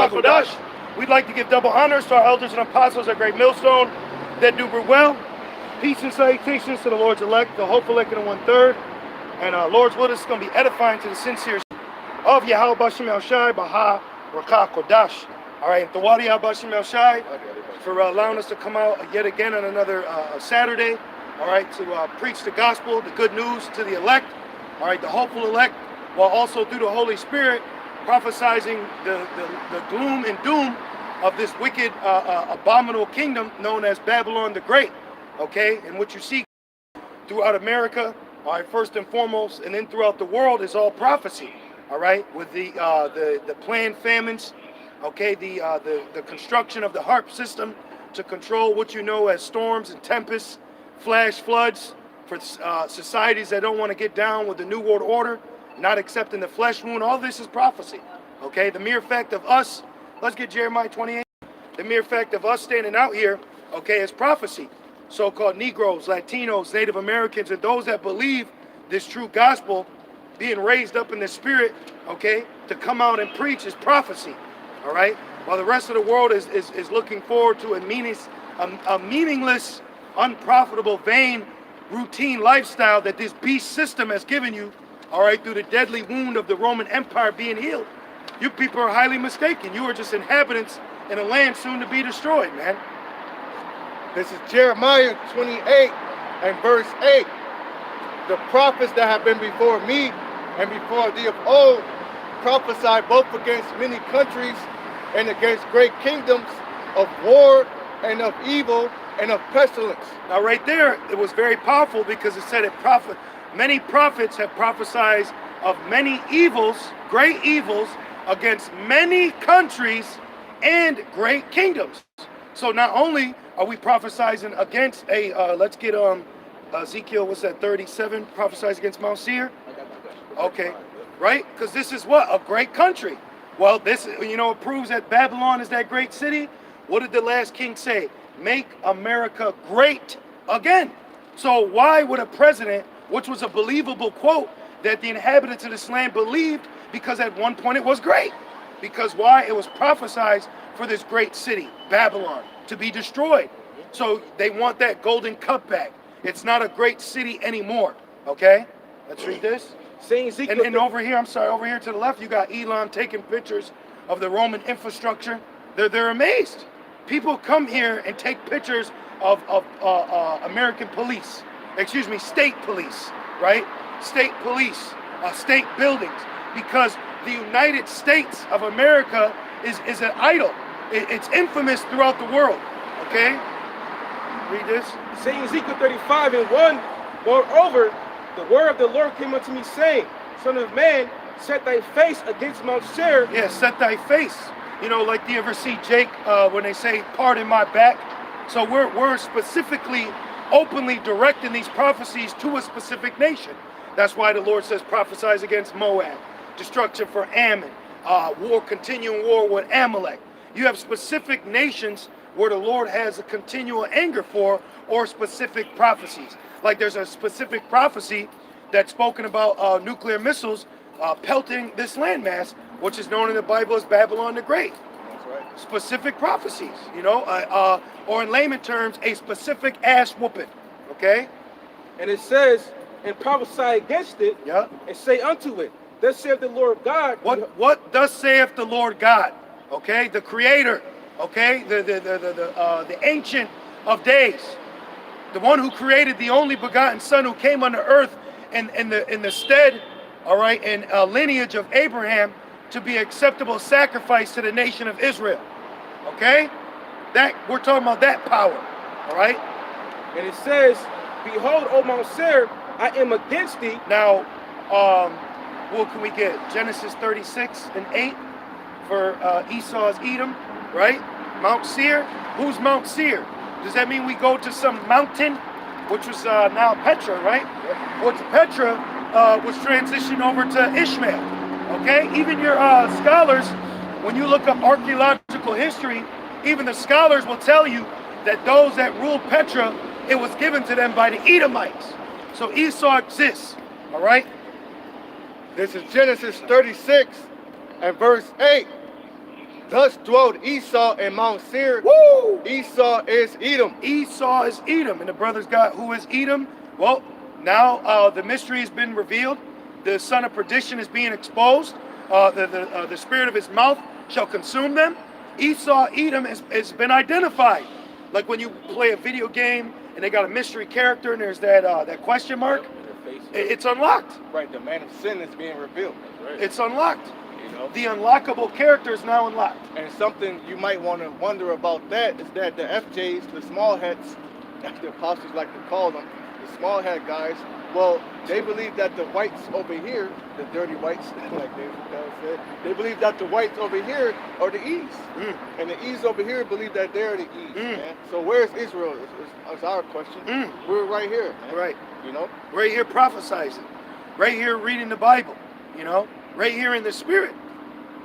Kodash. We'd like to give double honors to our elders and apostles at Great Millstone that do well. Peace and salutations to the Lord's elect, the hopeful elect in the 1/3. And Lord's will is going to be edifying to the sincere of Yahweh Bashim El Shai, Baha, Rakah, Kodash. All right, the Wadi Bashim El Shai for allowing us to come out yet again on another Saturday. All right, to preach the gospel, the good news to the elect. All right, the hopeful elect, while also through the Holy Spirit prophesizing the gloom and doom of this wicked, abominable kingdom known as Babylon the Great. Okay, and what you see throughout America, all right, first and foremost, and then throughout the world is all prophecy. All right, with the planned famines, okay, the construction of the HARP system to control what you know as storms and tempests, flash floods for societies that don't want to get down with the New World Order, not accepting the flesh wound. All this is prophecy. Okay, the mere fact of us, let's get Jeremiah 28. The mere fact of us standing out here, okay, is prophecy. So-called Negroes, Latinos, Native Americans, and those that believe this true gospel being raised up in the spirit, okay, to come out and preach is prophecy, all right? While the rest of the world is looking forward to a meaningless, unprofitable, vain, routine lifestyle that this beast system has given you, all right, through the deadly wound of the Roman Empire being healed. You people are highly mistaken. You are just inhabitants in a land soon to be destroyed, man. This is Jeremiah 28 and verse 8. The prophets that have been before me and before thee of old prophesied both against many countries and against great kingdoms of war and of evil and of pestilence. Now right there, it was very powerful because it said many prophets have prophesied of many evils, great evils, against many countries and great kingdoms. So not only are we prophesying against let's get Ezekiel, what's that, 37, prophesies against Mount Seir? Okay, right? Because this is what? A great country. Well, this, it proves that Babylon is that great city. What did the last king say? Make America great again. So why would a president, which was a believable quote that the inhabitants of this land believed, because at one point it was great. Because why? It was prophesied for this great city, Babylon, to be destroyed. So they want that golden cup back. It's not a great city anymore. Okay? Let's read this. And over here, over here to the left, you got Elon taking pictures of the Roman infrastructure. They're amazed. People come here and take pictures of American police. Excuse me, state police, right? State police, state buildings. Because the United States of America is an idol. It's infamous throughout the world. Okay? Read this. Saying Ezekiel 35 and 1, moreover, the word of the Lord came unto me, saying, Son of man, set thy face against Mount Seir. Yeah, set thy face. Like do you ever see Jake when they say, pardon my back? So we're specifically, openly directing these prophecies to a specific nation. That's why the Lord says prophesies against Moab, destruction for Ammon, continuing war with Amalek. You have specific nations where the Lord has a continual anger for, or specific prophecies. Like there's a specific prophecy that's spoken about nuclear missiles pelting this landmass, which is known in the Bible as Babylon the Great. That's right. Specific prophecies, or in layman terms, a specific ass whooping. Okay? And it says, and prophesy against it, yeah, and say unto it, thus saith the Lord God. What thus saith the Lord God? Okay, the Creator. Okay, the Ancient of Days, the one who created the only begotten Son who came on the earth in the stead, all right, and lineage of Abraham to be acceptable sacrifice to the nation of Israel. Okay, that we're talking about that power. All right, and it says, behold, O Mount Seir, I am against thee. Now, what can we get? Genesis 36 and 8 for Esau's Edom. Right? Mount Seir. Who's Mount Seir? Does that mean we go to some mountain, which was now Petra, right? Which Petra was transitioned over to Ishmael. Okay? Even your scholars, when you look up archaeological history, even the scholars will tell you that those that ruled Petra, it was given to them by the Edomites. So Esau exists. All right? This is Genesis 36 and verse 8. Thus dwelt Esau in Mount Seir. Woo! Esau is Edom. Esau is Edom, and the brothers got who is Edom? Well, now the mystery has been revealed. The son of perdition is being exposed. The spirit of his mouth shall consume them. Esau, Edom has been identified. Like when you play a video game and they got a mystery character and there's that question mark, it's unlocked. Right, the man of sin is being revealed. That's right. It's unlocked. You know? The unlockable character is now unlocked. And something you might want to wonder about that is that the FJs, the small heads, as the apostles like to call them, the small head guys, well, they believe that the whites over here, the dirty whites, like they said, they believe that the whites over here are the E's. And the E's over here believe that they're the E's, man. So where's Israel is our question. We're right here, man. Right. You know? Right here prophesizing. Right here reading the Bible. You know? Right here in the Spirit.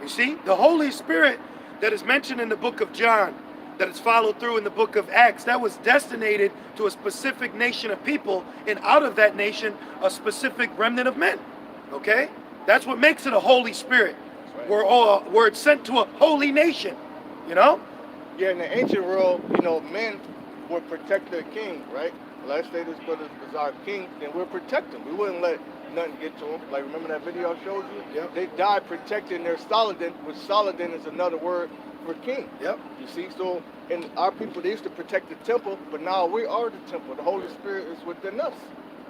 You see? The Holy Spirit that is mentioned in the book of John, that is followed through in the book of Acts, that was destinated to a specific nation of people, and out of that nation, a specific remnant of men. Okay? That's what makes it a Holy Spirit. Right. We're sent to a holy nation. You know? Yeah, in the ancient world, you know, men would protect their king, right? Let's say this brother is our king, then we'll protect him. We wouldn't let nothing get to him. Like, remember that video I showed you? Yep. They died protecting their Solomon, which Solomon is another word for king. Yep. You see, so in our people, they used to protect the temple, but now we are the temple. The Holy Spirit is within us.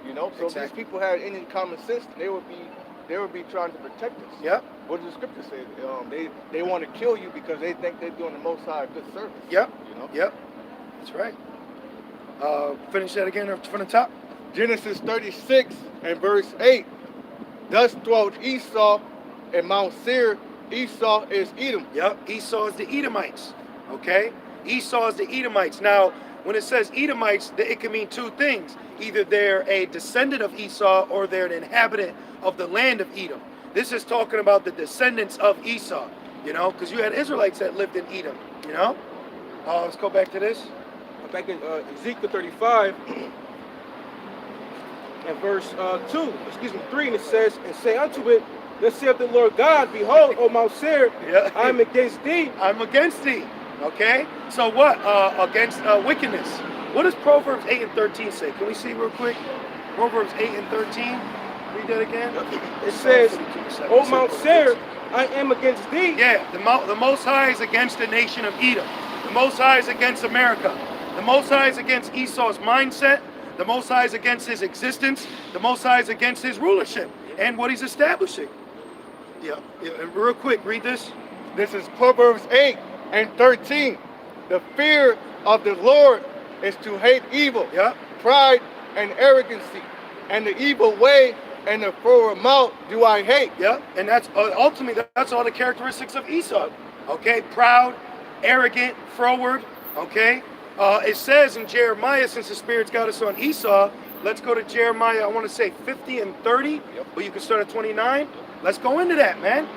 You know, so Exactly. if these people had any common sense, they would be trying to protect us. Yep. What does the scripture say? They want to kill you because they think they're doing the Most High a good service. Yep. You know. Yep. That's right. Finish that again from the top. Genesis 36 and verse 8. Thus dwelt Esau in Mount Seir. Esau is Edom. Yep. Esau is the Edomites. Okay. Esau is the Edomites. Now, when it says Edomites, it can mean two things. Either they're a descendant of Esau or they're an inhabitant of the land of Edom. This is talking about the descendants of Esau, you know, because you had Israelites that lived in Edom, you know. Let's go back to this. Back in Ezekiel 35 and verse 3, and it says, and say unto it, thus saith the Lord God, behold, O Mount Seir, Yeah. I am against thee. I'm against thee. Okay. So what? Against wickedness. What does Proverbs 8 and 13 say? Can we see real quick? Proverbs 8 and 13. Read that again. It says, O Mount Seir, I am against thee. Yeah, the Most High is against the nation of Edom. The Most High is against America. The Most High is against Esau's mindset. The Most High is against his existence. The Most High is against his rulership and what he's establishing. Yeah. Real quick, read this. This is Proverbs 8 and 13. The fear of the Lord is to hate evil, Yeah. pride and arrogancy, and the evil way and the forward mouth do I hate. Yeah. And that's ultimately that's all the characteristics of Esau. Okay. Proud, arrogant, froward. Okay. It says in Jeremiah, since the Spirit's got us on Esau, let's go to Jeremiah, I want to say 50 and 30, but you can start at 29. Let's go into that, man.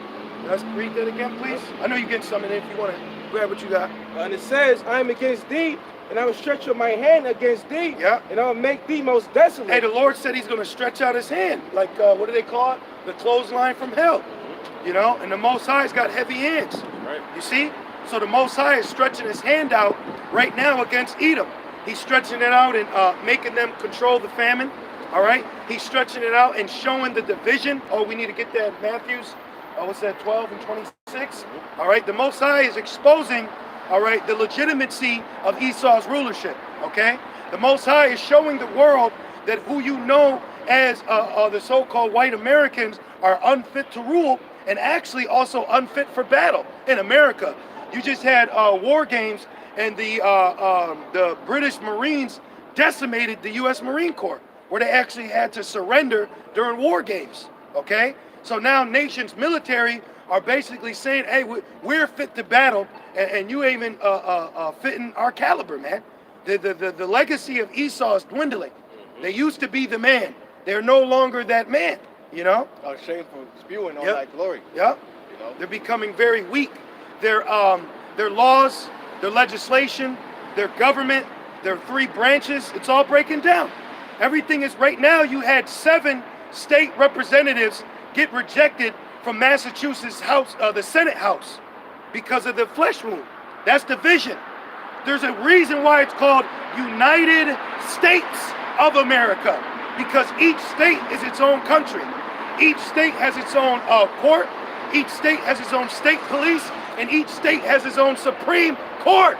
Let's read that again, please. I know you're getting something in if you want to grab what you got. And it says, I am against thee, and I will stretch out my hand against thee, Yeah. and I will make thee most desolate. Hey, the Lord said he's going to stretch out his hand. Like, what do they call it? The clothesline from hell. You know, and the Most High's got heavy hands. Right. You see? So the Most High is stretching his hand out right now against Edom. He's stretching it out and making them control the famine. All right? He's stretching it out and showing the division. Oh, we need to get that Matthews. What's that, 12 and 26? All right? The Most High is exposing, all right, the legitimacy of Esau's rulership. Okay? The Most High is showing the world that who you know as the so-called white Americans are unfit to rule and actually also unfit for battle in America. You just had war games, and the British Marines decimated the U.S. Marine Corps, where they actually had to surrender during war games. Okay, so now nations' military are basically saying, "Hey, we're fit to battle, and you ain't even fitting our caliber, man." The legacy of Esau is dwindling. They used to be the man; they're no longer that man. You know? Shameful spewing on Yep. that glory. Yep. You know? They're becoming very weak. Their laws, their legislation, their government, their three branches, it's all breaking down. Everything is right now. You had 7 state representatives get rejected from Massachusetts House, the Senate House, because of the flesh wound. That's division. There's a reason why it's called United States of America, because each state is its own country. Each state has its own court. Each state has its own state police, and each state has its own Supreme Court.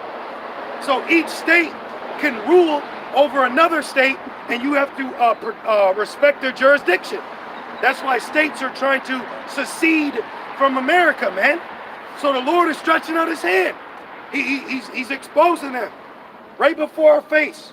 So each state can rule over another state, and you have to respect their jurisdiction. That's why states are trying to secede from America, man. So the Lord is stretching out his hand. He's exposing them right before our face.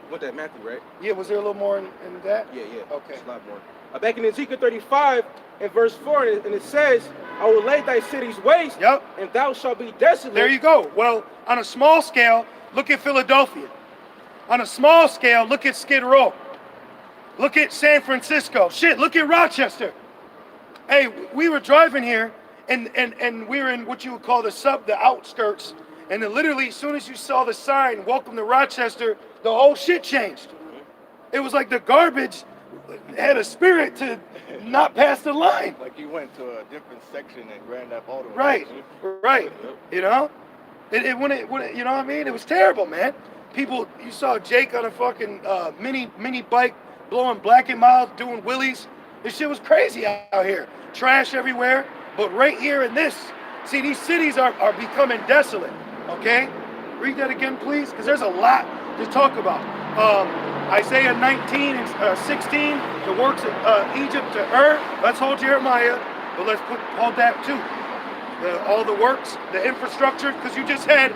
What that Matthew, right? Yeah, was there a little more in that? Yeah. Okay. There's a lot more. Back in Ezekiel 35 and verse 4, and it says, I will lay thy cities waste, Yep. and thou shalt be desolate. There you go. Well, on a small scale, look at Philadelphia. On a small scale, look at Skid Row. Look at San Francisco. Shit, look at Rochester. Hey, we were driving here, and we were in what you would call the outskirts. And then literally, as soon as you saw the sign, welcome to Rochester, the whole shit changed. It was like the garbage had a spirit to not pass the line. Like you went to a different section in Grand Theft Auto. Right. You know? When it, you know what I mean? It was terrible, man. People, you saw Jake on a fucking mini bike blowing black and mild, doing wheelies. This shit was crazy out here. Trash everywhere. But right here in this, see, these cities are becoming desolate, okay? Read that again, please, because there's a lot to talk about. Isaiah 19 and 16, the works of Egypt to Let's hold Jeremiah, but let's hold that too. All the works, the infrastructure, because you just had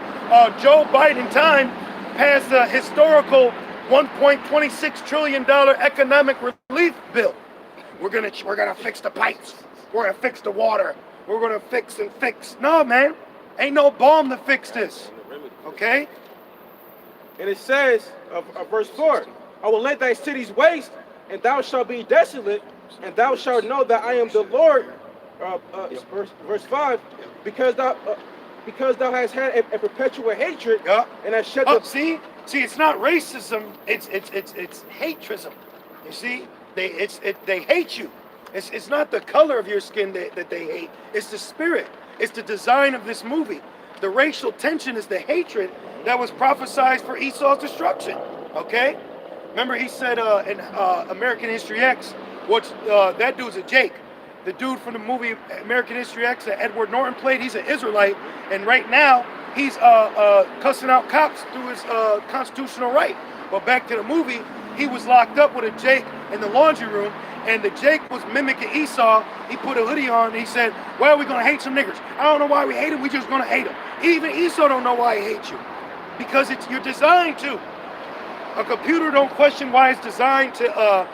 Joe Biden time pass a historical $1.26 trillion economic relief bill. We're gonna fix the pipes. We're gonna fix the water. We're gonna fix and fix. No, man, ain't no balm to fix this. Okay? And it says, verse 4, I will let thy cities waste, and thou shalt be desolate, and thou shalt know that I am the Lord. Verse 5, because thou hast had a perpetual hatred, and hast shed the... See, it's not racism. It's hatrism. You see, they hate you. It's not the color of your skin that they hate. It's the spirit. It's the design of this movie. The racial tension is the hatred that was prophesied for Esau's destruction. Okay? Remember he said in American History X, that dude's a Jake. The dude from the movie American History X that Edward Norton played, he's an Israelite. And right now, he's cussing out cops through his constitutional right. But back to the movie, he was locked up with a Jake in the laundry room, and the Jake was mimicking Esau. He put a hoodie on, and he said, well, we're going to hate some niggers. I don't know why we hate him, we're just going to hate him. Even Esau don't know why he hates you. Because you're designed to. A computer don't question why it's designed to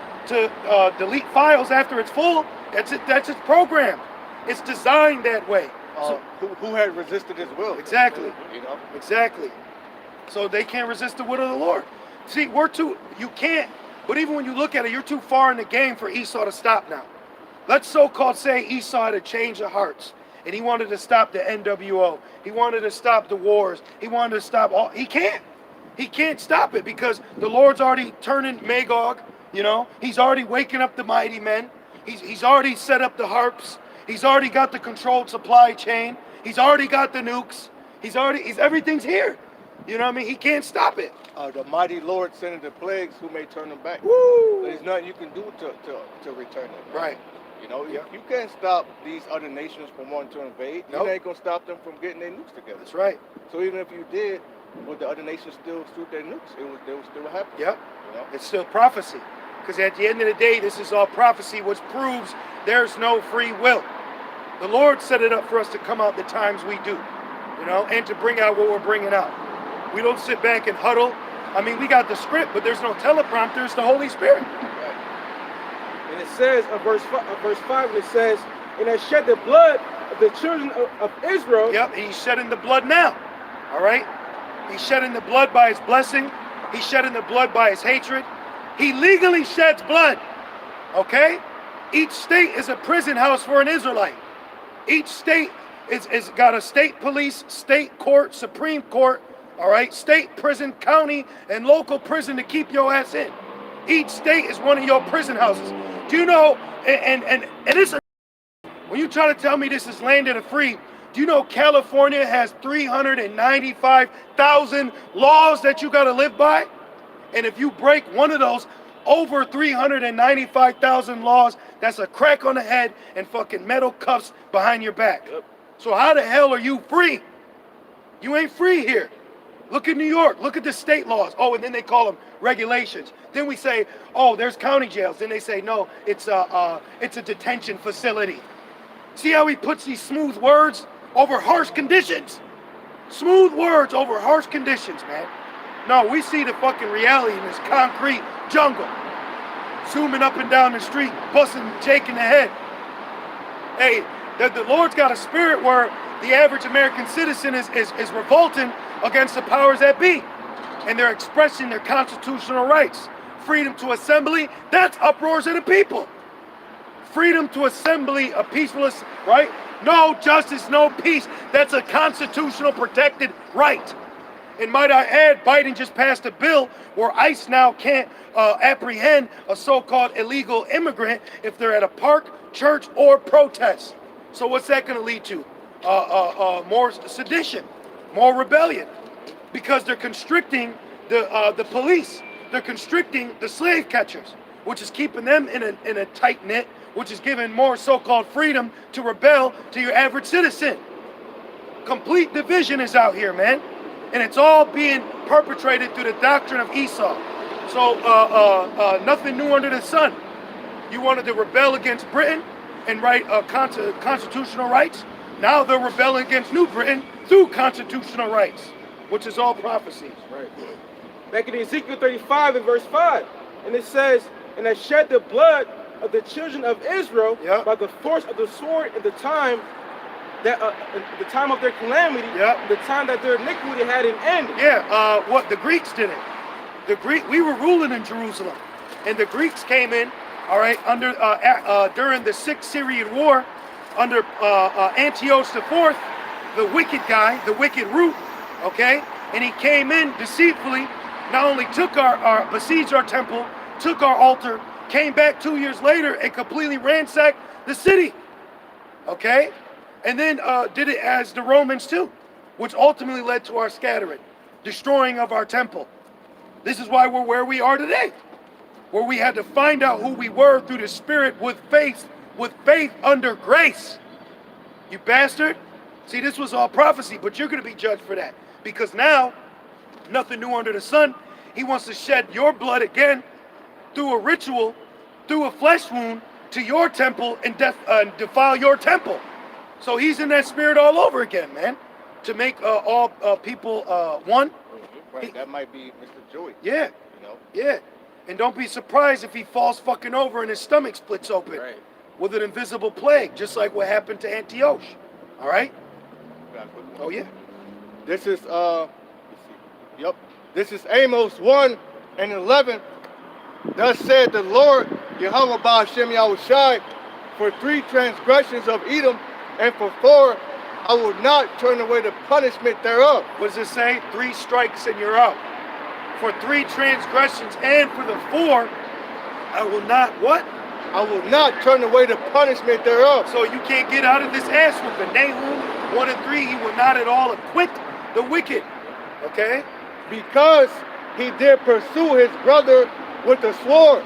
delete files after it's full. That's its program. It's designed that way. Who had resisted his will? Exactly. You know? Exactly. So they can't resist the will of the Lord. See, you can't, but even when you look at it, you're too far in the game for Esau to stop now. Let's so-called say Esau had a change of hearts, and he wanted to stop the NWO. He wanted to stop the wars. He wanted to stop all, he can't. He can't stop it because the Lord's already turning Magog, you know? He's already waking up the mighty men. He's already set up the harps. He's already got the controlled supply chain. He's already got the nukes. Everything's here. You know what I mean? He can't stop it. The mighty Lord sending the plagues who may turn them back. Woo! There's nothing you can do to return them. Right. You know, you can't stop these other nations from wanting to invade. Nope. You ain't gonna stop them from getting their nukes together. That's right. So even if you did, would the other nations still shoot their nukes? They would still happen. Yep. You know? It's still prophecy. Because at the end of the day, this is all prophecy, which proves there's no free will. The Lord set it up for us to come out the times we do, you know, and to bring out what we're bringing out. We don't sit back and huddle. I mean, we got the script, but there's no teleprompter. It's the Holy Spirit. Right. And it says, verse 5, it says, and has shed the blood of the children of Israel. Yep, he's shedding the blood now. All right? He's shedding the blood by his blessing. He's shedding the blood by his hatred. He legally sheds blood. Okay? Each state is a prison house for an Israelite. Each state is got a state police, state court, Supreme Court, all right? State prison, county, and local prison to keep your ass in. Each state is one of your prison houses. Do you know, and it's a, when you try to tell me this is land of the free, Do you know California has 395,000 laws that you got to live by? And if you break one of those, over 395,000 laws, that's a crack on the head and fucking metal cuffs behind your back. Yep. So how the hell are you free? You ain't free here. Look at New York. Look at the state laws. Oh, and then they call them regulations. Then we say, oh, there's county jails. Then they say, no, it's a detention facility. See how he puts these smooth words over harsh conditions? Smooth words over harsh conditions, man. No, we see the fucking reality in this concrete jungle. Zooming up and down the street, busting, shaking the head. Hey, the Lord's got a spirit where the average American citizen is revolting against the powers that be. And they're expressing their constitutional rights. Freedom to assembly, that's uproars of the people. Freedom to assembly, a peaceful, right? No justice, no peace. That's a constitutional protected right. And might I add, Biden just passed a bill where ICE now can't apprehend a so-called illegal immigrant if they're at a park, church, or protest. So what's that going to lead to? More sedition, more rebellion, because they're constricting the police. They're constricting the slave catchers, which is keeping them in a tight knit, which is giving more so-called freedom to rebel to your average citizen. Complete division is out here, man. And it's all being perpetrated through the doctrine of Esau. So nothing new under the sun. You wanted to rebel against Britain and write constitutional rights. Now they're rebelling against New Britain through constitutional rights, which is all prophecies. Right. Back in Ezekiel 35 and verse 5, and it says, and I shed the blood of the children of Israel by the force of the sword at the time that the time of their calamity, the time that their iniquity had an end. What the Greeks did it. We were ruling in Jerusalem, and the Greeks came in, all right, under during the 6th Syrian War, under Antiochus IV, the wicked guy, the wicked root, okay, and he came in deceitfully, not only took our besieged our temple, took our altar, came back 2 years later and completely ransacked the city, okay. And then did it as the Romans too, which ultimately led to our scattering, destroying of our temple. This is why we're where we are today, where we had to find out who we were through the Spirit with faith under grace. You bastard. See, this was all prophecy, but you're going to be judged for that. Because now, nothing new under the sun. He wants to shed your blood again through a ritual, through a flesh wound to your temple and defile your temple. So he's in that spirit all over again, man, to make all people one. Right, that might be Mr. Joey. Yeah, you know. Yeah, and don't be surprised if he falls fucking over and his stomach splits open with an invisible plague, just like what happened to Antiochus. All right. Oh yeah. This is This is Amos 1:11. Thus said the Lord, Yahweh Ba'ashem Yahushai, for 3 transgressions of Edom, and for 4, I will not turn away the punishment thereof. What does it say? 3 strikes and you're out. For 3 transgressions and for the 4, I will not what? I will not turn away the punishment thereof. So you can't get out of this ass whooping. Nahum 1 and 3, he will not at all acquit the wicked. Okay? Because he did pursue his brother with the sword,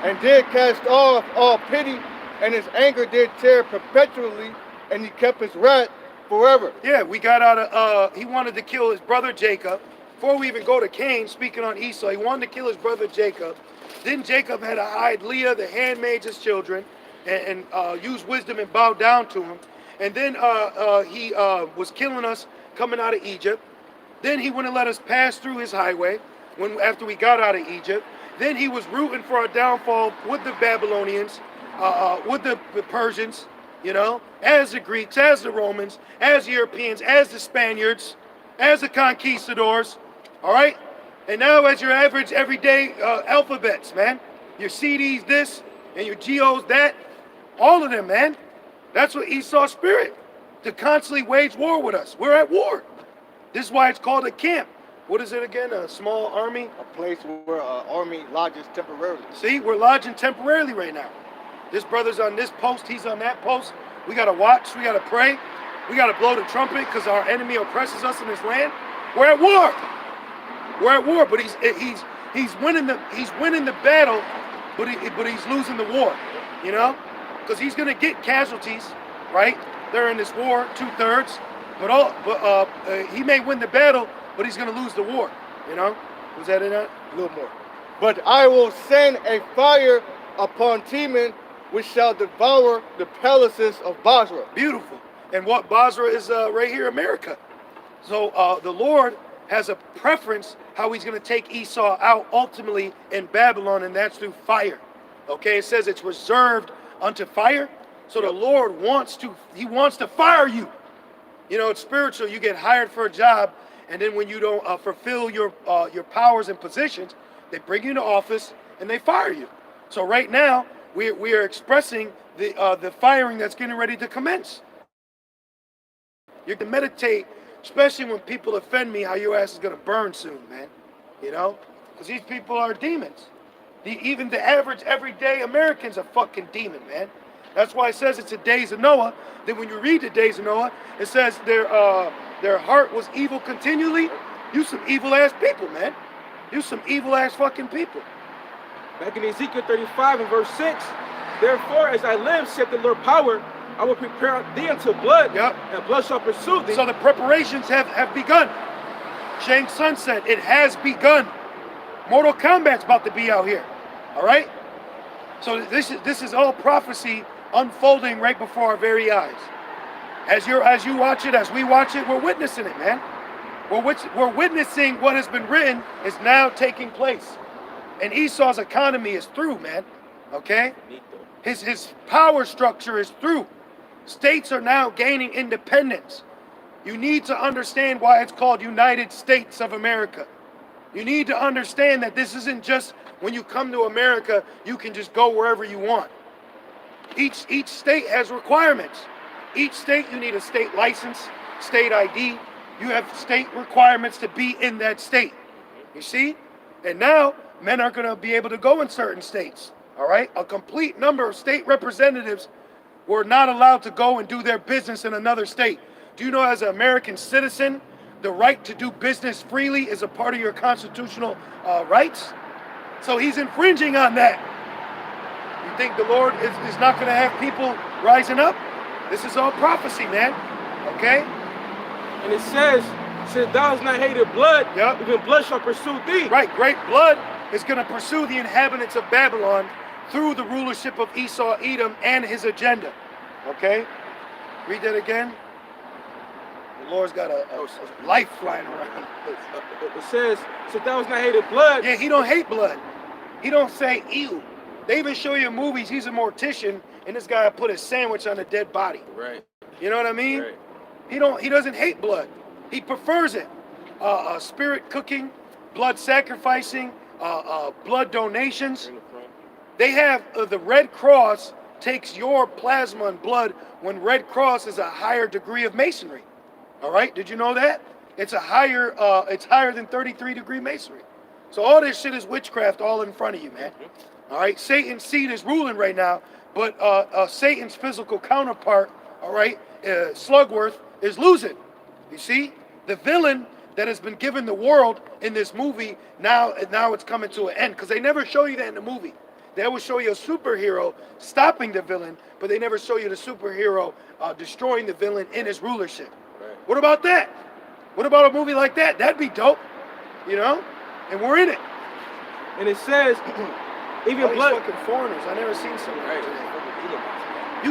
and did cast off all pity, and his anger did tear perpetually, and he kept his wrath forever. Yeah, we got out of, he wanted to kill his brother Jacob. Before we even go to Cain, speaking on Esau, he wanted to kill his brother Jacob. Then Jacob had to hide Leah, the handmaids, his children, and use wisdom and bow down to him. And then he was killing us coming out of Egypt. Then he wouldn't let us pass through his highway after we got out of Egypt. Then he was rooting for our downfall with the Babylonians, with the Persians, you know, as the Greeks, as the Romans, as the Europeans, as the Spaniards, as the conquistadors, all right? And now as your average everyday alphabets, man, your CDs this and your GOs that, all of them, man. That's what Esau's spirit, to constantly wage war with us. We're at war. This is why it's called a camp. What is it again? A small army? A place where an army lodges temporarily. See, we're lodging temporarily right now. This brother's on this post, he's on that post. We gotta watch, we gotta pray. We got to blow the trumpet because our enemy oppresses us in this land. We're at war. We're at war, but he's winning the battle, but he's losing the war, you know, because he's gonna get casualties, right? They're in this war, 2/3, but he may win the battle, but he's gonna lose the war, you know. Was that in that? A little more. But I will send a fire upon Teman, which shall devour the palaces of Basra. Beautiful. And what Basra is right here, America. So the Lord has a preference how he's going to take Esau out ultimately in Babylon, and that's through fire. Okay, it says it's reserved unto fire. So the Lord wants to fire you. You know, it's spiritual. You get hired for a job, and then when you don't fulfill your powers and positions, they bring you into office and they fire you. So right now we are expressing the firing that's getting ready to commence. You can meditate, especially when people offend me, how your ass is gonna burn soon, man. You know, because these people are demons. Even the average everyday American's a fucking demon, man. That's why it says it's the days of Noah. Then when you read the days of Noah, it says their heart was evil continually. You some evil ass people, man. You some evil ass fucking people. Back in Ezekiel 35 and verse 6, therefore as I live, saith the Lord power, I will prepare thee unto blood, and blood shall pursue thee. So the preparations have begun. Shang Tsung said, it has begun. Mortal Kombat's about to be out here. All right? So this is all prophecy unfolding right before our very eyes. As you watch it, as we watch it, we're witnessing it, man. We're witnessing what has been written is now taking place. And Esau's economy is through, man. Okay? His power structure is through. States are now gaining independence. You need to understand why it's called United States of America. You need to understand that this isn't just when you come to America, you can just go wherever you want. Each state has requirements. Each state, you need a state license, state ID. You have state requirements to be in that state. You see? And now, men are going to be able to go in certain states. All right? A complete number of state representatives were not allowed to go and do their business in another state. Do you know, as an American citizen, the right to do business freely is a part of your constitutional rights? So he's infringing on that. You think the Lord is not going to have people rising up? This is all prophecy, man. Okay? And it says, since thou hast not hated blood, even blood shall pursue thee. Right, great blood is going to pursue the inhabitants of Babylon through the rulership of Esau, Edom, and his agenda. Okay? Read that again. The Lord's got a life flying around. It says, since thou hast not hated blood. Yeah, he don't hate blood. He don't say, ew. They even show you in movies, he's a mortician, and this guy put a sandwich on a dead body. Right. You know what I mean? Right. He doesn't hate blood. He prefers it. Spirit cooking, blood sacrificing, blood donations. They have the Red Cross takes your plasma and blood when Red Cross is a higher degree of masonry. All right, did you know that? It's higher than 33-degree masonry. So all this shit is witchcraft all in front of you, man. All right, Satan's seed is ruling right now, but Satan's physical counterpart, all right, Slugworth, is losing. You see, the villain that has been given the world in this movie, now it's coming to an end, because they never show you that in the movie. They will show you a superhero stopping the villain, but they never show you the superhero destroying the villain in his rulership. Right. What about that? What about a movie like that? That'd be dope, you know? And we're in it. And it says, even blood. Fucking foreigners. I never seen something like that.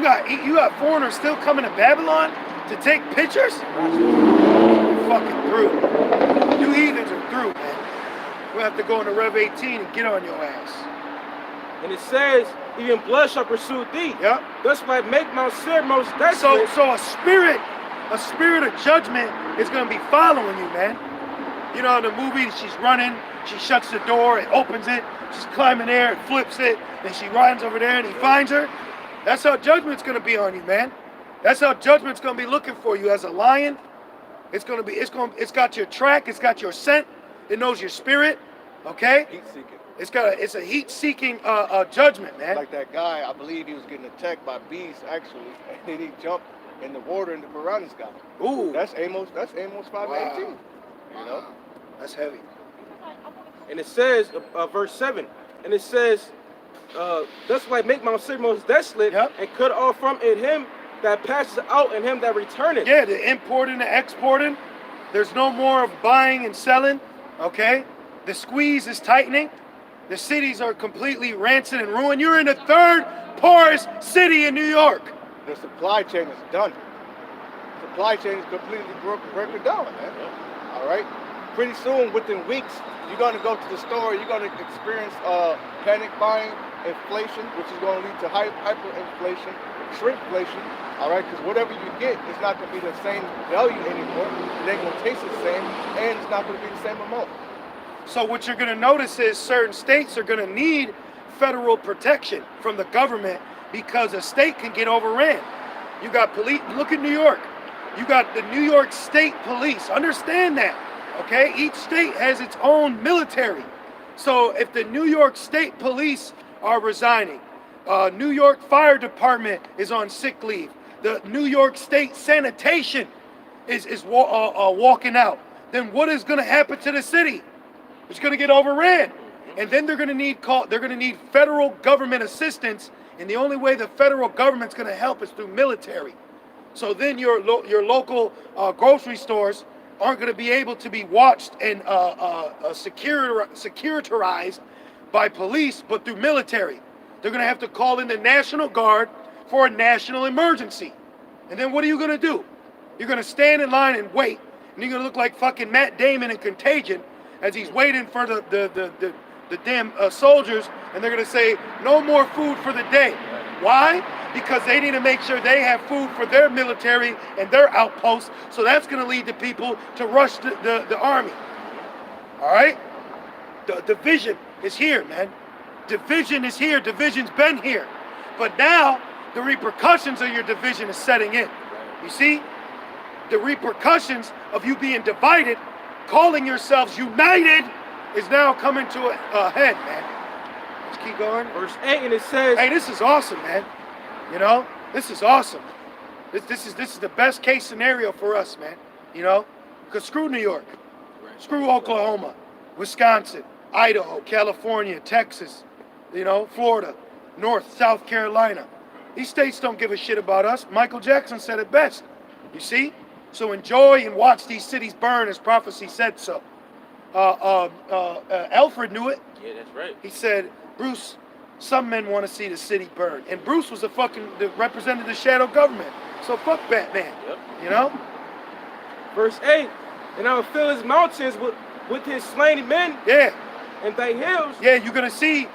Right. You got foreigners still coming to Babylon to take pictures? You're fucking through. You heathens are through, man. We'll have to go into Rev 18 and get on your ass. And it says, even blood shall pursue thee. Yep. Thus might make Mount Seir most desolate. So a spirit of judgment is going to be following you, man. You know, in the movie, she's running, she shuts the door, it opens it, she's climbing there, it flips it, then she runs over there and he finds her. That's how judgment's going to be on you, man. That's how judgment's going to be looking for you as a lion. It's got your track, it's got your scent, it knows your spirit, okay? Heat seeking. It's a heat-seeking judgment, man. Like that guy, I believe he was getting attacked by bees, actually, and then he jumped and the water in the Quran is God. Ooh. That's Amos 5:18. Wow. You know? That's heavy. And it says, verse 7, and it says, thus will I make Mount Seir most desolate, Yep. and cut off from it him that passes out and him that returneth. Yeah, the importing, the exporting. There's no more of buying and selling. Okay? The squeeze is tightening. The cities are completely rancid and ruined. You're in the third poorest city in New York. The supply chain is done. Supply chain is completely broken down, man. All right? Pretty soon, within weeks, you're going to go to the store, you're going to experience panic buying, inflation, which is going to lead to hyperinflation, shrinkflation, all right? Because whatever you get is not going to be the same value anymore. It ain't going to taste the same, and it's not going to be the same amount. So what you're going to notice is certain states are going to need federal protection from the government because a state can get overran. You got police, look at New York. You got the New York State Police. Understand that, okay? Each state has its own military. So if the New York State Police are resigning, New York Fire Department is on sick leave, the New York State Sanitation is walking out, then what is going to happen to the city? It's going to get overran. And then they're going to need federal government assistance, and the only way the federal government's going to help is through military. So then your local grocery stores aren't going to be able to be watched and securitized by police, but through military. They're going to have to call in the National Guard for a national emergency. And then what are you going to do? You're going to stand in line and wait, and you're going to look like fucking Matt Damon in Contagion as he's waiting for the damn soldiers, and they're going to say, no more food for the day. Why? Because they need to make sure they have food for their military and their outposts, so that's going to lead to people to rush the army. All right? The division is here, man. Division is here. Division's been here. But now, the repercussions of your division is setting in. You see? The repercussions of you being divided, calling yourselves united, is now coming to a head, man. Let's keep going. Verse 8, and it says, hey, this is awesome, man. You know, this is awesome. This is the best case scenario for us, man. You know, because screw New York, screw Oklahoma, Wisconsin, Idaho, California, Texas, you know, Florida, North, South Carolina. These states don't give a shit about us. Michael Jackson said it best. You see? So enjoy and watch these cities burn as prophecy said so. Alfred knew it. yeah, that's right. He said, Bruce, some men want to see the city burn. And Bruce was represented the shadow government. So fuck Batman. Yep. You know? Verse 8, and I will fill his mountains with his slain men. Yeah. And thy hills. Yeah, you're gonna see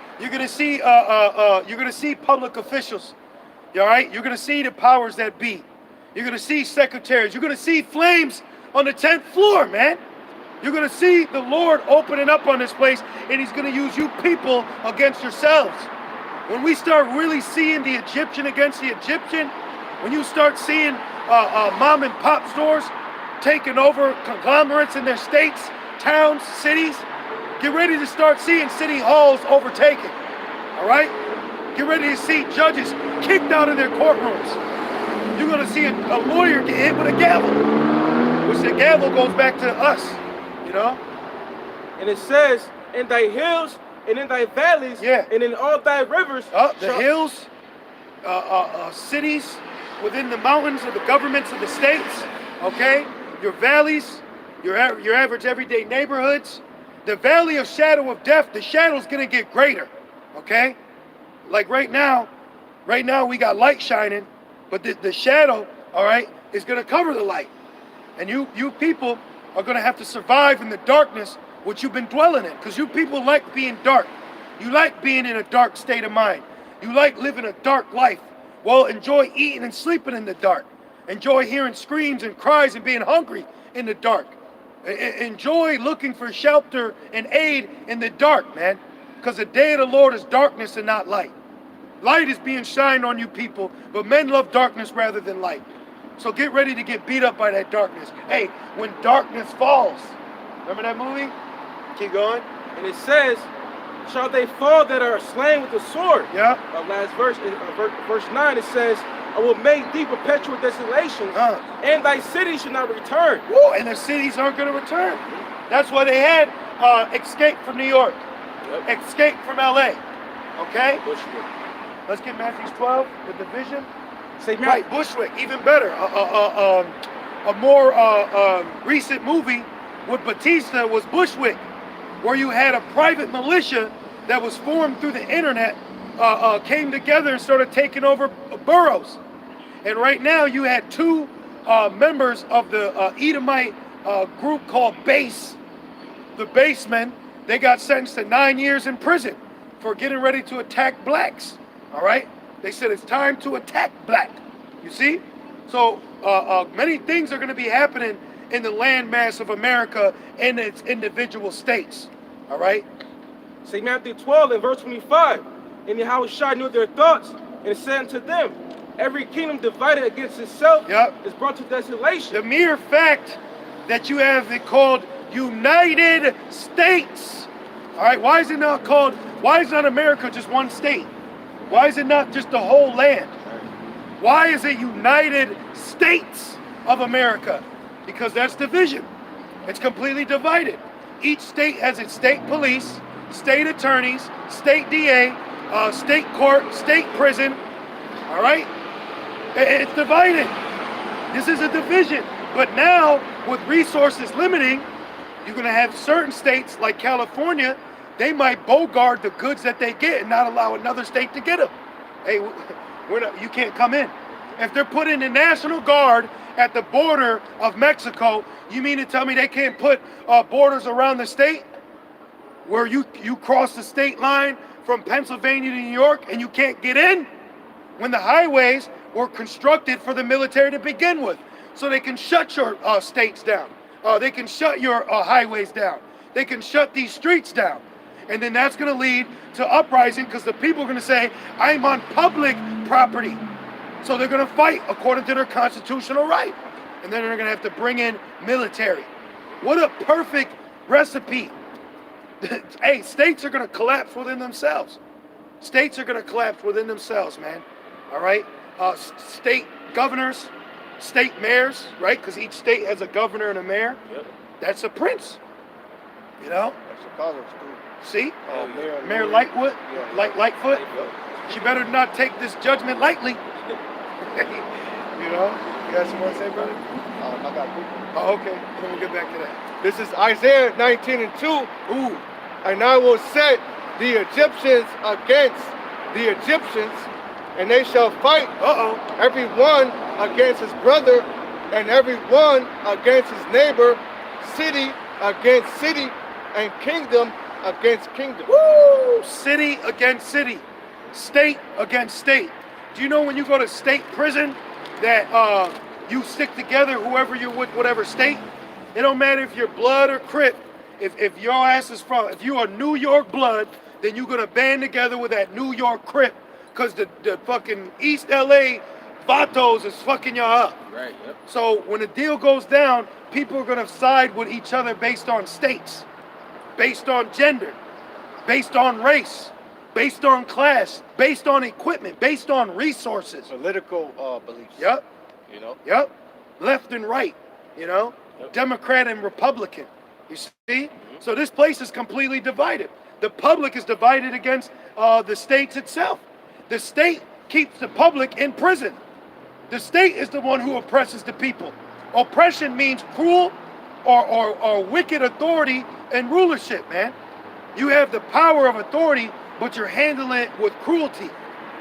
public officials. All right? You're gonna see the powers that be. You're gonna see secretaries. You're gonna see flames on the 10th floor, man. You're gonna see the Lord opening up on this place, and he's gonna use you people against yourselves. When we start really seeing the Egyptian against the Egyptian, when you start seeing mom and pop stores taking over conglomerates in their states, towns, cities, get ready to start seeing city halls overtaken. All right? Get ready to see judges kicked out of their courtrooms. You're going to see a lawyer get hit with a gavel, which the gavel goes back to us, you know? And it says, in thy hills and in thy valleys, yeah, and in all thy rivers. The hills, cities within the mountains of the governments of the states, okay? Your valleys, your average everyday neighborhoods. The valley of shadow of death, the shadow's going to get greater, okay? Like right now we got light shining, but the shadow, all right, is going to cover the light. And you people are going to have to survive in the darkness, which you've been dwelling in, because you people like being dark. You like being in a dark state of mind. You like living a dark life. Well, enjoy eating and sleeping in the dark. Enjoy hearing screams and cries and being hungry in the dark. Enjoy looking for shelter and aid in the dark, man. Because the day of the Lord is darkness and not light. Light is being shined on you people, but men love darkness rather than light. So get ready to get beat up by that darkness. Hey, when darkness falls. Remember that movie? Keep going. And it says, shall they fall that are slain with the sword? Yeah. Last verse, verse 9, it says, I will make thee perpetual desolation, and thy city shall not return. Woo, and the cities aren't going to return. That's why they had Escape from New York, Escape from LA. Okay? Bushwick. Let's get Matthew 12, the division. Say Right, Bushwick, even better. A more recent movie with Batista was Bushwick, where you had a private militia that was formed through the internet, came together and started taking over boroughs. And right now you had two members of the Edomite group called Base, the Basemen. They got sentenced to 9 years in prison for getting ready to attack blacks. All right? They said it's time to attack black. You see? So many things are going to be happening in the landmass of America and its individual states. All right? St. Matthew 12 and verse 25. And Yahushua knew their thoughts and said unto them, every kingdom divided against itself is brought to desolation. The mere fact that you have it called United States. All right? Why is it not America just one state? Why is it not just the whole land? Why is it United States of America? Because that's division. It's completely divided. Each state has its state police, state attorneys, state DA, state court, state prison. All right? It's divided. This is a division. But now, with resources limiting, you're going to have certain states like California, they might bogart the goods that they get and not allow another state to get them. Hey, you can't come in. If they're putting the National Guard at the border of Mexico, you mean to tell me they can't put borders around the state where you cross the state line from Pennsylvania to New York and you can't get in? When the highways were constructed for the military to begin with, so they can shut your states down. They can shut your highways down. They can shut these streets down. And then that's going to lead to uprising because the people are going to say, I'm on public property. So they're going to fight according to their constitutional right. And then they're going to have to bring in military. What a perfect recipe. Hey, states are going to collapse within themselves. States are going to collapse within themselves, man. All right? State governors, state mayors, right? Because each state has a governor and a mayor. Yep. That's a prince. You know? That's Chicago, too. See? Mayor Lightfoot? Yeah. Lightfoot? She better not take this judgment lightly. You know? You got some more to say, brother? I got people. Oh, okay. Then we'll get back to that. This is Isaiah 19 and 2. Ooh. And I will set the Egyptians against the Egyptians, and they shall fight every one against his brother, and every one against his neighbor, city against city, and kingdom against kingdom. Woo! City against city. State against state. Do you know when you go to state prison that you stick together whoever you're with, whatever state? It don't matter if you're blood or Crip. If your ass is if you are New York blood, then you're gonna band together with that New York Crip, cause the fucking East LA Vatos is fucking y'all up. Right. Yep. So when the deal goes down, people are gonna side with each other based on states, based on gender, based on race, based on class, based on equipment, based on resources. Political beliefs. Yep. You know? Yep. Left and right, you know? Yep. Democrat and Republican. You see? So this place is completely divided. The public is divided against the states itself. The state keeps the public in prison. The state is the one who oppresses the people. Oppression means cruel or wicked authority and rulership, man. You have the power of authority, but you're handling it with cruelty.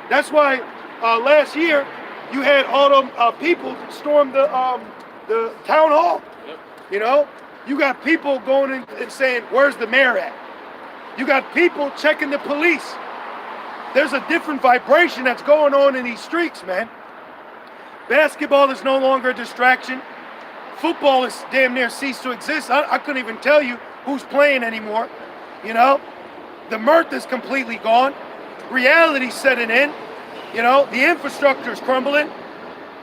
That's why last year you had all them people storm the town hall. Yep. You know, you got people going in and saying, "Where's the mayor at?" You got people checking the police. There's a different vibration that's going on in these streets, man. Basketball is no longer a distraction. Football is damn near ceased to exist. I couldn't even tell you who's playing anymore. You know, the mirth is completely gone. Reality's setting in. You know, the infrastructure is crumbling.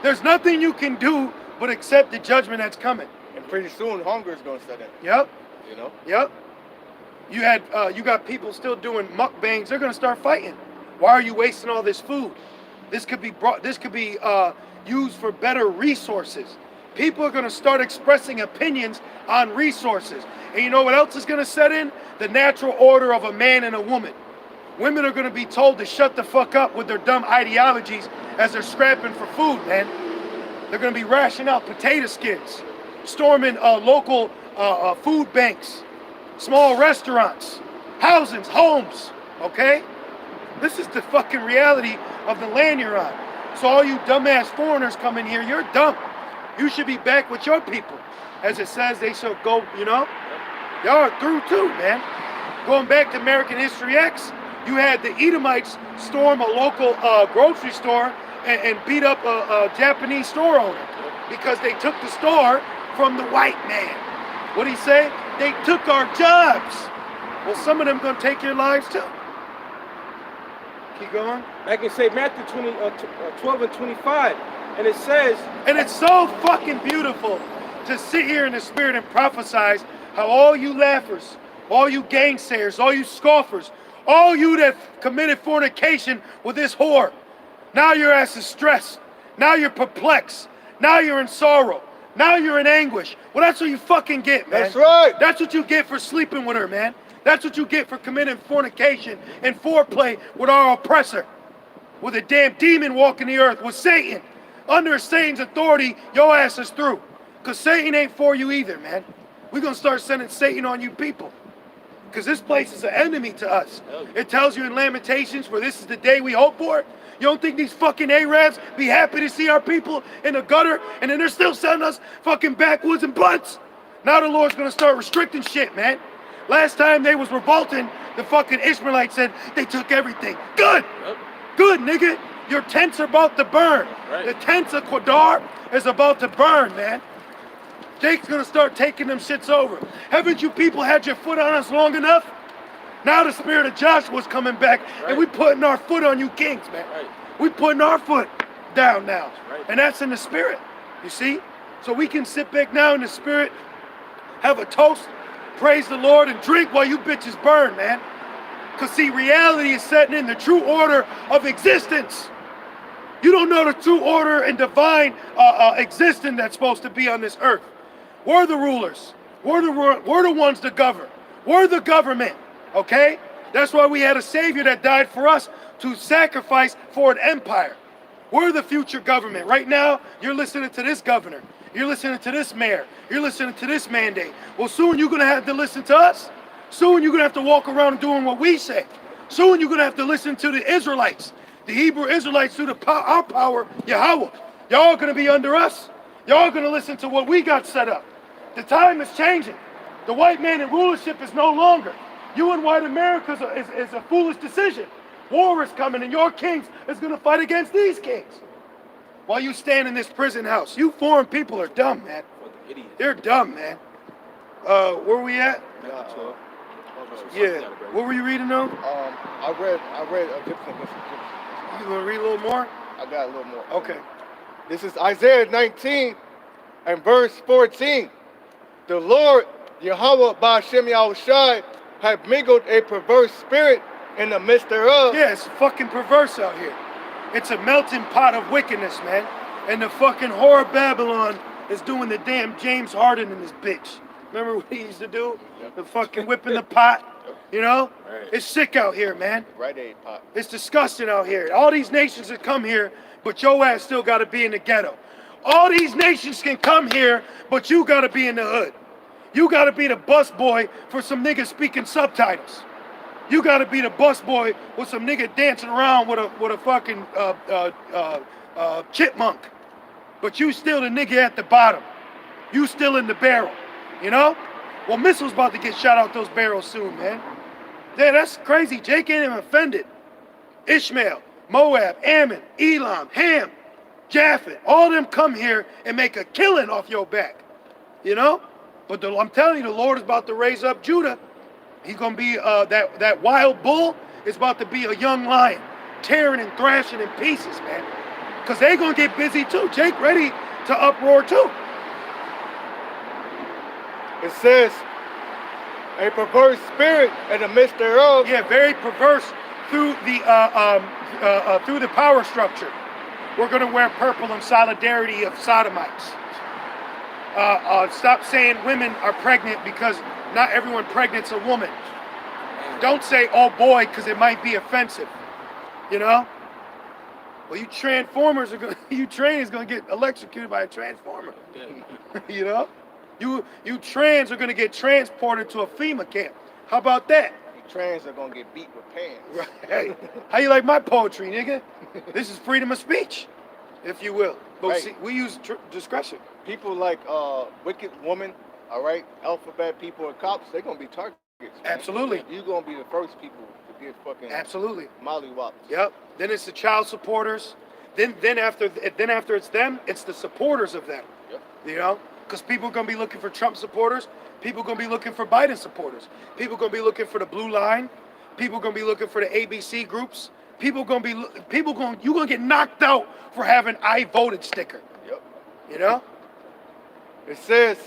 There's nothing you can do but accept the judgment that's coming. And pretty soon, hunger is going to set in. Yep. You know? Yep. You got people still doing mukbangs. They're going to start fighting. Why are you wasting all this food? This could be used for better resources. People are going to start expressing opinions on resources. And you know what else is going to set in? The natural order of a man and a woman. Women are going to be told to shut the fuck up with their dumb ideologies as they're scrapping for food, man. They're going to be rationing out potato skins, storming local food banks, small restaurants, housings, homes, okay? This is the fucking reality of the land you're on. So all you dumbass foreigners come in here, you're dumb. You should be back with your people. As it says, they shall go, you know? Y'all are through too, man. Going back to American History X, you had the Edomites storm a local grocery store and beat up a Japanese store owner because they took the store from the white man. What'd he say? They took our jobs. Well, some of them gonna take your lives too. Keep going. Back in St. Matthew 12 and 25, and it says, and it's so fucking beautiful to sit here in the spirit and prophesize how all you laughers, all you gainsayers, all you scoffers, all you that committed fornication with this whore, now your ass is stressed. Now you're perplexed. Now you're in sorrow. Now you're in anguish. Well, that's what you fucking get, man. That's right. That's what you get for sleeping with her, man. That's what you get for committing fornication and foreplay with our oppressor. With a damn demon walking the earth, with Satan. Under Satan's authority, your ass is through. Because Satan ain't for you either, man. We're going to start sending Satan on you people. Because this place is an enemy to us. It tells you in Lamentations, for this is the day we hope for. You don't think these fucking Arabs be happy to see our people in the gutter, and then they're still sending us fucking backwoods and blunts? Now the Lord's going to start restricting shit, man. Last time they was revolting, the fucking Ishmaelites said they took everything. Good. Good, nigga. Your tents are about to burn. Right. The tents of Qadar is about to burn, man. Jake's going to start taking them shits over. Haven't you people had your foot on us long enough? Now the spirit of Joshua's coming back, and we putting our foot on you kings, man. We putting our foot down now. And that's in the spirit, you see? So we can sit back now in the spirit, have a toast, praise the Lord, and drink while you bitches burn, man. Because see, reality is setting in, the true order of existence. You don't know the true order and divine existence that's supposed to be on this earth. We're the rulers. We're the ones that govern. We're the government, okay? That's why we had a Savior that died for us to sacrifice for an empire. We're the future government. Right now, you're listening to this governor. You're listening to this mayor. You're listening to this mandate. Well, soon you're going to have to listen to us. Soon you're going to have to walk around doing what we say. Soon you're going to have to listen to the Israelites. The Hebrew Israelites through our power, Yahweh. Y'all are going to be under us. Y'all are going to listen to what we got set up. The time is changing. The white man in rulership is no longer. You and white America is a foolish decision. War is coming, and your kings is going to fight against these kings. While you stand in this prison house. You foreign people are dumb, man. They're dumb, man. Where we at? Yeah. What were you reading though? I read a different. You gonna read a little more? I got a little more. Okay. This is Isaiah 19 and verse 14. The Lord, Yahweh Ba'ashem Yahushai, have mingled a perverse spirit in the midst thereof. Yeah, it's fucking perverse out here. It's a melting pot of wickedness, man. And the fucking whore of Babylon is doing the damn James Harden in this bitch. Remember what he used to do? Yep. The fucking whipping the pot, you know? Right. It's sick out here, man. Right aid pot. It's disgusting out here. All these nations that come here, but your ass still got to be in the ghetto. All these nations can come here, but you got to be in the hood. You got to be the bus boy for some nigga speaking subtitles. You got to be the bus boy with some nigga dancing around with a fucking chipmunk. But you still the nigga at the bottom. You still in the barrel. You know? Well, missiles about to get shot out those barrels soon, man. Yeah, that's crazy. Jake ain't even offended. Ishmael, Moab, Ammon, Elam, Ham, Japhet, all them come here and make a killing off your back. You know? But I'm telling you, the Lord is about to raise up Judah. He's going to be, that wild bull is about to be a young lion, tearing and thrashing in pieces, man. Because they going to get busy too. Jake ready to uproar too. It says, a perverse spirit in the midst thereof. Yeah, very perverse through the power structure. We're going to wear purple in solidarity of sodomites. Stop saying women are pregnant because not everyone pregnant's a woman. Don't say, oh boy, because it might be offensive. You know? Well, you transformers are going you trans going to get electrocuted by a transformer. You know? You trans are going to get transported to a FEMA camp. How about that? You trans are going to get beat with pants. Right. Hey, how you like my poetry, nigga? This is freedom of speech, if you will. But Right. see, we use discretion. People like Wicked Woman, all right, alphabet people and cops, they're going to be targets. Man. Absolutely. You're going to be the first people to get fucking Absolutely. mollywopped. Yep. Then it's the child supporters. Then after it's them, it's the supporters of them. Yep. You know? Because people are going to be looking for Trump supporters. People are going to be looking for Biden supporters. People are going to be looking for the Blue Line. People are going to be looking for the ABC groups. You're going to get knocked out for having I voted sticker. Yep. You know? It says,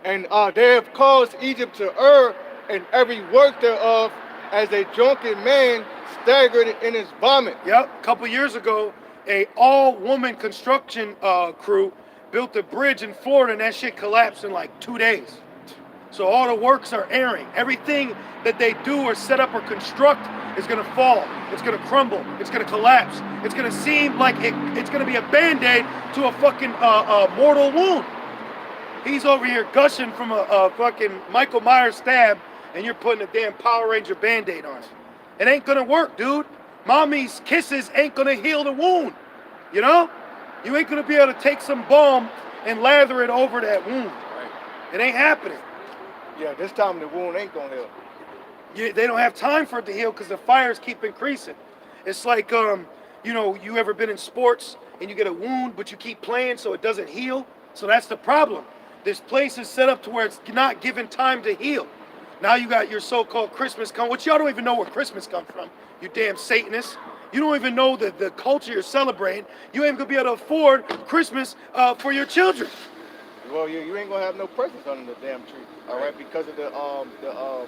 and they have caused Egypt to err in every work thereof, as a drunken man staggered in his vomit. Yep. A couple years ago, a all-woman construction crew built a bridge in Florida, and that shit collapsed in like 2 days. So all the works are airing. Everything that they do or set up or construct is going to fall. It's going to crumble. It's going to collapse. It's going to seem like it's going to be a Band-Aid to a fucking mortal wound. He's over here gushing from a fucking Michael Myers stab, and you're putting a damn Power Ranger Band-Aid on it. It ain't going to work, dude. Mommy's kisses ain't going to heal the wound. You know? You ain't going to be able to take some balm and lather it over that wound. Right. It ain't happening. Yeah, this time the wound ain't going to heal. They don't have time for it to heal because the fires keep increasing. It's like, you ever been in sports and you get a wound, but you keep playing so it doesn't heal? So that's the problem. This place is set up to where it's not given time to heal. Now you got your so-called Christmas come, which y'all don't even know where Christmas comes from, you damn Satanists. You don't even know the culture you're celebrating. You ain't gonna be able to afford Christmas for your children. Well, you ain't gonna have no presents under the damn tree, all right? Because of the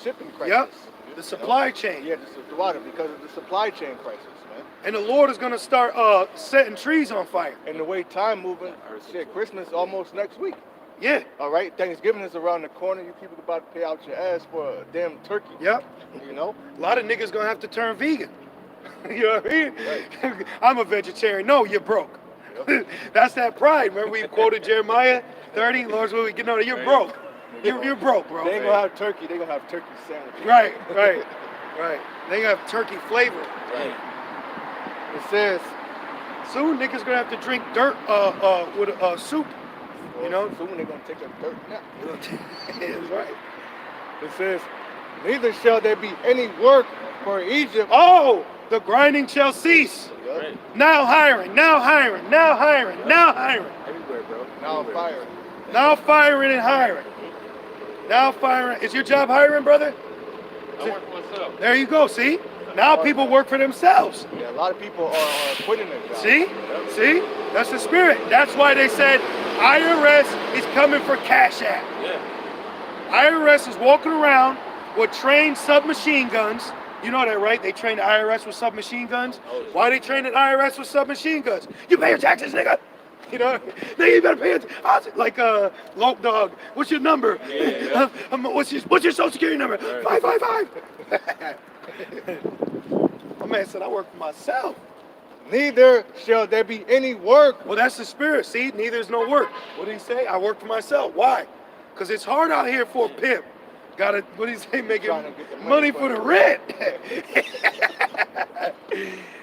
shipping crisis. Yep. The supply chain. Yeah, the water, because of the supply chain crisis, man. And the Lord is gonna start setting trees on fire. And the way time moving, shit, Christmas almost next week. Yeah. All right, Thanksgiving is around the corner. You people about to pay out your ass for a damn turkey. Yep. You know. A lot of niggas gonna have to turn vegan. You know what I mean? Right. I'm a vegetarian. No, you're broke. Yep. That's that pride. Remember we quoted Jeremiah 30. Lord's will we get no. You're broke. You're broke, bro. They ain't gonna have turkey. They gonna have turkey sandwiches. Right. They gonna have turkey flavor. Right. It says soon niggas gonna have to drink dirt with soup. well, You know? soon they're gonna take a dirt nap. That's right. It says, neither shall there be any work for Egypt. Oh, the grinding shall cease. Yep. Now hiring. Everywhere, bro. Now fire. Now firing and hiring. Now firing. Is your job hiring, brother? I work for myself. There you go. See? Now people work for themselves. Yeah, a lot of people are quitting their jobs. See? Yep. See? That's the spirit. That's why they said IRS is coming for Cash App. Yeah. IRS is walking around with trained submachine guns. You know that, right? They train the IRS with submachine guns. Why they train the IRS with submachine guns? You pay your taxes, nigga. You know, nigga, you better pay it. Like Lope Dog. What's your number? Yeah. What's your social security number? Right. 555. My man said I work for myself. Neither shall there be any work. Well, that's the spirit. See, neither is no work. What did he say? I work for myself. Why? Because it's hard out here for a pimp. Gotta, what did he say? Making Trying to get the money for the rent.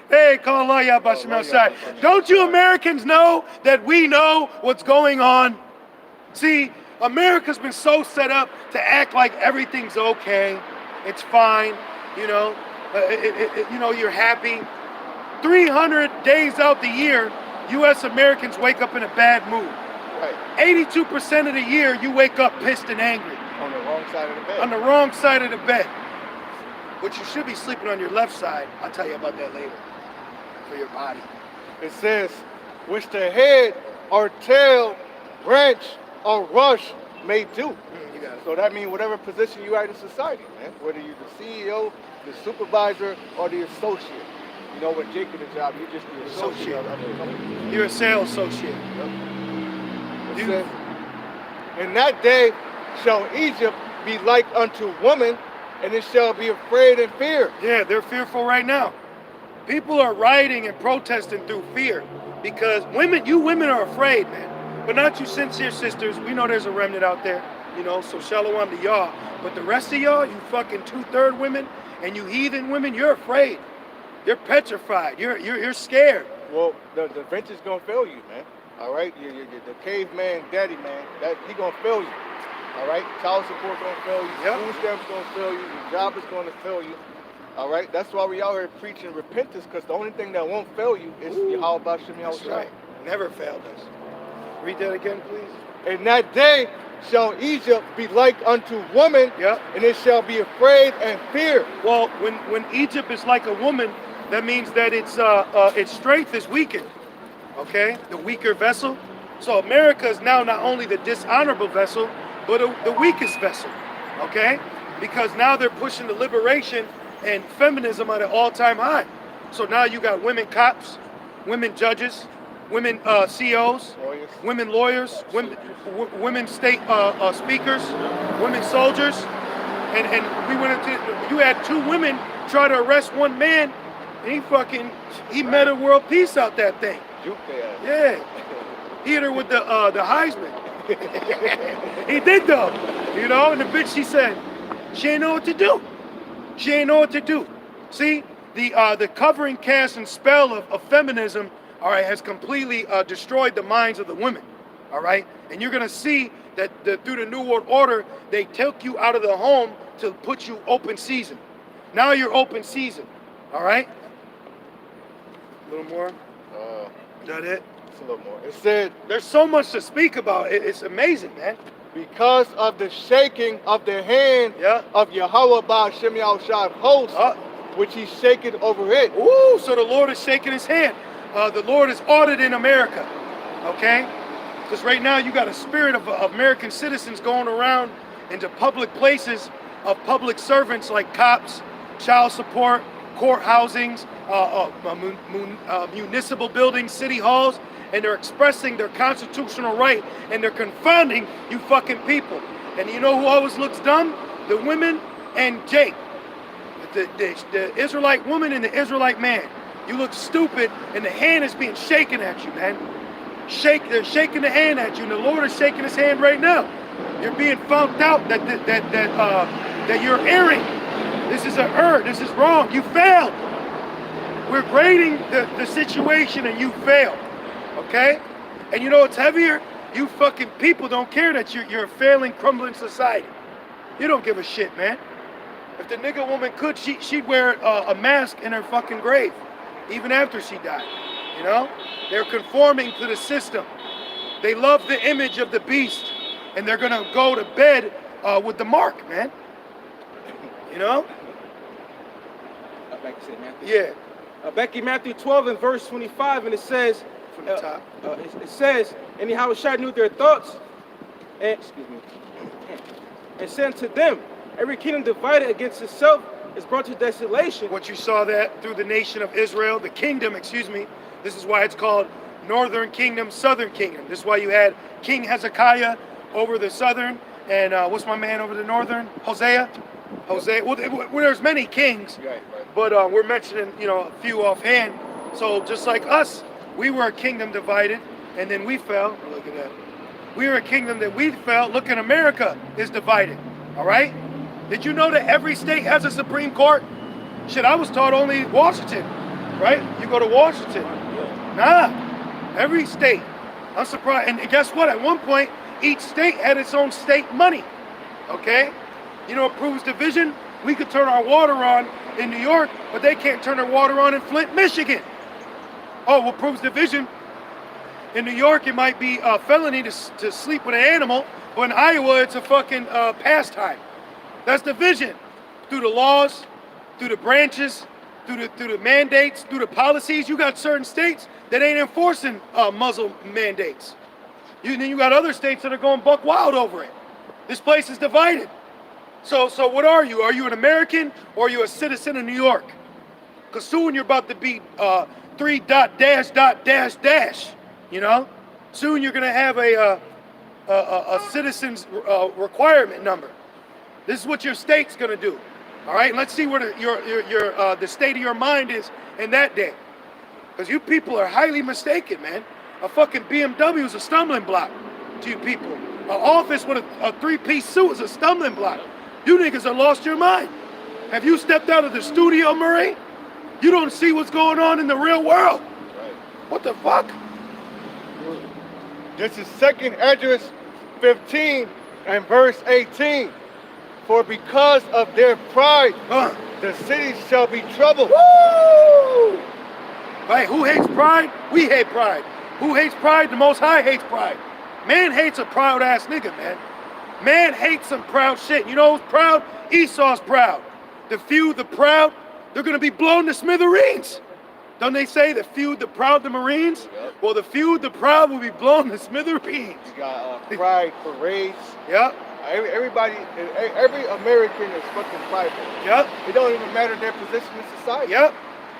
Hey, call Allah Yabashim outside. Don't you Americans know that we know what's going on? See, America's been so set up to act like everything's okay. It's fine. You know, you're happy. 300 days out the year, U.S. Americans wake up in a bad mood. Right. 82% of the year, you wake up pissed and angry. On the wrong side of the bed. On the wrong side of the bed. Which you should be sleeping on your left side. I'll tell you about that later. For your body. It says, which the head or tail, branch or rush may do. You got it. So that means whatever position you are in society, man. Whether you're the CEO, the supervisor, or the associate. You know, when Jake get a job, you're just the associate of the company. You're a sales associate. It You- says, in that day shall Egypt be like unto woman, and it shall be afraid and fear. Yeah, they're fearful right now. People are rioting and protesting through fear because you women are afraid, man. But not you sincere sisters. We know there's a remnant out there, you know, so shalom to y'all. But the rest of y'all, you fucking 2/3 women and you heathen women, you're afraid. You're petrified. You're scared. Well, the venture's gonna fail you, man. All right, the caveman daddy, man, that he gonna fail you. All right, child support gonna fail you. Yep. Food stamps gonna fail you. Your job is gonna fail you. All right, that's why we out here preaching repentance, because the only thing that won't fail you is Yahweh Bashem That's Yahushua. right. Never failed us. Read that again, please. In that day shall Egypt be like unto woman, Yep. and it shall be afraid and fear. Well, when Egypt is like a woman, that means that its strength is weakened. Okay, the weaker vessel. So America is now not only the dishonorable vessel, but the weakest vessel. Okay, because now they're pushing the liberation and feminism at an all-time high. So now you got women cops, women judges, women CEOs, Lawyers. women lawyers, women state speakers, women soldiers, and we went into. You had 2 women try to arrest 1 man, and he meta world peace out that thing. Juke their ass. Yeah, he hit her with the Heisman. He did though, you know. And the bitch, she said, she ain't know what to do. She ain't know what to do. See, the covering cast and spell of feminism, all right, has completely destroyed the minds of the women, all right. And you're gonna see that through the New World Order, they took you out of the home to put you open season. Now you're open season, all right. A little more. Is that it? It's a little more. It said, There's so much to speak about. It's amazing, man. because of the shaking of the hand Yeah. of Yahweh Bashem Yahushua host, which he's shaking over it. Ooh, so the Lord is shaking his hand. The Lord is auditing America, okay? Because right now you got a spirit of American citizens going around into public places of public servants like cops, child support, court housings, municipal buildings, city halls, and they're expressing their constitutional right, and they're confounding you fucking people. And you know who always looks dumb? The women and Jake. The Israelite woman and the Israelite man. You look stupid, and the hand is being shaken at you, man. They're shaking the hand at you, and the Lord is shaking his hand right now. You're being found out that you're erring. This is an error. This is wrong. You failed. We're grading the situation, and you failed. Okay? And you know what's heavier? You fucking people don't care that you're a failing, crumbling society. You don't give a shit, man. If the nigga woman could, she'd wear a mask in her fucking grave, even after she died. You know? They're conforming to the system. They love the image of the beast, and they're gonna go to bed with the mark, man. You know? Back to Matthew. Yeah. Back in Matthew 12 and verse 25, and it says, From the top. it says, and Yahushua knew their thoughts, and and said to them, every kingdom divided against itself is brought to desolation. What you saw that through the nation of Israel, the kingdom, excuse me. This is why it's called Northern Kingdom, Southern Kingdom. This is why you had King Hezekiah over the southern, and what's my man over the northern? Hosea. Well, there's many kings, Right. but we're mentioning, a few offhand. So just like us, we were a kingdom divided, and then we fell. Look at that. We were a kingdom that we fell. Look at America is divided. All right. Did you know that every state has a Supreme Court? Shit, I was taught only Washington, right? You go to Washington. Nah, every state. I'm surprised. And guess what? At one point, each state had its own state money. Okay? You know what proves division? We could turn our water on in New York, but they can't turn their water on in Flint, Michigan. Oh, what proves division? In New York, it might be a felony to sleep with an animal, but in Iowa, it's a fucking pastime. That's division. Through the laws, through the branches, through the mandates, through the policies. You got certain states that ain't enforcing Muslim mandates. Then you got other states that are going buck wild over it. This place is divided. So what are you? Are you an American or are you a citizen of New York? Because soon you're about to be 3 dot dash dot dash dash. You know, soon you're gonna have a citizen's requirement number. This is what your state's gonna do. All right, and let's see where the state of your mind is in that day. Because you people are highly mistaken, man. A fucking BMW is a stumbling block to you people. An office with a 3-piece suit is a stumbling block. You niggas have lost your mind. Have you stepped out of the studio, Murray? You don't see what's going on in the real world. Right. What the fuck? This is 2nd Esdras 15 and verse 18. For because of their pride, the cities shall be troubled. Woo! Right, who hates pride? We hate pride. Who hates pride? The Most High hates pride. Man hates a proud ass nigga, man. Man hates some proud shit. You know who's proud? Esau's proud. The few, the proud, they're gonna be blown to smithereens. Don't they say the few, the proud, the Marines? Yep. Well, the few, the proud will be blown to smithereens. You got pride parades. Yep. Everybody, every American is fucking prideful. Yep. It don't even matter their position in society. Yep.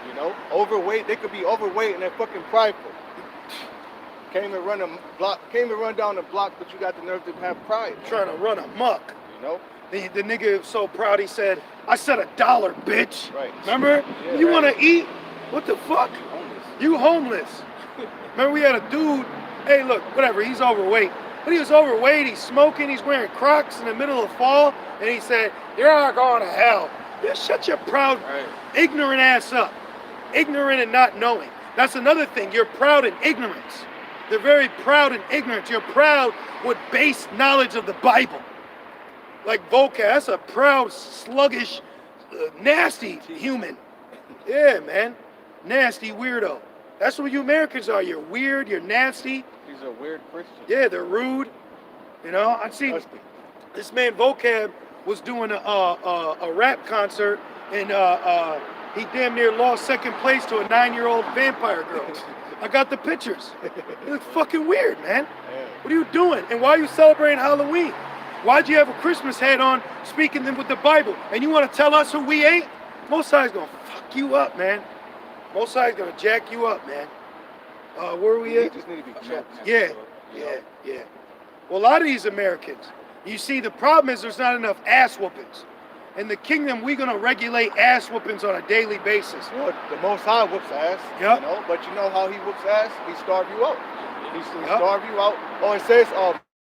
You know, overweight. They could be overweight and they're fucking prideful. Came and run down the block, but you got the nerve to have pride. Trying to run amok. You know. The nigga was so proud. He said, "I said $1, bitch." Right. Remember? Yeah, you right. want to eat? What the fuck? Homeless. You homeless. Remember we had a dude, hey look, whatever, he's overweight. But he was overweight, he's smoking, he's wearing Crocs in the middle of fall, and he said, "You're not going to hell." Just shut your proud, ignorant ass up. Ignorant and not knowing. That's another thing, you're proud in ignorance. They're very proud in ignorance. You're proud with base knowledge of the Bible. Like vocab, that's a proud, sluggish, nasty human. Yeah, man. Nasty weirdo. That's what you Americans are. You're weird, you're nasty. He's a weird Christian. Yeah, they're rude. You know, I've seen this man Vocab was doing a rap concert and he damn near lost 2nd place to a 9-year-old vampire girl. I got the pictures. It looks fucking weird, man. What are you doing? And why are you celebrating Halloween? Why'd you have a Christmas hat on speaking them with the Bible? And you want to tell us who we ain't? Most High's gonna fuck you up, man. Most High's gonna jack you up, man. Where are we You at? just need to be checked. Yeah. Well, a lot of these Americans, you see, the problem is there's not enough ass whoopings. In the kingdom, we're gonna regulate ass whoopings on a daily basis. Well, the Most High whoops ass. Yep. You know, but you know how he whoops ass? He starve you out. He starve you out. Oh, it says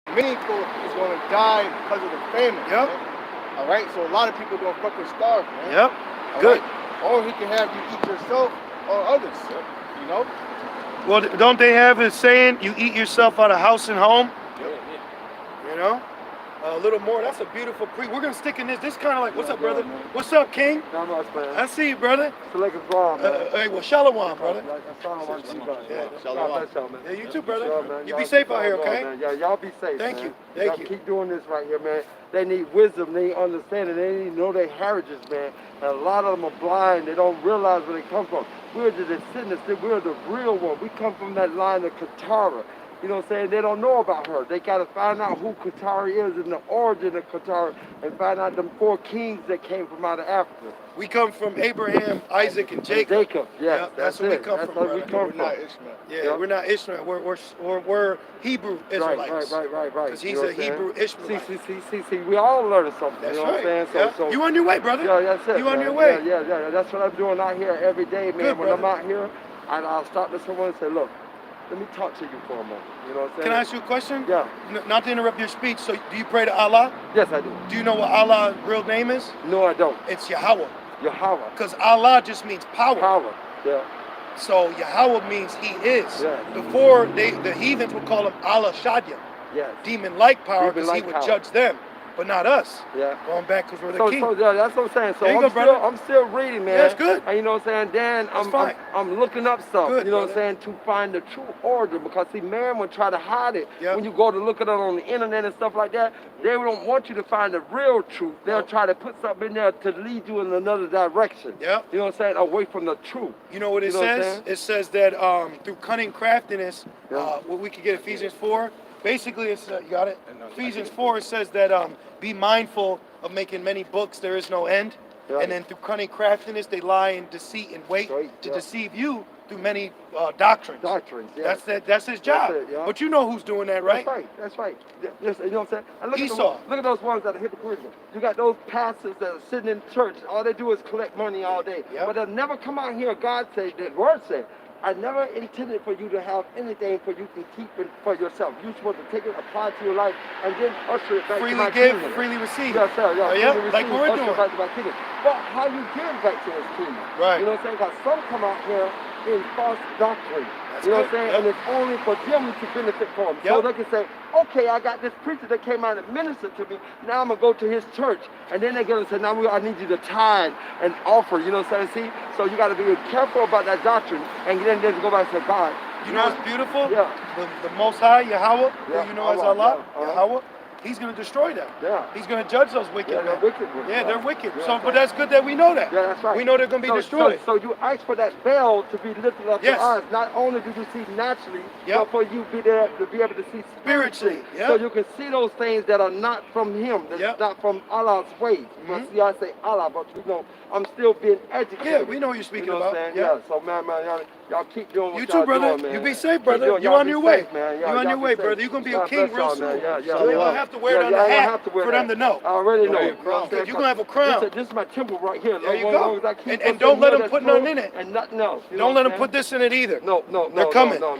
many people is gonna die because of the famine. Yep. Man. All right, so a lot of people gonna fucking starve, man. Yep. All Good. right? Or he can have you eat yourself or others. You know? Well, don't they have a saying, you eat yourself out of house and home? Yep. You know? A little more. That's a beautiful We're gonna stick in this. This kind of like, what's up, brother? What's up, King? Not much, man. I see you, brother. Select a bomb, man. Hey, well, Shalom, brother. Yeah, Yeah, you too, brother. Sure, man. You Y'all be safe keep out here, on okay? going, man. Yeah, y'all be safe, Thank man. you. Thank Y'all you. keep doing this right here, man. They need wisdom. They need understanding. They need to know their heritage, man. And a lot of them are blind. They don't realize where they come from. We're the descendants. We're the real one. We come from that line of Katara. You know what I'm saying? They don't know about her. They got to find out who Katara is and the origin of Katara and find out them 4 kings that came from out of Africa. We come from Abraham, Isaac, and Jacob. Jacob, yes. Yeah, that's where we come from, That's where brother. we come We're from. not Ishmael. Yeah, Yep. we're not Ishmael. We're Hebrew Israelites. Right. Because he's a Hebrew Ishmaelite. See, we all learning something. That's you know right. what I'm saying? Yeah. You on your way, brother. Yeah, that's it. You on man. your way. Yeah. That's what I'm doing out here every day, man. Good, when brother. I'm out here, I'll stop to someone and say, look, let me talk to you for a moment. You know what I'm saying? Can I ask you a question? Yeah. Not to interrupt your speech. So, do you pray to Allah? Yes, I do. Do you know what Allah's real name is? No, I don't. It's Yahweh. Yahweh. Because Allah just means power. Power. Yeah. So Yahweh means He is. Yeah. Before the heathens would call him Allah Shadia, Yes. demon-like power, because He Demon-like would power. judge them, but not us. Yeah. Going back because we're the So, king. yeah, that's what I'm saying. So There you go, brother. I'm still reading, man. Yeah, it's good. And you know what I'm saying? Then That's fine. I'm looking up stuff. Good, you know what I'm brother. saying? To find the true origin, because see, man would try to hide it. Yep. When you go to look at it on the internet and stuff like that, they don't want you to find the real truth. They'll Nope. try to put something in there to lead you in another direction. Yep. You know what I'm saying? Away from the truth. You know what it You know what I'm says? saying? It says that through cunning craftiness, Yeah. what we could get Ephesians 4, Basically, it's you got it. And, Ephesians 4 it says that be mindful of making many books. There is no end. Right. And then through cunning craftiness, they lie in deceit and wait Right, to yeah. deceive you through many doctrines. Doctrines, yeah. That's his job. it, yeah. But you know who's doing that, right? That's right. Yes, you know what I'm saying? And look Esau. look at those ones that are hypocritical. You got those pastors that are sitting in church. All they do is collect money all day. Yep. But they'll never come out here. God said, the word said, I never intended for you to have anything for you to keep it for yourself. You're supposed to take it, apply it to your life, and then usher it back to Freely my give, kingdom. freely receive. Yes, sir. Yeah, Oh, yeah? freely Like receive, what we're usher doing. back to my kingdom. But how you give back to his kingdom? Right. You know what I'm saying? Because some come out here in false doctrine. That's You know what I'm good. saying? Yep. And it's only for them to benefit from. Yep. So they can say, okay, I got this preacher that came out and ministered to me. Now I'm going to go to his church. And then they go and say, now I need you to tithe and offer. You know what I'm saying? See? So you got to be careful about that doctrine. And then go back and say, God. You know what's beautiful? Yeah. The Most High, Yahweh, Yeah, who you know as Allah, Allah, yeah, uh-huh. Yahweh, he's going to destroy them. Yeah. He's going to judge those wicked Yeah, they're men. wicked ones, Yeah, right? they're wicked. Yeah, So, that's but that's good that we know that. Yeah, that's right. We know they're going to be destroyed. So you ask for that veil to be lifted up Yes. to us. Not only do you see naturally, Yep. but for you be there to be able to see spiritually. Yep. So you can see those things that are not from Him, that's Yep. not from Allah's ways. But Mhm. see, I say Allah, but you know, I'm still being educated. Yeah, we know what you're speaking you know about. What I'm saying? Yeah. Yeah. So man, y'all keep doing what You y'all too, brother. doing, man. You be safe, Keep brother. doing- You y'all on be your way. safe, man. You on y'all your be way, safe. brother. You're going to be a God king bless real y'all, soon. man. Yeah, So you don't have to wear it on the I don't hat have to wear for them that. to know. I already know. Right. You know what I'm saying? You're going to have a crown. This is my temple right here. There you Long- go. long as I keep And something don't let here them that's put nothing true in it. And nothing else. You know Don't what let I'm them put saying? this in it either. No. They're coming. No.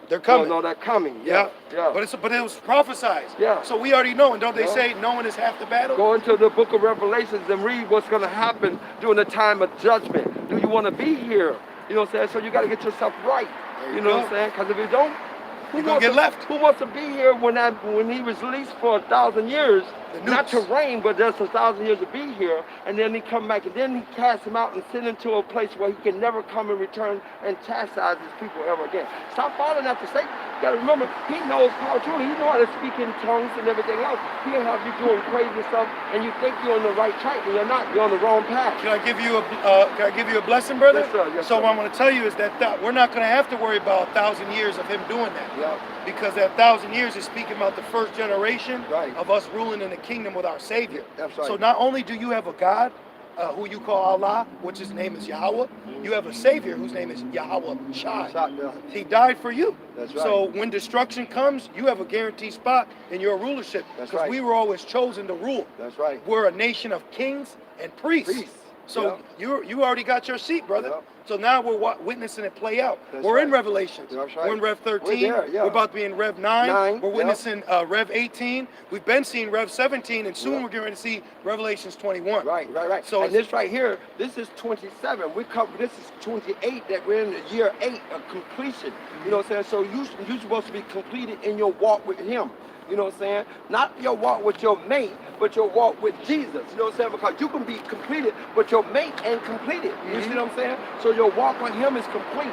They're coming. No, they're coming. Yeah. Yeah. But it was prophesied. Yeah. So we already know. And don't they Yeah. say knowing is half the battle? Go into the book of Revelations and read what's going to happen during the time of judgment. Do you want to be here? You know what I'm saying? So you got to get yourself right. There You know go. what I'm saying? Because if you don't, You're gonna get left. Who wants to be here when he was released for 1,000 years? The Not to nukes. reign, but just 1,000 years to be here. And then he come back and then he cast him out and send him to a place where he can never come and return and chastise his people ever again. Stop following after Satan. You gotta remember, he knows how to. He knows how to speak in tongues and everything else. He'll have you doing crazy stuff and you think you're on the right track and you're not. You're on the wrong path. Can I give you a blessing, brother? Yes, sir. Yes, so sir. what I'm going to tell you is that we're not going to have to worry about 1,000 years of him doing that. Yeah. Because that 1,000 years is speaking about the first generation Right. of us ruling in the kingdom with our Savior. That's right. So not only do you have a God who you call Allah, which his name is Yahweh, you have a Savior whose name is Yahweh Shai. Yeah. He died for you. That's right. So when destruction comes, you have a guaranteed spot in your rulership. That's Because right. we were always chosen to rule. That's right. We're a nation of kings and priests. Priests. So you already got your seat, brother. Yeah. So now we're witnessing it play out. That's We're in right. Revelations. That's right. We're in Rev 13. We're there, yeah. We're about to be in Rev 9. We're yeah. witnessing Rev 18. We've been seeing Rev 17, and soon we're getting ready to see Revelations 21. Right. So And this right here, this is 27. This is 28 that we're in the year 8 of completion. You know what I'm saying? So you're supposed to be completed in your walk with him. You know what I'm saying? Not your walk with your mate, but your walk with Jesus. You know what I'm saying? Because you can be completed, but your mate ain't completed. You see what I'm saying? So your walk with him is complete.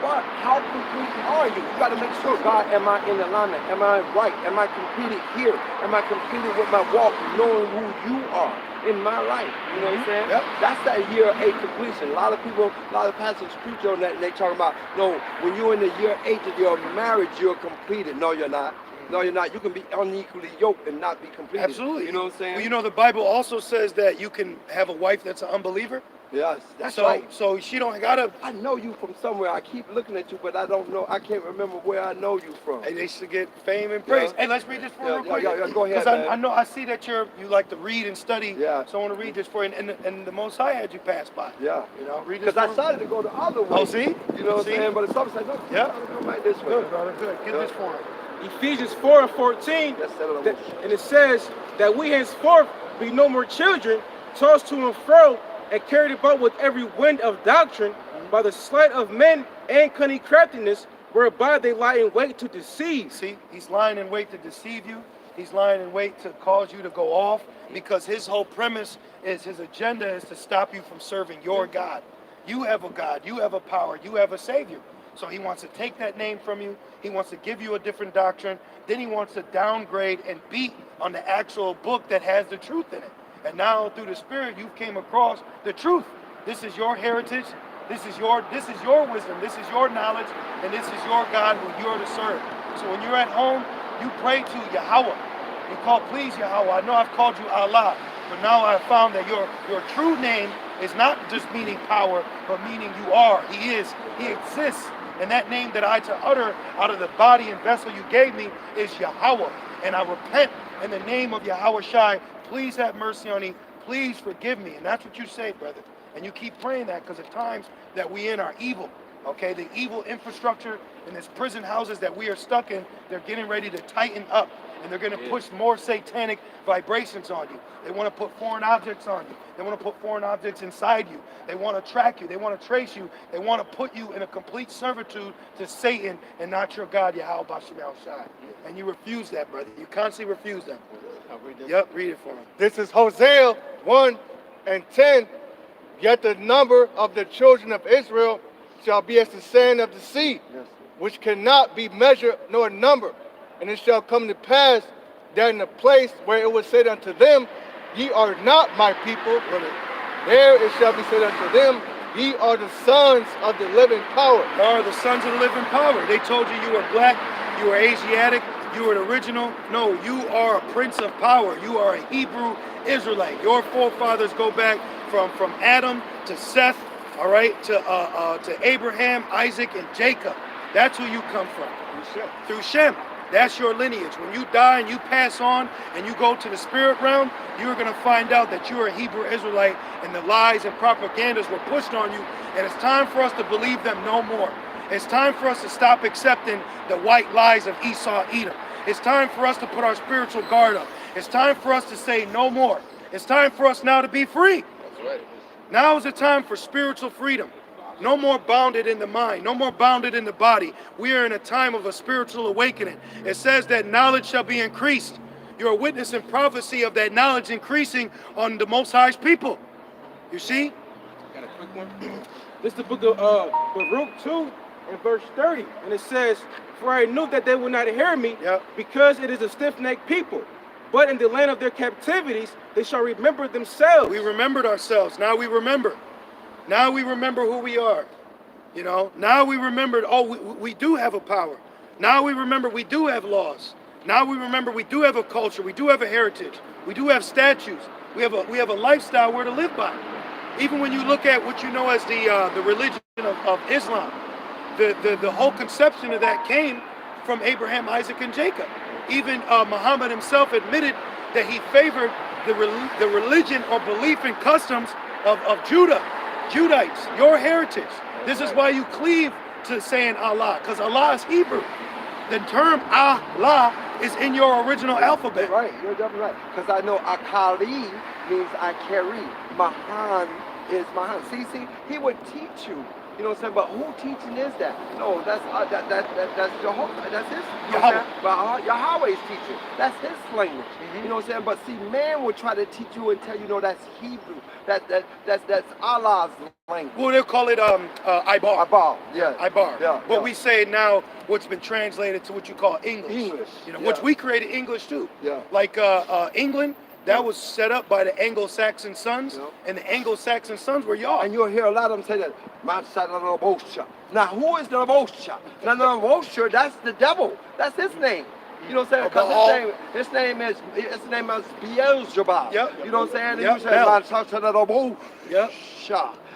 But how complete are you? You got to make sure, God, am I in alignment? Am I right? Am I completed here? Am I completed with my walk, knowing who you are in my life? You know what I'm saying? Yep. That's that year 8 completion. A lot of pastors preach on that, and they talk about, no, when you're in the year 8 of your marriage, you're completed. No, you're not. No, you're not. You can be unequally yoked and not be completed. Absolutely. You know what I'm saying? Well, you know, the Bible also says that you can have a wife that's an unbeliever. Yes, that's So, right. so she don't gotta. I know you from somewhere. I keep looking at you, but I don't know. I can't remember where I know you from. Hey, they should get fame and praise. Yeah. Hey, let's read this for Yeah, real quick. yeah, go ahead, 'Cause man. I know I see that you like to read and study. Yeah. So I want to read this for you, and the Most High had you pass by. Yeah. You know, read this. Because I for started to go the other way. Oh, see? You know what I'm See? saying? But some say, no, Yeah. go right this way. Good, brother. Good. Get Yeah. this for him. Ephesians 4 and 14, That's settled. and it says that we henceforth be no more children, tossed to and fro, and carried about with every wind of doctrine, by the sleight of men and cunning craftiness, whereby they lie in wait to deceive. See, he's lying in wait to deceive you. He's lying in wait to cause you to go off, because his whole premise is, his agenda is to stop you from serving your God. You have a God, you have a power, you have a Savior. So he wants to take that name from you. He wants to give you a different doctrine. Then he wants to downgrade and beat on the actual book that has the truth in it. And now through the Spirit, you came across the truth. This is your heritage. This is your wisdom. This is your knowledge. And this is your God who you're to serve. So when you're at home, you pray to Yahweh. You call, please Yahweh, I know I've called you Allah, but now I've found that your true name is not just meaning power, but meaning you are. He is. He exists. And that name that I to utter out of the body and vessel you gave me is Yahweh. And I repent in the name of Yahweh Shai. Please have mercy on me. Please forgive me. And that's what you say, brother. And you keep praying that because at times that we in are evil. Okay, the evil infrastructure in these prison houses that we are stuck in, they're getting ready to tighten up. And they're going to push more satanic vibrations on you. They want to put foreign objects on you. They want to put foreign objects inside you. They want to track you. They want to trace you. They want to put you in a complete servitude to Satan and not your God, Yahweh Bashem El Shai. And you refuse that, brother. You constantly refuse that. Yep, read it for me. This is Hosea 1:10. Yet the number of the children of Israel shall be as the sand of the sea, which cannot be measured nor numbered. And it shall come to pass that in the place where it was said unto them, ye are not my people, there it shall be said unto them, ye are the sons of the living power. You are the sons of the living power. They told you you were black, you were Asiatic, you were an original. No, you are a prince of power. You are a Hebrew Israelite. Your forefathers go back from Adam to Seth, all right, to Abraham, Isaac, and Jacob. That's who you come from. Through Shem. That's your lineage. When you die and you pass on and you go to the spirit realm, you're going to find out that you're a Hebrew Israelite and the lies and propagandas were pushed on you. And it's time for us to believe them no more. It's time for us to stop accepting the white lies of Esau, Edom. It's time for us to put our spiritual guard up. It's time for us to say no more. It's time for us now to be free. That's right. Now is the time for spiritual freedom. No more bounded in the mind, no more bounded in the body. We are in a time of a spiritual awakening. It says that knowledge shall be increased. You're a witness and prophecy of that knowledge increasing on the Most High's people. You see? Got a quick one. This is the book of Baruch 2 and verse 30. And it says, for I knew that they would not hear me, because it is a stiff-necked people. But in the land of their captivities, they shall remember themselves. We remembered ourselves. Now we remember. Now we remember who we are. You know, now we remembered, oh, we do have a power. Now we remember we do have laws. Now we remember we do have a culture. We do have a heritage. We do have statutes. We have a lifestyle we're to live by. Even when you look at what you know as the religion of Islam, the whole conception of that came from Abraham, Isaac, and Jacob. Even Muhammad himself admitted that he favored the religion or belief and customs of Judah. Judites, your heritage. This is why you cleave to saying Allah, because Allah is Hebrew. The term Allah is in your original alphabet. Right, you're definitely right. Because I know Akali means I carry. Mahan is Mahan. See, he would teach you. You know what I'm saying? But who teaching is that? No, that's Jehovah. That's his. But Yahweh's teaching. That's his language. You know what I'm saying? But see, man will try to teach you and tell you, no, that's Hebrew. That's Allah's language. Well, they'll call it Ibar. Ibar, yeah. Ibar. Yeah, What we say now, what's been translated to what you call English. English. You know, which we created English too. Yeah. Like England, that was set up by the Anglo-Saxon sons, and the Anglo-Saxon sons were y'all. And you'll hear a lot of them say that, now who is the Rabosha? Now the Rabosha, that's the devil. That's his name. You know what I'm saying? Because his name is Beelzebub. Yep. You know what I'm saying? Yep.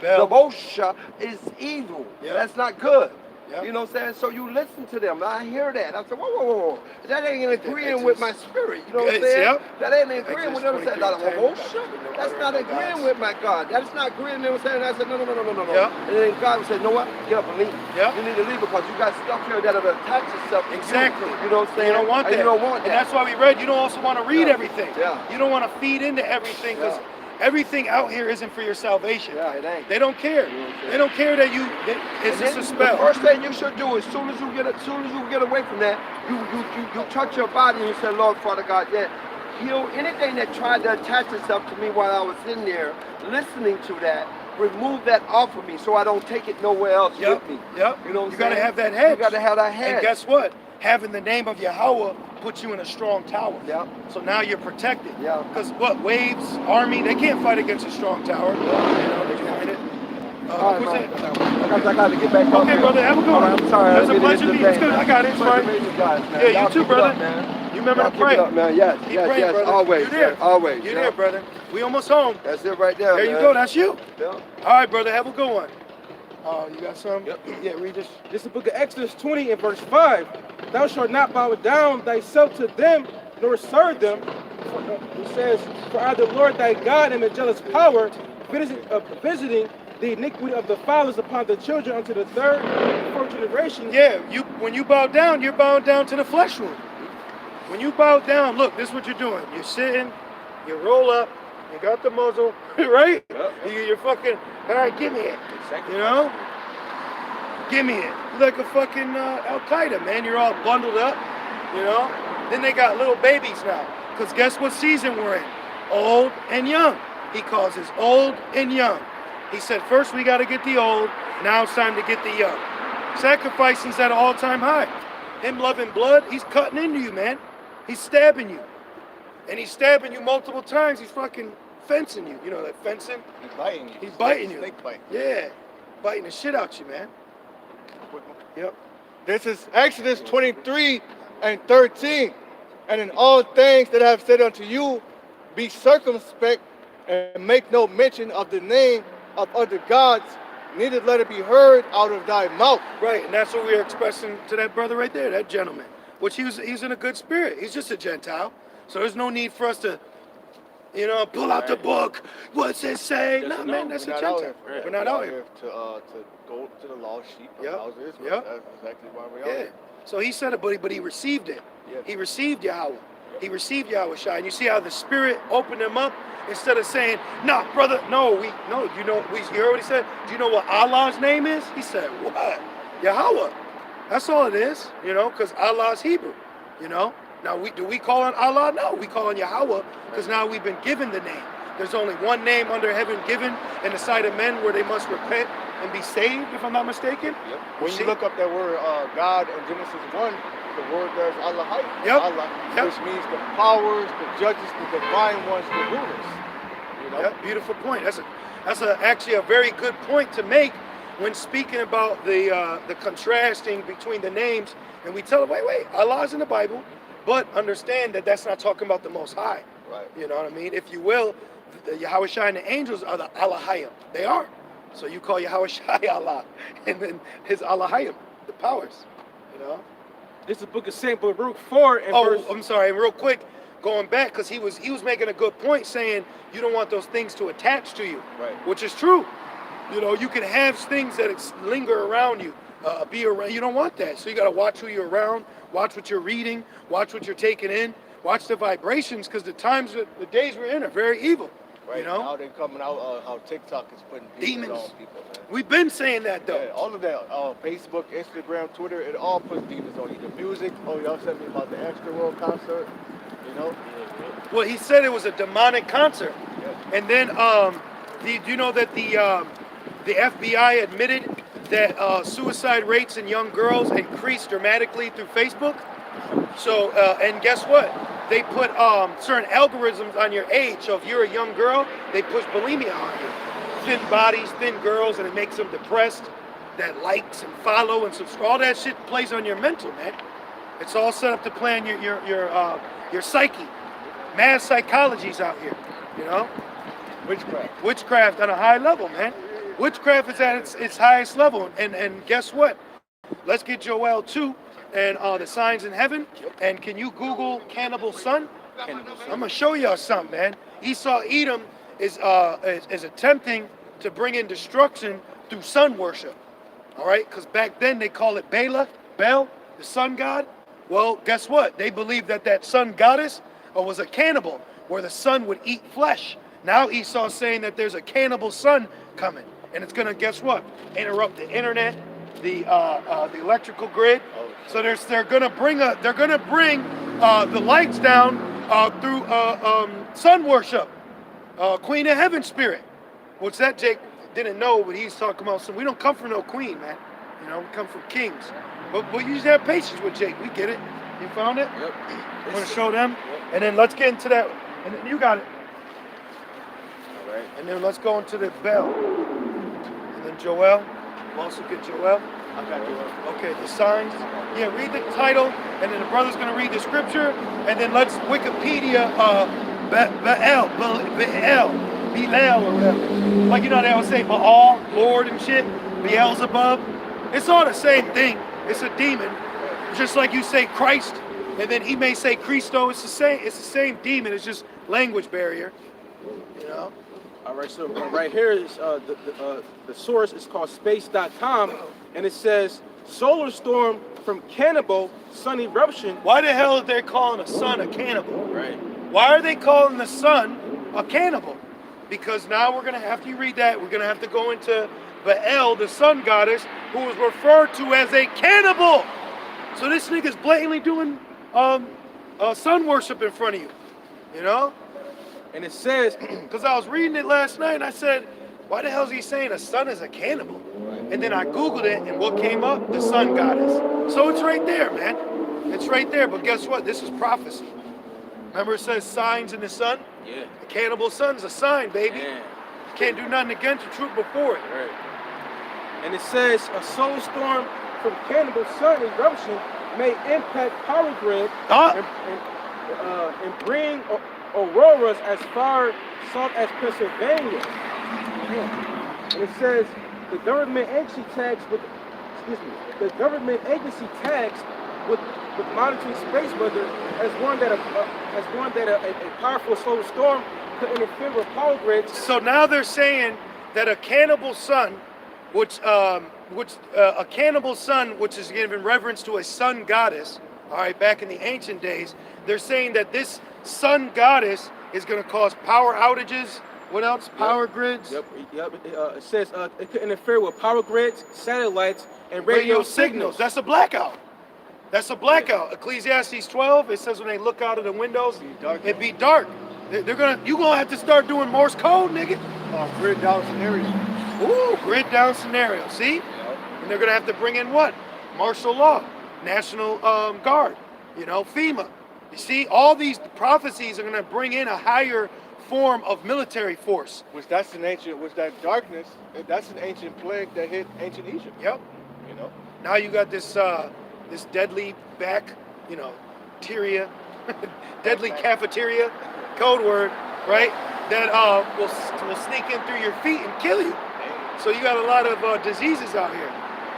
The Rabosha is evil. Yep. That's not good. Yep. You know what I'm saying? So you listen to them. I hear that. I said, whoa. That ain't agreeing with my spirit. You know what I'm saying? Yep. That ain't agreeing with them. Saying, that's not agreeing with my God. That's not agreeing with them saying. I said, no. Yep. And then God said, you know what? Get up and leave. Yep. You need to leave because you got stuff here that'll attach yourself to Exactly. you. You know what I'm saying? You don't want that. And you don't want that. And that's why we read, you don't also want to read everything. Yeah. You don't want to feed into everything because everything out here isn't for your salvation. Yeah, it ain't. They don't care. They don't care that it's just a spell. The first thing you should do, as soon as you get away from that, you touch your body and you say, Lord, Father God, heal anything that tried to attach itself to me while I was in there, listening to that. Remove that off of me so I don't take it nowhere else with me. Yep. You know what You I'm got to saying? have that hedge. You got to have that hedge. And guess what? Having the name of Yahweh puts you in a strong tower. Yeah. So now you're protected. Yeah. Because what? Waves, army, they can't fight against a strong tower. You know, did you find it? All right, who's man. it? I got to get back up Okay, here. brother, have a good All one. right, I'm sorry. It's a pleasure meeting you. It's good. I got it. It's fine. Pleasure meeting you guys, man. Yeah, you Y'all too, keep it brother. up, man. You remember Y'all to keep pray. it up, man. Yes, Keep yes, praying, yes. brother. Always, You're there. man. Always. You're yeah. there, brother. We almost home. That's it right there, There man. you go. That's you. Yeah. All right, brother. Have a good one. You got some? Yep. Yeah, read this. This is the book of Exodus 20 and verse 5. Thou shalt not bow down thyself to them, nor serve them. It says, for I, the Lord thy God, am a jealous power, visiting the iniquity of the fathers upon the children unto the third and fourth generation. Yeah, when you bow down, you're bowing down to the flesh wound. When you bow down, look, this is what you're doing. You're sitting, you roll up, you got the muzzle, right? Yep. You're fucking, all right, give me it. You know? Give me it. You're like a fucking Al-Qaeda, man. You're all bundled up, you know? Then they got little babies now. Because guess what season we're in? Old and young. He calls us old and young. He said, first we got to get the old, now it's time to get the young. Sacrificing's at an all-time high. Him loving blood, he's cutting into you, man. He's stabbing you. And he's stabbing you multiple times. He's fucking fencing you. You know that fencing? He's biting you. He's biting you. Snake bite. Yeah. Biting the shit out you, man. Yep. This is Exodus 23 and 13. And in all things that I have said unto you, be circumspect and make no mention of the name of other gods, neither let it be heard out of thy mouth. Right, and that's what we are expressing to that brother right there, that gentleman. Which he's in a good spirit. He's just a Gentile. So there's no need for us to, you know, pull out the book. What's it say? No, man, that's a Gentile. We're not out here. To go to the lost sheep of Yep. the house of Israel. Yep. That's exactly why we're out Yeah. here. So he said it, but he received it. Yeah. He received Yahweh. He received Yahweh Shai. And you see how the Spirit opened him up instead of saying, nah, brother, you heard what he said? Do you know what Allah's name is? He said, what? Yahweh. That's all it is, you know, because Allah's Hebrew, you know. Now, do we call on Allah? No, we call on Yahweh because now we've been given the name. There's only one name under heaven given in the sight of men where they must repent and be saved, if I'm not mistaken. Yep. When you look up that word God in Genesis 1, the word there's Allah, Yep. Allah, Yep. which means the powers, the judges, the divine ones, the rulers. You know? Yep, beautiful point. That's actually a very good point to make when speaking about the contrasting between the names. And we tell them, wait, Allah's in the Bible, but understand that that's not talking about the Most High. Right. You know what I mean? If you will, the Yahweh Shai and the angels are the Allahayim. They are. So you call Yahweh Shai Allah, and then his Allahayim, the powers. You know. This is the book of St. Baruch 4 and verse. I'm sorry. And real quick, going back, because he was making a good point, saying you don't want those things to attach to you, Right. which is true. You know, you can have things that linger around you, be around. You don't want that, so you got to watch who you're around, watch what you're reading, watch what you're taking in, watch the vibrations, because the days we're in are very evil. Right. You know, Now they're coming out, how TikTok is putting demons on people, man. We've been saying that though. Yeah, all of that, Facebook, Instagram, Twitter, it all puts demons on you. The music, y'all said me about the Extra World concert, you know? Well, he said it was a demonic concert, Yeah. and then do you know that the FBI admitted that suicide rates in young girls increased dramatically through Facebook? So, and guess what? They put certain algorithms on your age. So if you're a young girl, they push bulimia on you. Thin bodies, thin girls, and it makes them depressed. That likes and follow and subscribe, all that shit plays on your mental, man. It's all set up to play on your psyche. Mad psychology's out here, you know? Witchcraft. Witchcraft on a high level, man. Witchcraft is at its highest level. And guess what? Let's get Joel 2 and the signs in heaven. And can you Google cannibal son? I'm gonna show y'all something, man. Esau Edom is attempting to bring in destruction through sun worship. All right, because back then they call it Bel, the sun god. Well, guess what? They believed that sun goddess was a cannibal, where the sun would eat flesh. Now Esau's saying that there's a cannibal sun coming, and it's gonna, guess what? Interrupt the internet, the electrical grid. So they're gonna bring the lights down through sun worship, Queen of Heaven spirit. Which that Jake didn't know, but he's talking about we don't come from no queen, man. You know, we come from kings. But we usually have patience with Jake. We get it. You found it? Yep. I'm gonna show them, and then let's get into that. And then you got it. All right. And then let's go into the bell. And Then Joel. We'll also get Joel. I got Joel. Okay, the signs. Yeah, read the title, and then the brother's going to read the scripture, and then let's Wikipedia Baal, or whatever. Like, you know, they always say Baal, Lord and shit, Beelzebub. It's all the same thing. It's a demon. Just like you say Christ, and then he may say Christo. It's the same demon. It's just language barrier. You know? All right, so right here is the source is called space.com, and it says solar storm from cannibal sun eruption. Why the hell are they calling a sun a cannibal? Right. Why are they calling the sun a cannibal? Because now we're gonna, after you read that, we're gonna have to go into Baal, the sun goddess, who was referred to as a cannibal. So this nigga's blatantly doing sun worship in front of you. You know? And it says, Because I was reading it last night and I said, why the hell is he saying a sun is a cannibal? And then I Googled it and what came up? The sun goddess. So it's right there, man. It's right there. But guess what? This is prophecy. Remember it says signs in the sun? yeah, The cannibal sun's a sign, baby. yeah, You can't do nothing against the truth before it. right. And it says a solar storm from cannibal sun eruption may impact power grid and bring auroras as far south as Pennsylvania. Yeah. And it says the government agency taxed with, the government agency taxed with monitoring space weather as one that a powerful solar storm could interfere with power grids. So now they're saying that a cannibal sun, which is given reverence to a sun goddess, all right, back in the ancient days, they're saying that this sun goddess is going to cause power outages. What else? Power grids. Yep. It says it could interfere with power grids, satellites, and radio signals. That's a blackout. That's a blackout. Ecclesiastes 12, it says when they look out of the windows, it be dark. You're gonna have to start doing Morse code, nigga. Grid down scenario. Ooh, grid down scenario. See? And they're gonna have to bring in what? Martial law, National Guard, you know, FEMA. You see, all these prophecies are gonna bring in a higher form of military force. That darkness, that's an ancient plague that hit ancient Egypt. Yep. You know? Now you got this this deadly back, you know, deadly cafeteria, code word, right? That will sneak in through your feet and kill you. So you got a lot of diseases out here,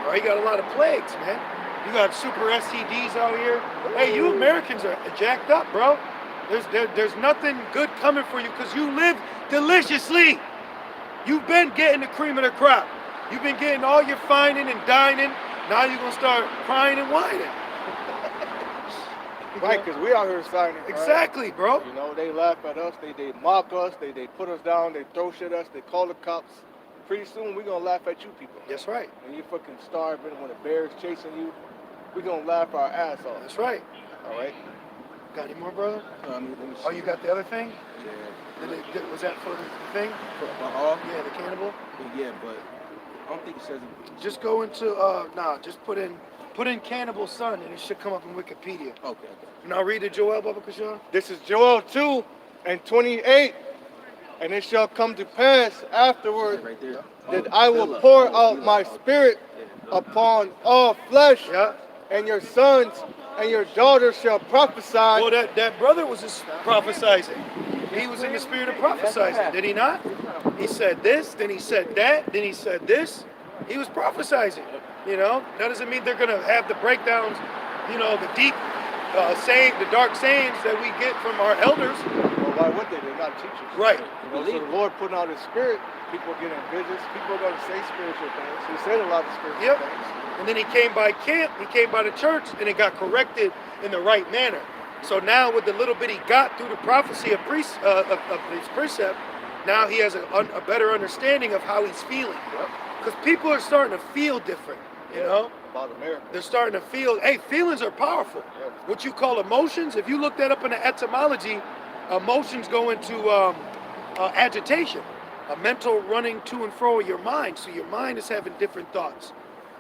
right? You got a lot of plagues, man. You got super STDs out here. Hey, you Americans are jacked up, bro. There's nothing good coming for you because you live deliciously. You've been getting the cream of the crop. You've been getting all your fining and dining. Now you're going to start crying and whining. Right, because we out here signing. Exactly, right? bro. You know, they laugh at us, they mock us, they put us down, they throw shit at us, they call the cops. Pretty soon we're going to laugh at you people. That's right. When you're fucking starving, when a bear is chasing you, we're going to laugh our ass off. That's right. All right? Got any more, brother? Let me see. Oh, you got the other thing? Yeah. Was that for the thing? Baal? Yeah, the cannibal? Yeah, but I don't think it says it. Just go into, just put in cannibal sun and it should come up in Wikipedia. Okay. Now read the Joel, Baba Kashan. This is Joel 2:28. And it shall come to pass afterward Right there. that I will pour out my spirit upon all flesh, Yeah. and your sons and your daughters shall prophesy. Well, that brother was just prophesizing. He was in the spirit of prophesizing, did he not? He said this, then he said that, then he said this. He was prophesizing, you know? That doesn't mean they're going to have the breakdowns, you know, the deep the dark sayings that we get from our elders. Well, why would they? They're not teachers. Right. You know, so the Lord putting out His Spirit, people are getting visions, people are going to say spiritual things. He said a lot of spiritual things. And then he came by camp, he came by the church, and it got corrected in the right manner. So now with the little bit he got through the prophecy of his precept, now he has a better understanding of how he's feeling. Because people are starting to feel different, you know? About America. They're starting to feel, hey, feelings are powerful. Yeah. What you call emotions, if you look that up in the etymology, emotions go into agitation, a mental running to and fro of your mind. So your mind is having different thoughts.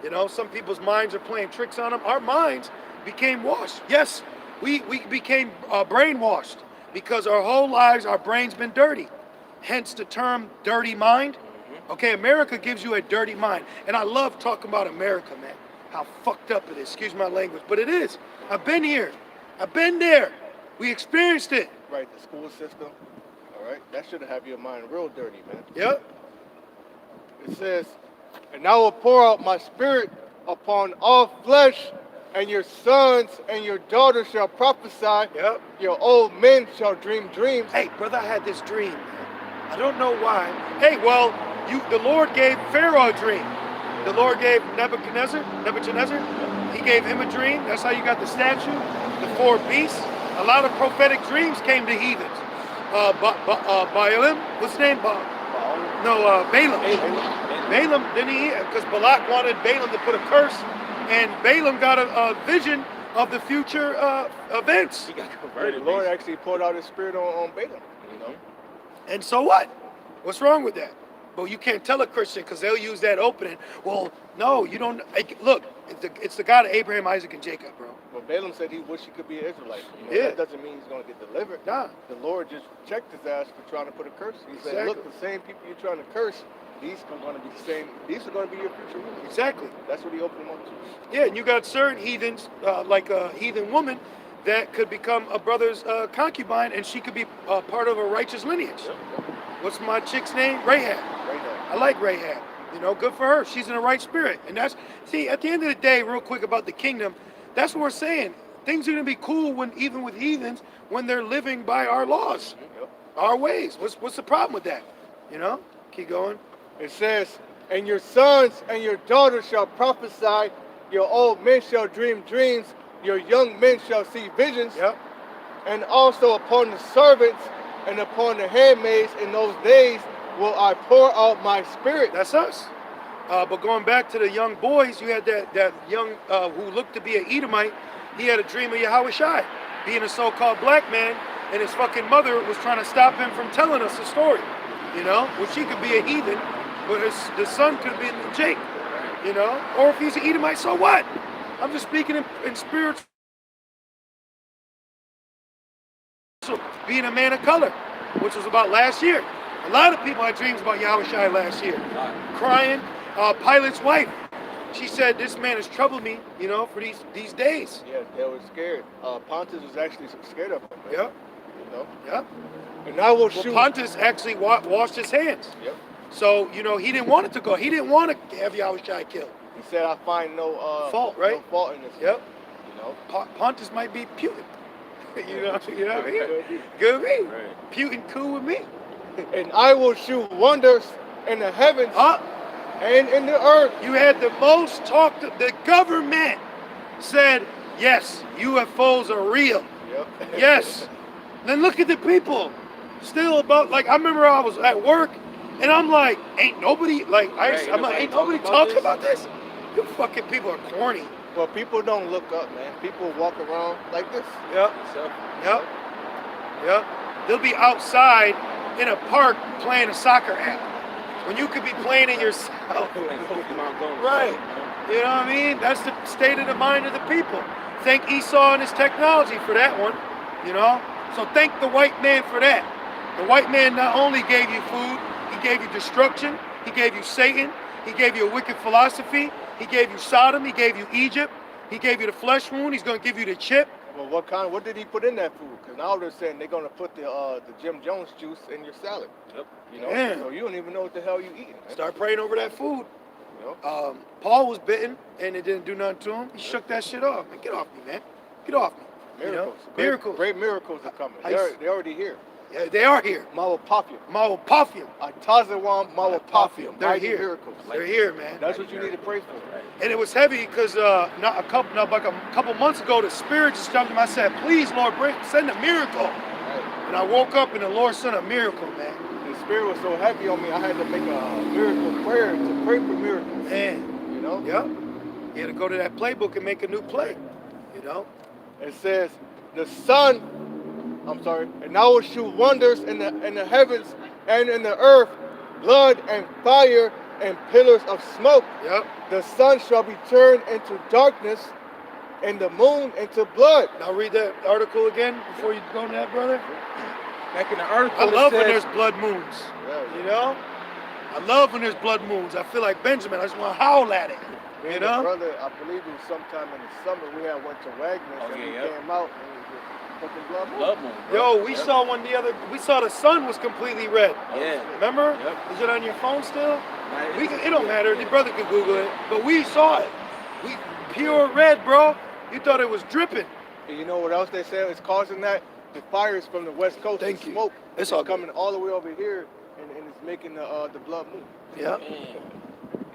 You know, some people's minds are playing tricks on them. Our minds became washed. Yes, we became brainwashed because our whole lives, our brain's been dirty. Hence the term dirty mind. Okay, America gives you a dirty mind. And I love talking about America, man. How fucked up it is. Excuse my language, but it is. I've been here. I've been there. We experienced it. Right, the school system. All right, that should have your mind real dirty, man. Yep. It says, and I will pour out my spirit upon all flesh, and your sons and your daughters shall prophesy. Yep. Your old men shall dream dreams. Hey, brother, I had this dream. I don't know why. Hey, well, the Lord gave Pharaoh a dream. The Lord gave Nebuchadnezzar, he gave him a dream. That's how you got the statue, the 4 beasts. A lot of prophetic dreams came to heathens. Balaam, what's his name? Balaam. Balaam, didn't he? Because Balak wanted Balaam to put a curse, and Balaam got a vision of the future events. He got Right, converted. the Lord actually poured out his spirit on Balaam, you know. And so what? What's wrong with that? But you can't tell a Christian because they'll use that opening. Well, no, you don't. Look, it's the God of Abraham, Isaac, and Jacob, bro. But Balaam said he wished he could be an Israelite. You know, Yeah. That doesn't mean he's going to get delivered. Nah. The Lord just checked his ass for trying to put a curse. He said, Exactly. look, the same people you're trying to curse, these are going to be the same. These are going to be your future rulers. Exactly. That's what he opened them up to. Yeah, and you got certain heathens, like a heathen woman, that could become a brother's concubine, and she could be part of a righteous lineage. What's my chick's name? Rahab. Right now. I like Rahab. You know, good for her. She's in the right spirit. And that's, see, at the end of the day, real quick about the kingdom, that's what we're saying. Things are going to be cool when, even with heathens, when they're living by our laws, our ways. What's the problem with that? You know? Keep going. It says, and your sons and your daughters shall prophesy, your old men shall dream dreams, your young men shall see visions, Yep. and also upon the servants and upon the handmaids in those days will I pour out my spirit. That's us. But going back to the young boys, you had that young who looked to be an Edomite. He had a dream of Yahushua being a so-called black man, and his fucking mother was trying to stop him from telling us the story. You know, well, she could be a heathen, but the son could be Jake. You know, or if he's an Edomite, so what? I'm just speaking in spiritual. Being a man of color, which was about last year. A lot of people had dreams about Yahushua last year. Crying. Pilate's wife, she said, this man has troubled me, you know, for these days. Yeah, they were scared. Pontus was actually scared of him. Man. Yep. You know? Yep. And I will Well, shoot. Pontus actually washed his hands. Yep. So, you know, he didn't want it to go. He didn't want to have Yahushua killed. He said, I find no fault, right? No fault in this. Yep. You know? Pontus might be Putin. you know what I mean? Good me. Right. Putin cool with me. And I will shoot wonders in the heavens and in the earth. You had the most talked. The government said, yes, UFOs are real. Yep. Yes. Then look at the people. Still about, like, I remember I was at work and I'm like, ain't nobody, like, I'm like, ain't nobody talking about this? You fucking people are corny. Well, people don't look up, man. People walk around like this. Yep. Yep. Yep. They'll be outside in a park playing a soccer app when you could be playing in yourself. Right. You know what I mean? That's the state of the mind of the people. Thank Esau and his technology for that one. You know? So thank the white man for that. The white man not only gave you food, he gave you destruction, he gave you Satan, he gave you a wicked philosophy, he gave you Sodom, he gave you Egypt, he gave you the flesh wound, he's going to give you the chip. Well, what did he put in that food? Because now they're saying they're going to put the Jim Jones juice in your salad. Yep. You know? Yeah. So you don't even know what the hell you eating. Man. Start praying over that food. You know? Paul was bitten and it didn't do nothing to him. He shook that shit off. Man, get off me, man. Get off me. Miracles. You know? Great, Miracles. Great miracles are coming. Ice. They're already here. Yeah, they are here. Malapafia. Mawapafia. Atazawam Malapafia. They're Mighty here. miracles. They're here, man. That's what you need to pray for. And it was heavy because like a couple months ago, the Spirit just jumped in. I said, please, Lord, send a miracle. Right. And I woke up and the Lord sent a miracle, man. The Spirit was so heavy on me, I had to make a miracle prayer to pray for miracles. Man. You know? Yep. You had to go to that playbook and make a new play. You know? It says, and I will shoot wonders in the heavens and in the earth, blood and fire and pillars of smoke. Yep. The sun shall be turned into darkness and the moon into blood. Now read that article again before you go to that, brother. Back in the article, I love it when says, there's blood moons. Yeah. You know? I love when there's blood moons. I feel like Benjamin. I just want to howl at it. Me and the brother, I believe it was sometime in the summer, we had went to Wagner's and we came out and it was fucking blood moon. Yo, we saw one the other. We saw the sun was completely red. Yeah. Remember? Yep. Is it on your phone still? Nah, It don't matter. The brother can Google it. But we saw it. We pure red, bro. You thought it was dripping. And you know what else they said is causing that? The fires from the west coast, Thank the you. smoke. It's all coming all the way over here and it's making the blood moon. Yeah.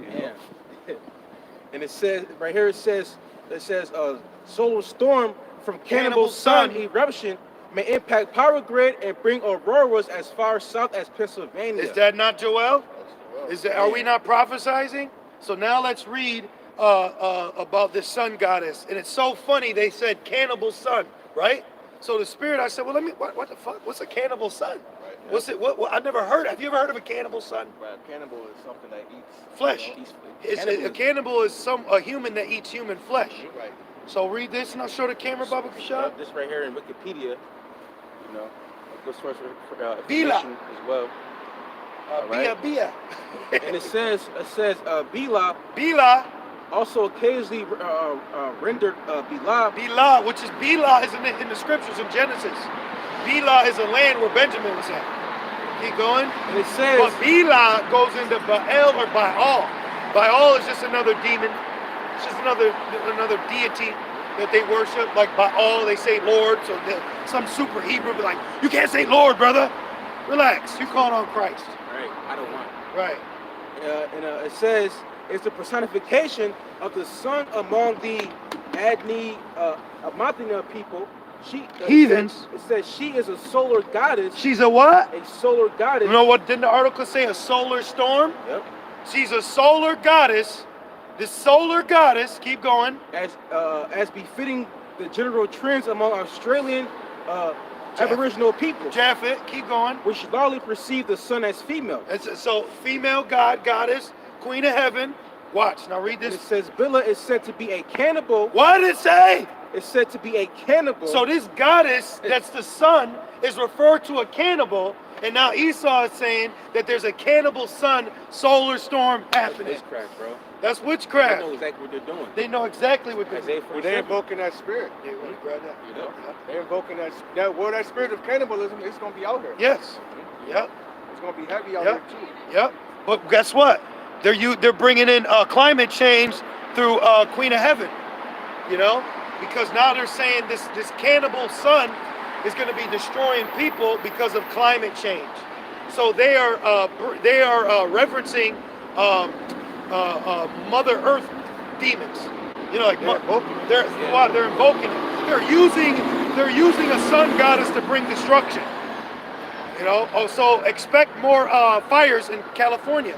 Yeah. And it says right here. It says solar storm from cannibal sun eruption may impact power grid and bring auroras as far south as Pennsylvania. Is that not Joel? Are we not prophesizing? So now let's read about this sun goddess. And it's so funny. They said cannibal sun, right? So the spirit, I said, well, what the fuck? What's a cannibal sun? Right. What's it? What? I never heard. Have you ever heard of a cannibal sun? Right. Cannibal is something that eats Flesh. A cannibal is a human that eats human flesh. Right. So read this and I'll show the camera, Baba Kashab. This right here in Wikipedia, you know, a good source for Bila. information as well. Bia Bia. And it says Bila Bila. also occasionally rendered Bila. Bila, which is Bila is in the scriptures in Genesis. Bila is a land where Benjamin was at. Keep going. And it says, But Bila goes into Baal or Baal. Baal is just another demon. It's just another deity that they worship. Like Baal, they say Lord. So some super Hebrew be like, you can't say Lord, brother. Relax. You call on Christ. right, I don't want. Right. It says it's the personification of the sun among the Adni Amathina people. Heathens. It says she is a solar goddess. She's a what? A solar goddess. You know what? Didn't the article say a solar storm? Yep. She's a solar goddess. The solar goddess, keep going. As befitting the general trends among Australian Aboriginal people, Japhet, keep going. which largely perceive the sun as female. So female god, goddess, queen of heaven. Watch, now read And it this. says Bila is said to be a cannibal. What did it say? It's said to be a cannibal. So this goddess, that's the sun, is referred to a cannibal. And now Esau is saying that there's a cannibal sun solar storm happening. witchcraft, bro. That's They witchcraft. know exactly what they're doing. They know exactly what they're Isaiah doing. Well, they 47. invoking that spirit. Yeah, you want to grab that? You know? They're invoking that spirit of cannibalism is going to be out here. Yes. Yep. It's going to be heavy out Yep. here too. Yep. But guess what? They're bringing in climate change through Queen of Heaven. You know, because now they're saying this cannibal sun is going to be destroying people because of climate change. So they are referencing Mother Earth demons. You know, like they're invoking it. They're using a sun goddess to bring destruction. You know. Oh, so expect more fires in California.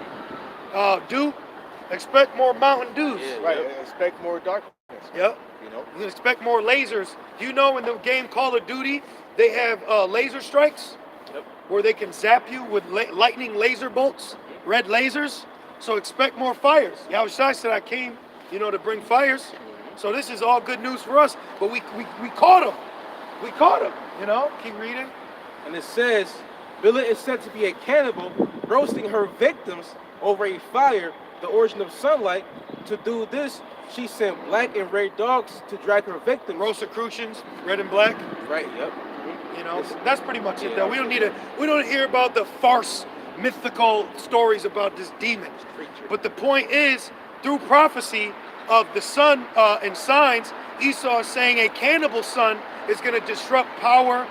Expect more Mountain Dews. Yeah. Right. Expect more darkness. Yep. You know. You can expect more lasers. Do you know in the game Call of Duty, they have laser strikes? Yep. Where they can zap you with lightning laser bolts, red lasers. So expect more fires. Yahushua said I came, to bring fires. So this is all good news for us. But we caught them. We caught them, Keep reading. And it says, Bila is said to be a cannibal, roasting her victims over a fire, the origin of sunlight. To do this, she sent black and red dogs to drag her victims. Rosicrucians, red and black. Right, yep. That's pretty much it. Though we don't hear about the farce, mythical stories about this demon. But the point is, through prophecy of the sun and signs, Esau is saying a cannibal sun is going to disrupt power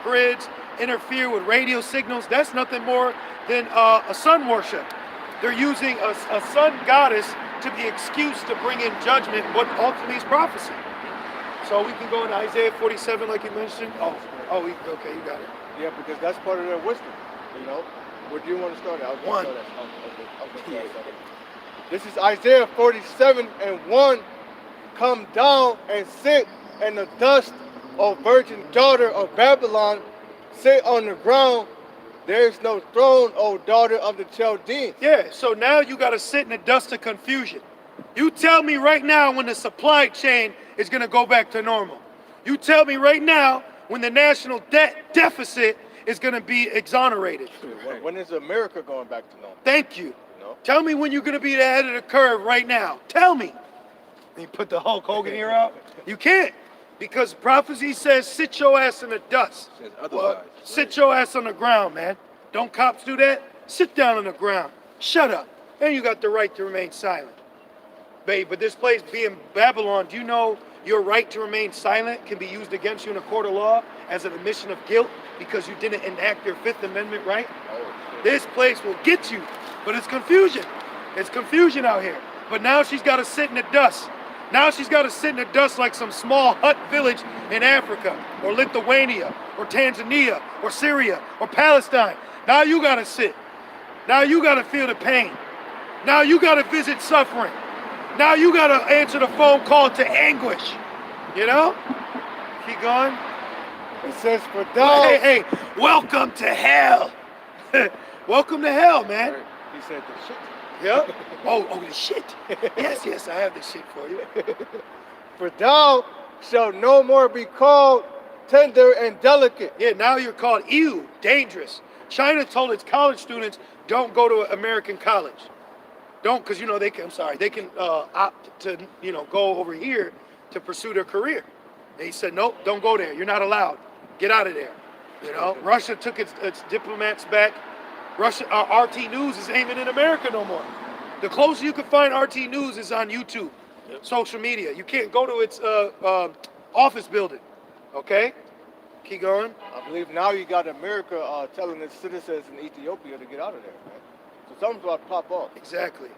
grids, interfere with radio signals. That's nothing more than a sun worship. They're using a sun goddess to be excuse to bring in judgment, what ultimately is prophecy. So we can go into Isaiah 47 like you mentioned. Okay, you got it. Yeah, because that's part of their wisdom. Where do you want to start at? One. This is Isaiah 47:1. Come down and sit in the dust, O virgin daughter of Babylon. Sit on the ground. There is no throne, O daughter of the Chaldeans. Yeah, so now you got to sit in the dust of confusion. You tell me right now when the supply chain is going to go back to normal. You tell me right now when the national debt deficit is going to be exonerated. When is America going back to normal? Thank you. You know? Tell me when you're going to be ahead of the curve right now. Tell me. You put the Hulk Hogan here out? You can't. Because prophecy says, sit your ass in the dust. Says otherwise. Sit your ass on the ground, man. Don't cops do that? Sit down on the ground. Shut up. And you got the right to remain silent. Babe, but this place being Babylon, do you know your right to remain silent can be used against you in a court of law as an admission of guilt because you didn't enact your Fifth Amendment right? This place will get you, but it's confusion. It's confusion out here. But now she's got to sit in the dust. Now she's got to sit in the dust like some small hut village in Africa or Lithuania or Tanzania or Syria or Palestine. Now you got to sit. Now you got to feel the pain. Now you got to visit suffering. Now you got to answer the phone call to anguish. You know? Keep going. It says, for thou... Hey, welcome to hell. Welcome to hell, man. He said the shit. Yep. Oh, the shit. Yes, I have the shit for you. For thou shalt no more be called tender and delicate. Yeah, now you're called ew, dangerous. China told its college students, don't go to American college. Don't, because, they can opt to, go over here to pursue their career. And he said, nope, don't go there. You're not allowed. Get out of there. Russia took its diplomats back. Russia, RT News is aiming in America no more. The closest you can find RT News is on YouTube, social media. You can't go to its office building, okay? Keep going. I believe now you got America telling its citizens in Ethiopia to get out of there, man. So something's about to pop off. Exactly.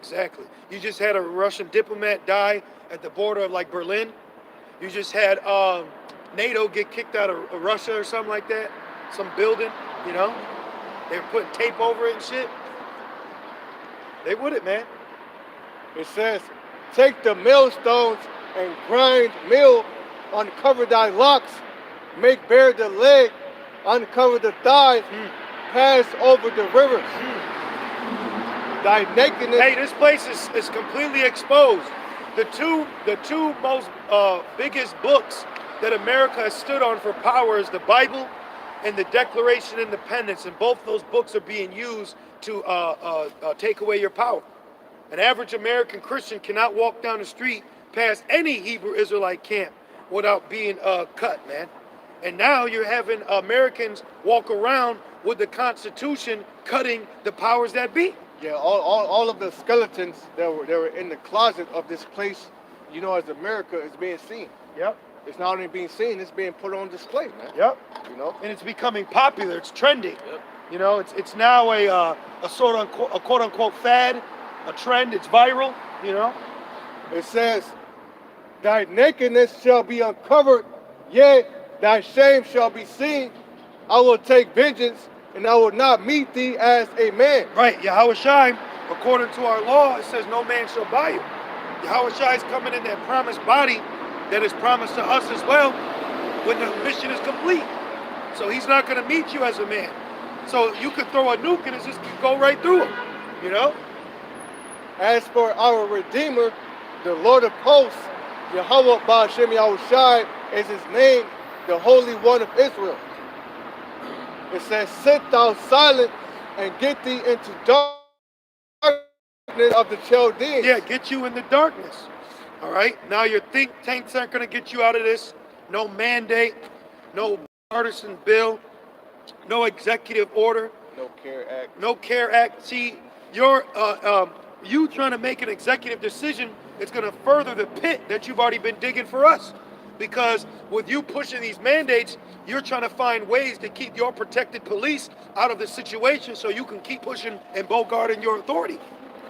Exactly. You just had a Russian diplomat die at the border of like Berlin. You just had NATO get kicked out of Russia or something like that. Some building, They were putting tape over it and shit. They would it, man. It says, take the millstones and grind mill, uncover thy locks, make bare the leg, uncover the thighs, pass over the rivers. Thy nakedness. Hey, this place is completely exposed. The two most biggest books that America has stood on for power is the Bible and the Declaration of Independence, and both those books are being used to take away your power. An average American Christian cannot walk down the street past any Hebrew Israelite camp without being cut, man. And now you're having Americans walk around with the Constitution cutting the powers that be. Yeah, all of the skeletons that were in the closet of this place, as America is being seen. Yep. It's not only being seen, it's being put on display, man. Yep. And it's becoming popular. It's trending. Yep. It's now a sort of a quote unquote fad, a trend. It's viral. It says, thy nakedness shall be uncovered, yea, thy shame shall be seen. I will take vengeance, and I will not meet thee as a man. Right, Yahweh Shai, according to our law, it says no man shall buy you. Yahweh Shai is coming in that promised body that is promised to us as well when the mission is complete. So he's not going to meet you as a man. So you could throw a nuke and it just could go right through him, As for our Redeemer, the Lord of hosts, Yahweh Ba'ashem Yahushai is his name, the Holy One of Israel. It says, sit thou silent and get thee into darkness of the Chaldeans. Yeah, get you in the darkness. All right? Now your think tanks aren't going to get you out of this. No mandate, no partisan bill, no executive order. No CARE Act. No CARE Act. See, you trying to make an executive decision, it's going to further the pit that you've already been digging for us. Because with you pushing these mandates, you're trying to find ways to keep your protected police out of the situation so you can keep pushing and bogarting your authority.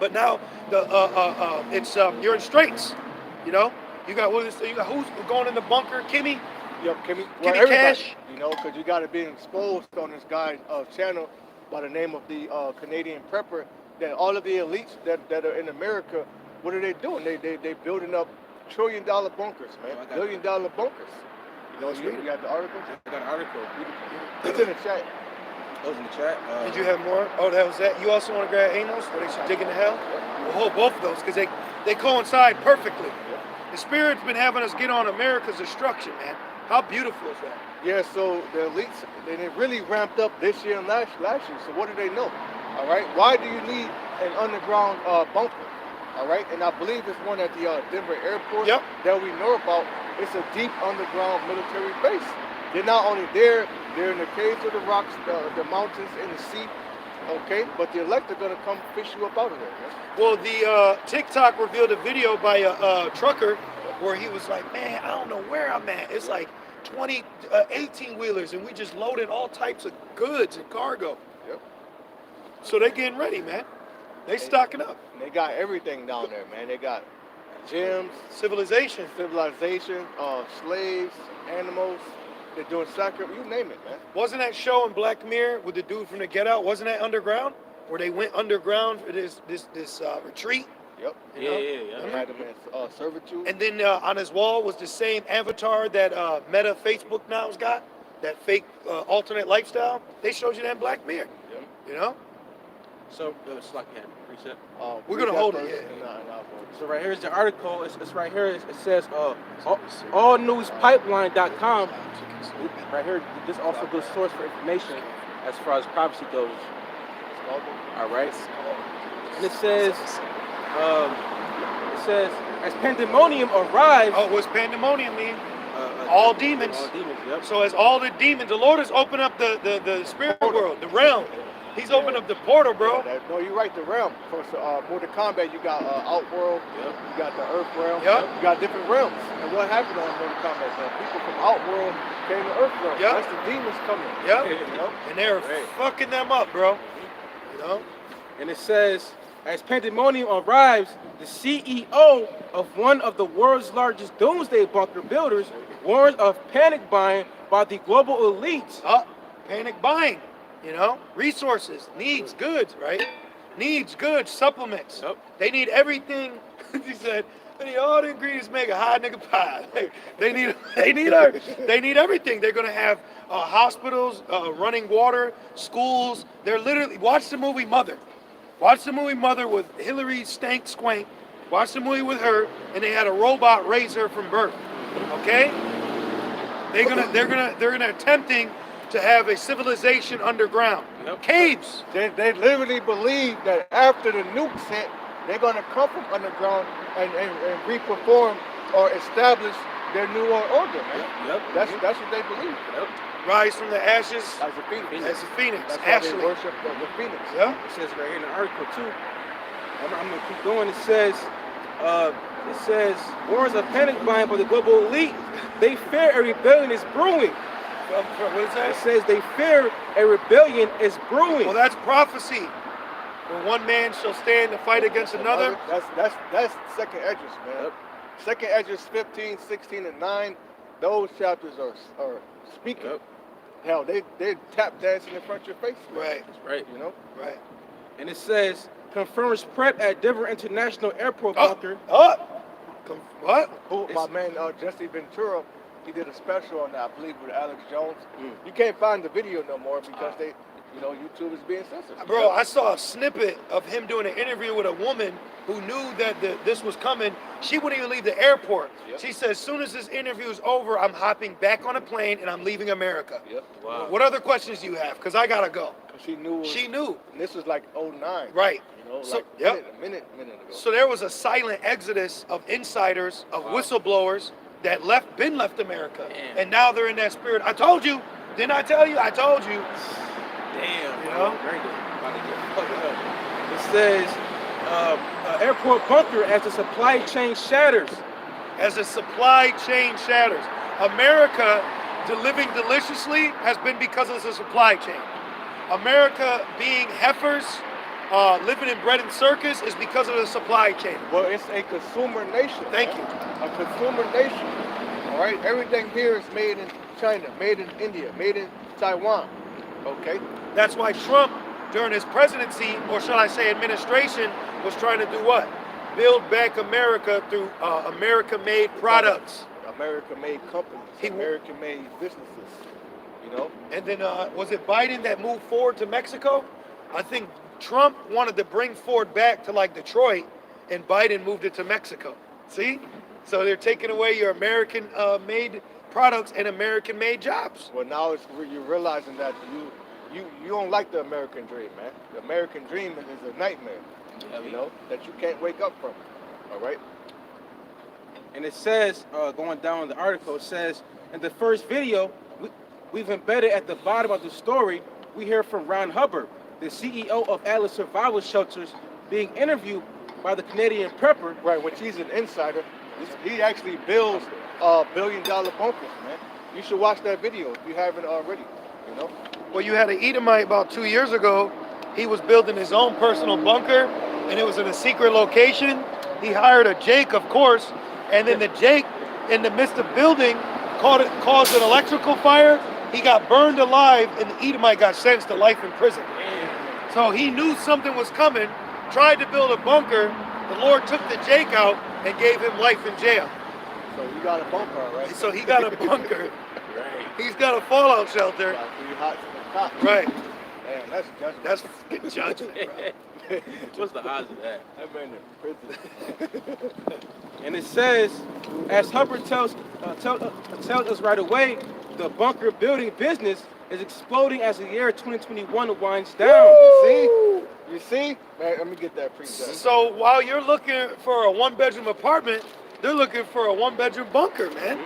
But now you're in straits. You got who's going in the bunker? Kimmy? Kimmy Cash? because you got to be exposed on this guy's channel by the name of the Canadian Prepper, that all of the elites that are in America, what are they doing? They building up $1 trillion bunkers, man. $1 billion bunkers. You got the article? I got an article. It's in the chat. It was in the chat. Did you have more? Oh, that was that. You also want to grab Amos, where they should dig into hell? We'll hold both of those because they coincide perfectly. The Spirit's been having us get on America's destruction, man. How beautiful is that? Yeah, so the elites, they really ramped up this year and last year. So what do they know? All right, why do you need an underground bunker? All right, and I believe it's one at the Denver airport that we know about. It's a deep underground military base. They're not only there, they're in the caves of the rocks, the mountains, in the sea. Okay, but the elect are gonna come fish you up out of there. Man. Well, the TikTok revealed a video by a trucker where he was like, man, I don't know where I'm at. It's like 20, 18-wheelers, and we just loaded all types of goods and cargo. Yep. So they getting ready, man. They stocking up. They got everything down there, man. They got gyms, Civilization. Slaves, animals. They're doing soccer, you name it, man. Wasn't that show in Black Mirror with the dude from the Get Out? Wasn't that underground? Where they went underground for this retreat? Yep. Yeah. They had them in servitude. And then on his wall was the same avatar that Meta Facebook now's got, that fake alternate lifestyle. They showed you that in Black Mirror. Yep. You know? So it's like preset. We're gonna hold it. So right here's the article. It's right here. It says allnewspipeline.com. Right here, this is also a good source for information as far as privacy goes. All right. And it says as pandemonium arrives. Oh, what's pandemonium mean? All demons. All demons. Yep. So as all the demons, the Lord has opened up the spirit world, the realm. He's opened up the portal, bro. No, you're right, the realm. For Mortal Kombat, you got Outworld, you got the Earth realm, you got different realms. And what happened on Mortal Kombat? People from Outworld came to Earth realm. That's the demons coming. You know? And they're fucking them up, bro. You know? And it says, as pandemonium arrives, the CEO of one of the world's largest doomsday bunker builders warns of panic buying by the global elites. Panic buying. You know, resources, needs, goods, right? Needs, goods, supplements. Yep. They need everything. He said, they need all the ingredients to make a hot nigga pie. They need everything. They're gonna have hospitals, running water, schools. They're literally, watch the movie Mother. Watch the movie Mother with Hillary Stank Swank. Watch the movie with her, and they had a robot raise her from birth. Okay? They're gonna attempting to have a civilization underground. Caves. They literally believe that after the nukes hit, they're going to come from underground and re-perform or establish their new order, man. That's what they believe. Rise from the ashes as a phoenix. As a phoenix. That's why they worship the phoenix. Yeah. It says right here in the article too. I'm gonna keep going. It says warns of panic buying by the global elite. They fear a rebellion is brewing. What is that? It says they fear a rebellion is brewing. Well, that's prophecy. When one man shall stand to fight against another. That's second Esdras, man. Second Esdras 15, 16, and 9. Those chapters are speaking. Hell, they tap dancing in front of your face. Man. Right. Right. You know. Right. And it says confirms prep at Denver International Airport bunker. What? My man Jesse Ventura. He did a special on that, I believe, with Alex Jones. You can't find the video no more because YouTube is being censored. Bro, I saw a snippet of him doing an interview with a woman who knew that this was coming. She wouldn't even leave the airport. She said, as soon as this interview is over, I'm hopping back on a plane and I'm leaving America. Wow. What other questions do you have? Because I gotta go. She knew. She knew. And this was like 09. Right. You know, So, like a minute ago. So there was a silent exodus of insiders, of whistleblowers that been left America. Damn. And now they're in that spirit. I told you. Didn't I tell you? I told you. Damn. You know? Very good. About to get fucked up. It says airport bunker as the supply chain shatters. As the supply chain shatters. America living deliciously has been because of the supply chain. America being heifers, living in bread and circus is because of the supply chain. Well, it's a consumer nation. Thank you. A consumer nation. All right? Everything here is made in China, made in India, made in Taiwan. Okay? That's why Trump, during his presidency, or shall I say administration, was trying to do what? Build back America through America-made products. America-made companies, American-made businesses, you know? And then, was it Biden that moved Ford to Mexico? I think Trump wanted to bring Ford back to like Detroit, and Biden moved it to Mexico. See? So they're taking away your American-made products and American-made jobs. Well, now you're realizing that you don't like the American dream, man. The American dream is a nightmare, you know, that you can't wake up from. All right. And it says, going down the article, it says, in the first video, we've embedded at the bottom of the story, we hear from Ron Hubbard, the CEO of Atlas Survival Shelters, being interviewed by the Canadian Prepper. Right, which he's an insider. He actually builds billion-dollar bunkers, man. You should watch that video if you haven't already, you know? Well, you had an Edomite about 2 years ago. He was building his own personal bunker, and it was in a secret location. He hired a Jake, of course, and then the Jake, in the midst of building, caused an electrical fire. He got burned alive, and the Edomite got sentenced to life in prison. So he knew something was coming, tried to build a bunker. The Lord took the Jake out and gave him life in jail. So you got a bunker, right? So he got a bunker. Right. He's got a fallout shelter. Got 3 hots in the top. Right. Man, that's judgment. That's fucking judgment, bro. What's the odds of that? That man in prison. And it says, as Hubbard tells us right away, the bunker building business is exploding as the year 2021 winds down. You see? Man, let me get that pre-done. So while you're looking for a 1-bedroom apartment, they're looking for a 1-bedroom bunker, man.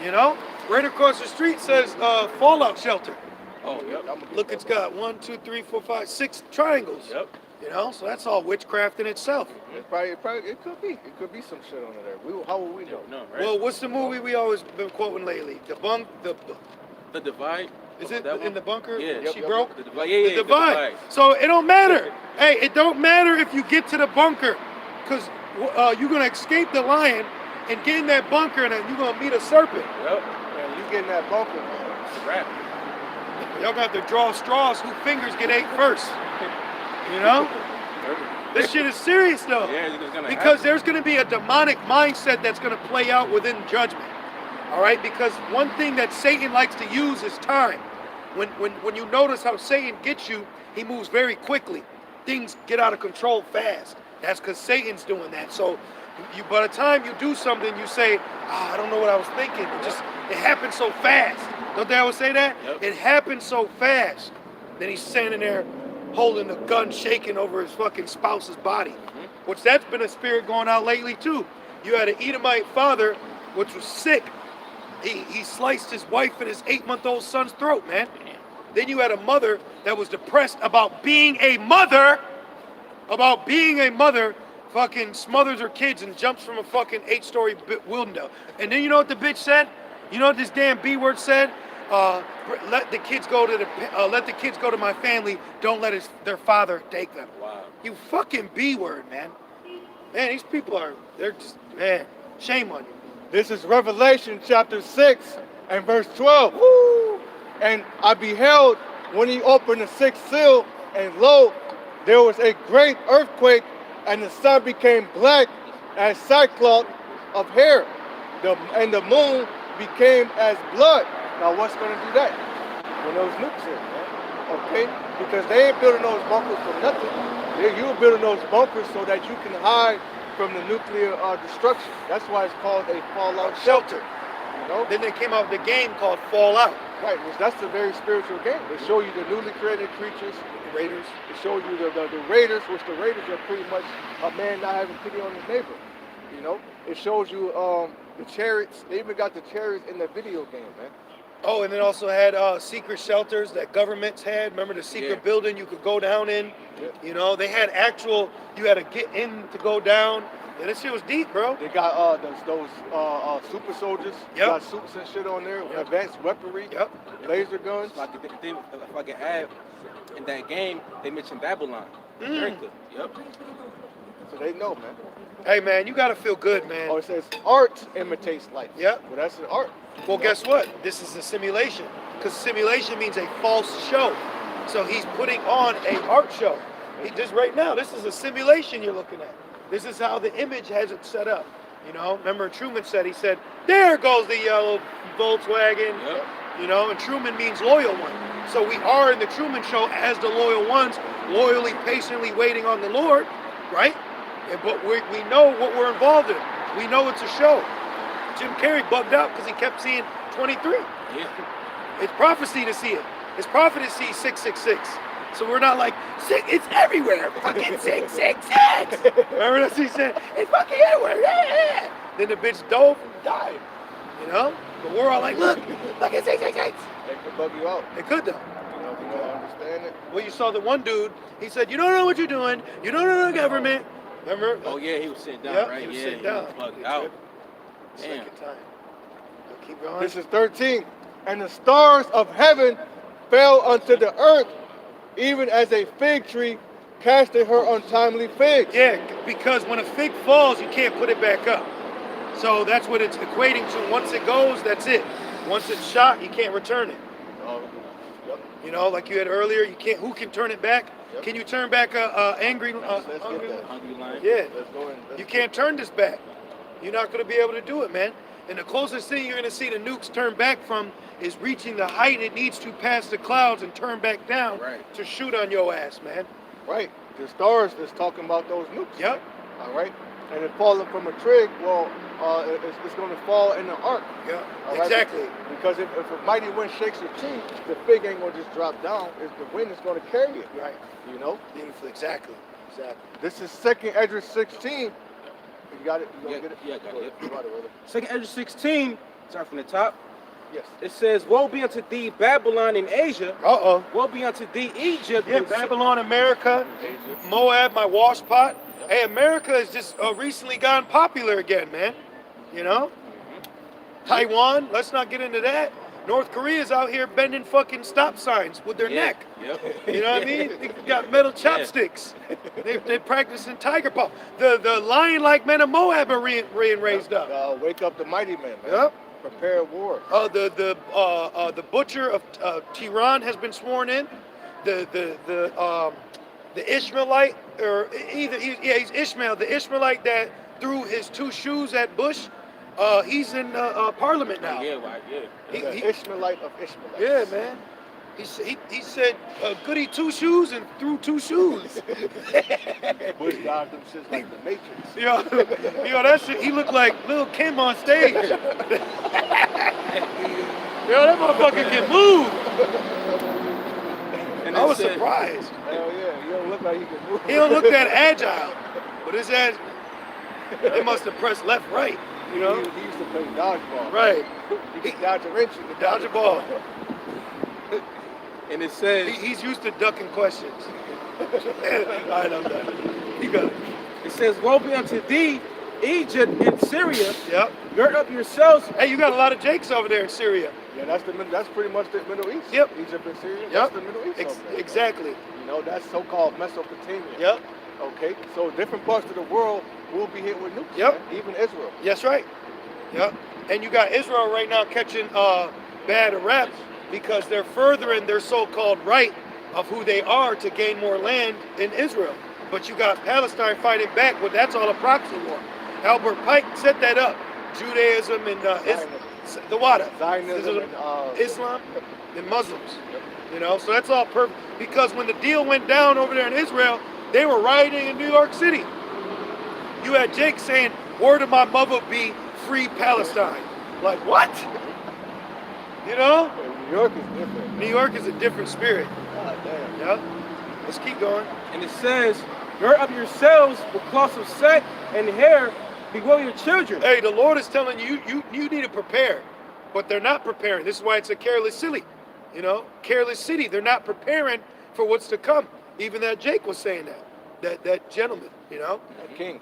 You know? Right across the street says fallout shelter. Oh, yep. Look, it's got 1, 2, 3, 4, 5, 6 triangles. Yep. You know, so that's all witchcraft in itself. It could be some shit under there. How will we know? No, right? Well, what's the movie we always been quoting lately? The Divide. Is it that in one? the bunker? Yeah. She broke? The Divide. Yeah, The Divide. So it don't matter. Hey, it don't matter if you get to the bunker, because you're going to escape the lion and get in that bunker, and then you're going to meet a serpent. Yep. Man, you get in that bunker, man. It's a wrap. Y'all got to draw straws whose fingers get ate first. You know? This shit is serious, though. Yeah, it's gonna because happen. there's going to be a demonic mindset that's going to play out within judgment. All right? Because one thing that Satan likes to use is time. When you notice how Satan gets you, he moves very quickly. Things get out of control fast. That's because Satan's doing that. So by the time you do something, you say, I don't know what I was thinking. It happened so fast. Don't they always say that? Yep. It happened so fast. Then he's standing there holding the gun, shaking over his fucking spouse's body. Which that's been a spirit going out lately too. You had an Edomite father, which was sick. He sliced his wife and his 8-month-old son's throat, man. Then you had a mother that was depressed about being a mother, fucking smothers her kids and jumps from a fucking 8-story window. And then you know what the bitch said? You know what this damn B word said? Let the kids go to my family. Don't let their father take them. Wow. You fucking B word, man. Man, these people they're just, man, shame on you. This is Revelation chapter 6 and verse 12. Woo! And I beheld when he opened the 6th seal, and lo, there was a great earthquake, and the sun became black as sackcloth of hair, and the moon became as blood. Now what's going to do that? When those nukes hit, man. Okay? Because they ain't building those bunkers for nothing. You're building those bunkers so that you can hide from the nuclear destruction. That's why it's called a fallout shelter. You know? Then they came out with a game called Fallout. Right, which that's a very spiritual game. They show you the newly created creatures, The Raiders. they show you the raiders, which the raiders are pretty much a man not having pity on his neighbor. You know, it shows you the chariots. They even got the chariots in the video game, man. Oh, and it also had secret shelters that governments had. Remember the secret building you could go down in? Yeah. You know, they had you had to get in to go down. Yeah, this shit was deep, bro. They got those super soldiers. Yep. Got suits and shit on there, advanced weaponry, laser guns. If I could add, in that game, they mentioned Babylon. America. Yep. So they know, man. Hey, man, you got to feel good, man. Oh, it says art imitates life. Yep. Well, that's an art. Well, guess what? This is a simulation. Because simulation means a false show. So he's putting on an art show. Just right now, this is a simulation you're looking at. This is how the image has it set up. You know, remember Truman said, there goes the yellow Volkswagen. Yep. You know, and Truman means loyal one. So we are in the Truman Show as the loyal ones, loyally, patiently waiting on the Lord, right? But we know what we're involved in. We know it's a show. Jim Carrey bugged out because he kept seeing 23. Yeah. It's prophecy to see it. It's prophecy 666. So we're not like, it's everywhere. Fucking 666. Remember that he said, it's fucking everywhere. Yeah. Then the bitch dove and died. You know? But we're all like, look at 666. They could bug you out. They could though. You know, if you don't understand it. Well, you saw the one dude, he said, you don't know what you're doing. You don't know the government. Remember? Oh yeah, he was sitting down, Yep, right? he was yeah, sitting he down. was bugged out. Damn. Second time. Keep going. This is 13. And the stars of heaven fell unto the earth, even as a fig tree casted her untimely figs. Yeah, because when a fig falls, you can't put it back up. So that's what it's equating to. Once it goes, that's it. Once it's shot, you can't return it. Yep. You know, like you had earlier, you can't. Who can turn it back? Yep. Can you turn back a angry? Let's get hungry? that. Hungry lion. Yeah. Let's go in. You can't turn this back. You're not going to be able to do it, man. And the closest thing you're going to see the nukes turn back from is reaching the height it needs to past the clouds and turn back down Right. to shoot on your ass, man. Right. The stars is talking about those nukes. Yep. All right. And it falling from a twig, well, it's going to fall in the ark. Yeah. All right? Exactly. Because if a mighty wind shakes a tree, the fig ain't going to just drop down. The wind is going to carry it. Right. You know? Beautiful. Exactly. Exactly. This is 2nd Esdras 16. You got it? You gonna Yeah, get it? yeah, I got it. You got it, brother. 2nd Esdras 16, start from the top. Yes. It says, woe be unto thee, Babylon in Asia. Uh-oh. Woe be unto thee, Egypt. Yeah, in Babylon, America, Moab, my wash pot. Hey, America has just recently gotten popular again, man. You know? Taiwan, let's not get into that. North Korea's out here bending fucking stop signs with their Yeah. neck. Yep. You know what I mean? They got metal chopsticks. They're practicing tiger paw. The lion-like men of Moab are being raised up. Wake up the mighty men, man. Yep. Prepare war. The butcher of Tehran has been sworn in. The Ishmaelite, or he's Ishmael. The Ishmaelite that threw his 2 shoes at Bush, he's in Parliament now. Yeah, right, yeah. The Ishmaelite of Ishmaelites. Yeah, man. He said goody 2 shoes and threw 2 shoes. Bush dodged them shit like the Matrix. Yo, that shit. He looked like Lil Kim on stage. Yo, that motherfucker can move. And I it was said- surprised. Hell yeah, you don't look like he can move. He don't look that agile, but his ass, they must have pressed left, right. You know? He used to play dodgeball. Right. He could dodge a wrench. He could Dodge a ball. And it says, He's used to ducking questions. All right, I'm done. You got it. it says, woe be unto thee, Egypt and Syria. Yep. Gird up yourselves. Hey, you got a lot of Jakes over there in Syria. Yeah, that's pretty much the Middle East. Yep. Egypt and Syria. Yep. That's the Middle East. over there. Exactly. You know, that's so-called Mesopotamia. Yep. Okay, so different parts of the world will be hit with nukes. Yep. Man. Even Israel. That's right. Yep. And you got Israel right now catching bad rap because they're furthering their so-called right of who they are to gain more land in Israel. But you got Palestine fighting back. Well, that's all a proxy war. Albert Pike set that up. Judaism and the Wada. Zionism and Islam and Muslims. You know, so that's all perfect. Because when the deal went down over there in Israel, they were rioting in New York City. You had Jake saying, word of my mother be free Palestine. Like, what? You know? New York is different. New York is a different spirit. God damn. Yeah. Let's keep going. And it says, gird up yourselves with cloths of sack and hair. Beware your children. Hey, the Lord is telling you, you need to prepare. But they're not preparing. This is why it's a careless city. You know? Careless city. They're not preparing for what's to come. Even that Jake was saying that gentleman, you know? That king.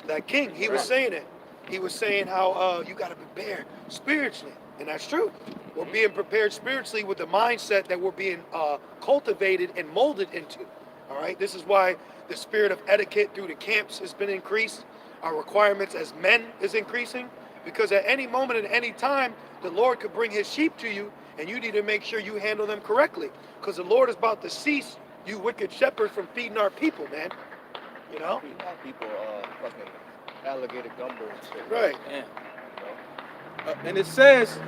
That king, he was saying it. He was saying how you got to prepare spiritually. And that's true. We're being prepared spiritually with the mindset that we're being cultivated and molded into. All right? This is why the spirit of etiquette through the camps has been increased. Our requirements as men is increasing. Because at any moment and any time, the Lord could bring his sheep to you, and you need to make sure you handle them correctly. Because the Lord is about to cease you wicked shepherds from feeding our people, man. You know? People fucking alligator gumbo and shit. Right. Yeah. And it says,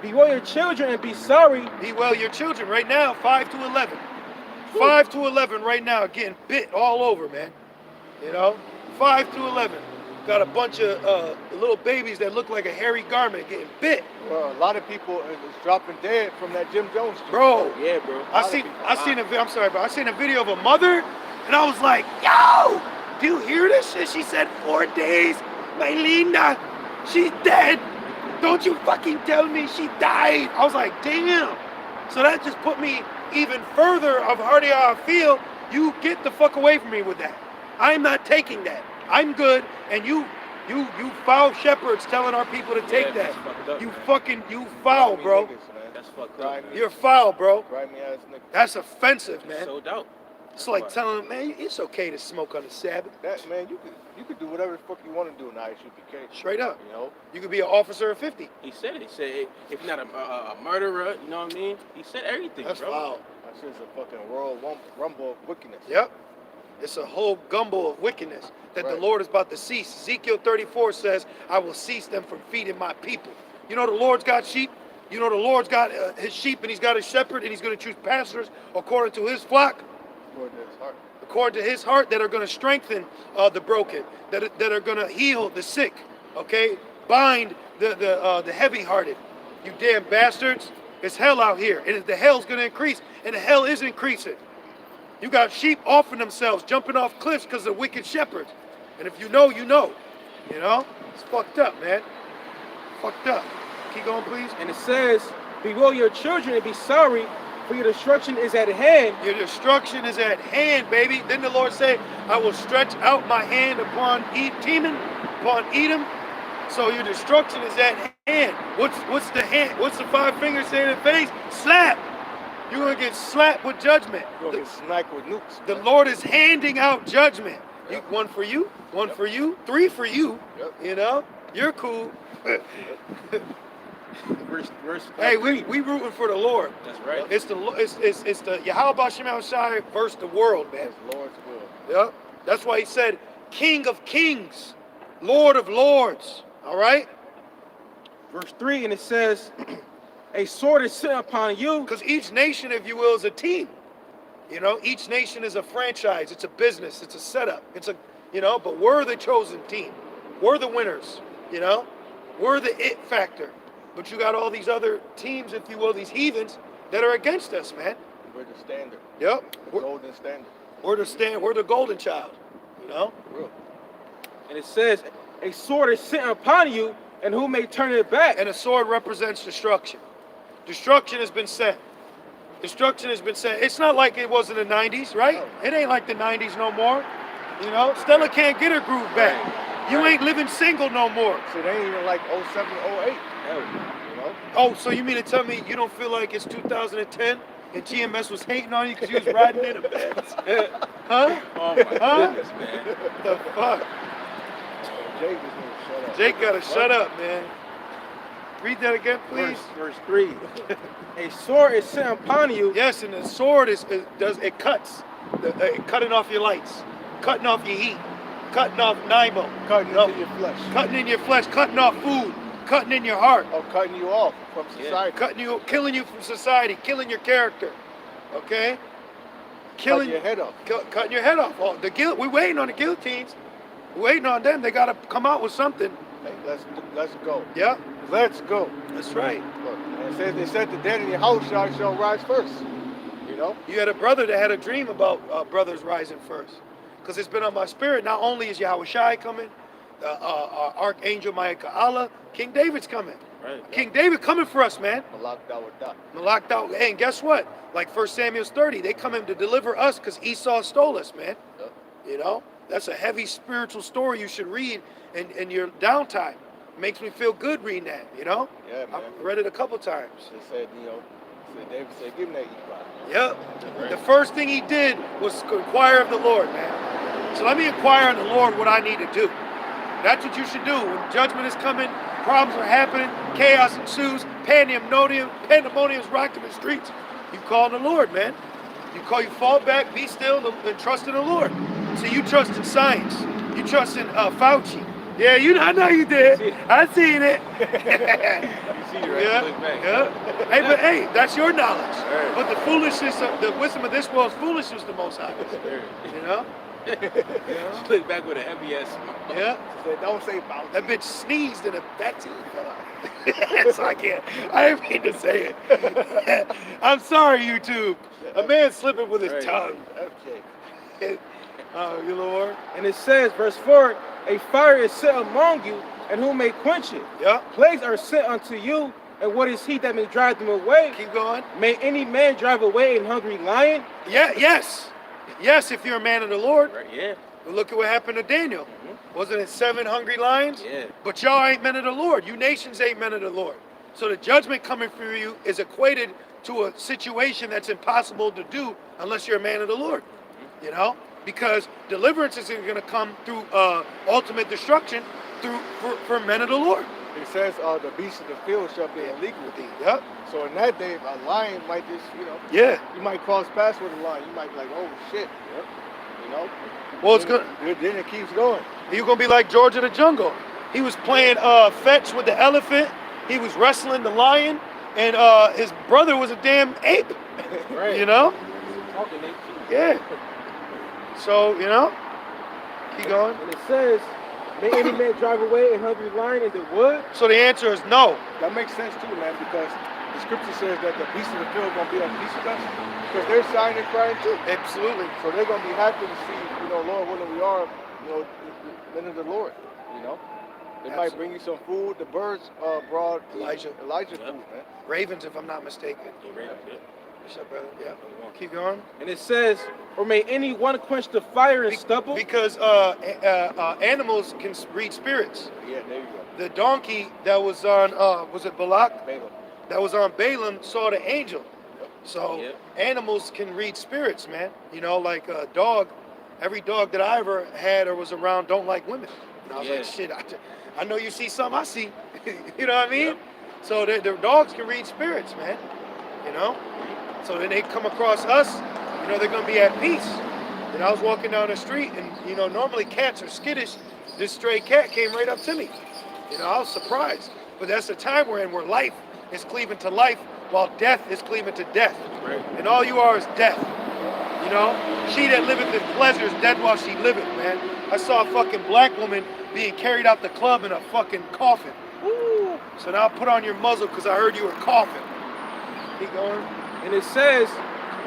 beware your children and be sorry. Be well your children right now, 5 to 11. 5 to 11 right now, getting bit all over, man. You know? 5 to 11. got a bunch of little babies that look like a hairy garment getting bit. Well, a lot of people is dropping dead from that Jim Jones juice. Bro, Yeah, bro. I seen I'm sorry, bro. I seen a video of a mother, and I was like, yo, do you hear this shit? She said 4 days, my Linda, she's dead. Don't you fucking tell me she died. I was like, damn. So that just put me even further of how I feel. You get the fuck away from me with that. I'm not taking that. I'm good, and you foul shepherds telling our people to take that. You foul, bro. That's fucked up. You're foul, bro. Grimy ass niggas. That's offensive, man. So dope. It's like telling them, man, it's okay to smoke on the Sabbath. That man, you could do whatever the fuck you want to do in ISUPK. Straight up. You know? You could be an officer of 50. He said it. He said if you're not a murderer, you know what I mean? He said everything, That's bro. foul. That shit's a fucking world rumble of wickedness. Yep. It's a whole gumbo of wickedness that the Right. Lord is about to cease. Ezekiel 34 says, I will cease them from feeding my people. You know the Lord's got sheep? You know the Lord's got his sheep, and he's got his shepherd, and he's going to choose pastors according to his flock, Lord, that's hard. according to his heart, that are going to strengthen the broken, that are going to heal the sick, okay? Bind the heavy-hearted. You damn bastards. It's hell out here, and the hell's going to increase, and the hell is increasing. You got sheep offering themselves, jumping off cliffs because of wicked shepherds. And if you know, you know. You know? It's fucked up, man. Fucked up. Keep going, please. And it says, bewail your children and be sorry, for your destruction is at hand. Your destruction is at hand, baby. Then the Lord say, I will stretch out my hand upon Teman, upon Edom. So your destruction is at hand. What's the hand? What's the 5 fingers saying in the face? Slap. You're going to get slapped with judgment. You're going to get sniped with nukes. The Lord is handing out judgment. Yep. One for you, one for you, 3 for you. Yep. You know? You're cool. Verse Hey, we rooting for the Lord. That's right. It's the Yahweh Shem Shai versus the world, man. It's Lord's will. Yeah. That's why he said, King of Kings, Lord of Lords. All right? Verse 3, and it says, a sword is sent upon you. Because each nation, if you will, is a team. You know, each nation is a franchise. It's a business. It's a setup. It's a, you know, but we're the chosen team. We're the winners. You know, we're the it factor. But you got all these other teams, if you will, these heathens that are against us, man. We're the standard. Yep. The golden standard. We're the golden child. You know? Real. And it says, a sword is sent upon you, and who may turn it back? And a sword represents destruction. Destruction has been sent. Destruction has been sent. It's not like it was in the 90s, right? It ain't like the 90s no more. You know, Stella can't get her groove back. You ain't living single no more. So they ain't even like 07, 08. Hell, You know? Oh, so you mean to tell me you don't feel like it's 2010 and GMS was hating on you because you was riding in a Benz? Huh? Oh my Huh? goodness, man. The fuck? Jake just need to shut up. Jake gotta shut up, man. Read that again, please. Verse 3. A sword is sent upon you. Yes, and the sword it cuts. Cutting off your lights, cutting off your heat, cutting off NIMO, Cutting into your flesh. cutting in your flesh, cutting off food, cutting in your heart, Or cutting you off from society. killing you from society, killing your character. Okay? Cutting your head off. Cutting your head off. Oh, we're waiting on the guillotines. We're waiting on them. They gotta come out with something. Hey, let's go. Yeah, Let's go. that's right. Look, and it says they said the dead in your house shall rise first. You know? You had a brother that had a dream about brothers rising first. Because it's been on my spirit. Not only is Yahweh Shai coming, Archangel Michael, King David's coming. Right. King David coming for us, man. Malak Dawadah. Malak out. Hey, and guess what? Like 1 Samuel 30, they come in to deliver us because Esau stole us, man. Yeah. You know? That's a heavy spiritual story you should read in your downtime. Makes me feel good reading that, you know? Yeah, man. I've read it a couple times. They said, you know, David said, give him that Ephod. Yep. The first thing he did was inquire of the Lord, man. So let me inquire of the Lord what I need to do. That's what you should do. When judgment is coming, problems are happening, chaos ensues, pandemonium's rocking the streets. You call on the Lord, man. You fall back, be still, and trust in the Lord. So you trust in science. You trust in Fauci. Yeah, I know you did. I seen it. You see, right? Yeah, Look back. yeah. Hey, but hey, that's your knowledge. Right. But the wisdom of this world is foolishness to Most High. You know? Look back with a heavy ass smile. Yeah. She said, don't say bounty. That bitch sneezed and a vaccine fell out. So I didn't mean to say it. I'm sorry, YouTube. A man slipping with his tongue. Okay. You Lord. And it says, verse 4, a fire is set among you, and who may quench it? Yeah. Plagues are sent unto you, and what is he that may drive them away? Keep going. May any man drive away an hungry lion? Yeah, yes. Yes, if you're a man of the Lord. Right, yeah. But look at what happened to Daniel. Wasn't it 7 hungry lions? Yeah. But y'all ain't men of the Lord. You nations ain't men of the Lord. So the judgment coming for you is equated to a situation that's impossible to do unless you're a man of the Lord. You know? Because deliverance isn't going to come through ultimate destruction for men of the Lord. It says the beasts of the field shall be illegal. Yep. So in that day, a lion might just, Yeah. you might cross paths with a lion. You might be like, oh shit. Yep. You know? Well, it's good. Then it keeps going. You're going to be like George of the Jungle. He was playing fetch with the elephant. He was wrestling the lion. And his brother was a damn ape. Right. You know? Talking ape. Yeah. So, keep going. And it says, may any man drive away a hungry lion in the wood? So the answer is no. That makes sense too, man, because the scripture says that the beasts of the field gonna be at peace with us, because they're sighing and crying too. Absolutely. So they're gonna be happy to see, Lord, willing we are, men of the Lord. They might bring you some food. The birds brought Elijah food, man. Ravens, if I'm not mistaken. What's up, brother? Yeah. Keep going. And it says, or may anyone quench the fire and stubble? Because animals can read spirits. Yeah, there you go. The donkey that was on, was it Balak? Balaam. That was on Balaam saw the angel. So animals can read spirits, man. Like a dog. Every dog that I ever had or was around don't like women. And I was like, shit, I know you see something I see. You know what I mean? Yep. So the dogs can read spirits, man. So then they come across us, they're going to be at peace. And I was walking down the street and, normally cats are skittish. This stray cat came right up to me. I was surprised. But that's the time we're in where life is cleaving to life while death is cleaving to death. Right. And all you are is death. She that liveth in pleasure is dead while she liveth, man. I saw a fucking black woman being carried out the club in a fucking coffin. Ooh. So now put on your muzzle because I heard you were coughing. Keep going. And it says,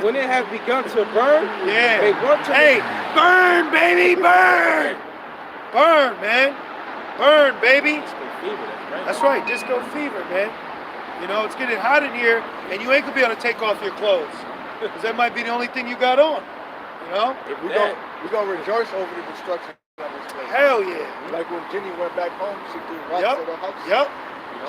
when it has begun to burn, yeah. Hey, burn, baby, burn! Burn, man. Burn, baby. That's right, disco fever, man. It's getting hot in here, and you ain't gonna be able to take off your clothes. Because that might be the only thing you got on. We're gonna rejoice over the destruction of this place. Hell yeah. Like when Jenny went back home, she threw rocks at her house. Yep.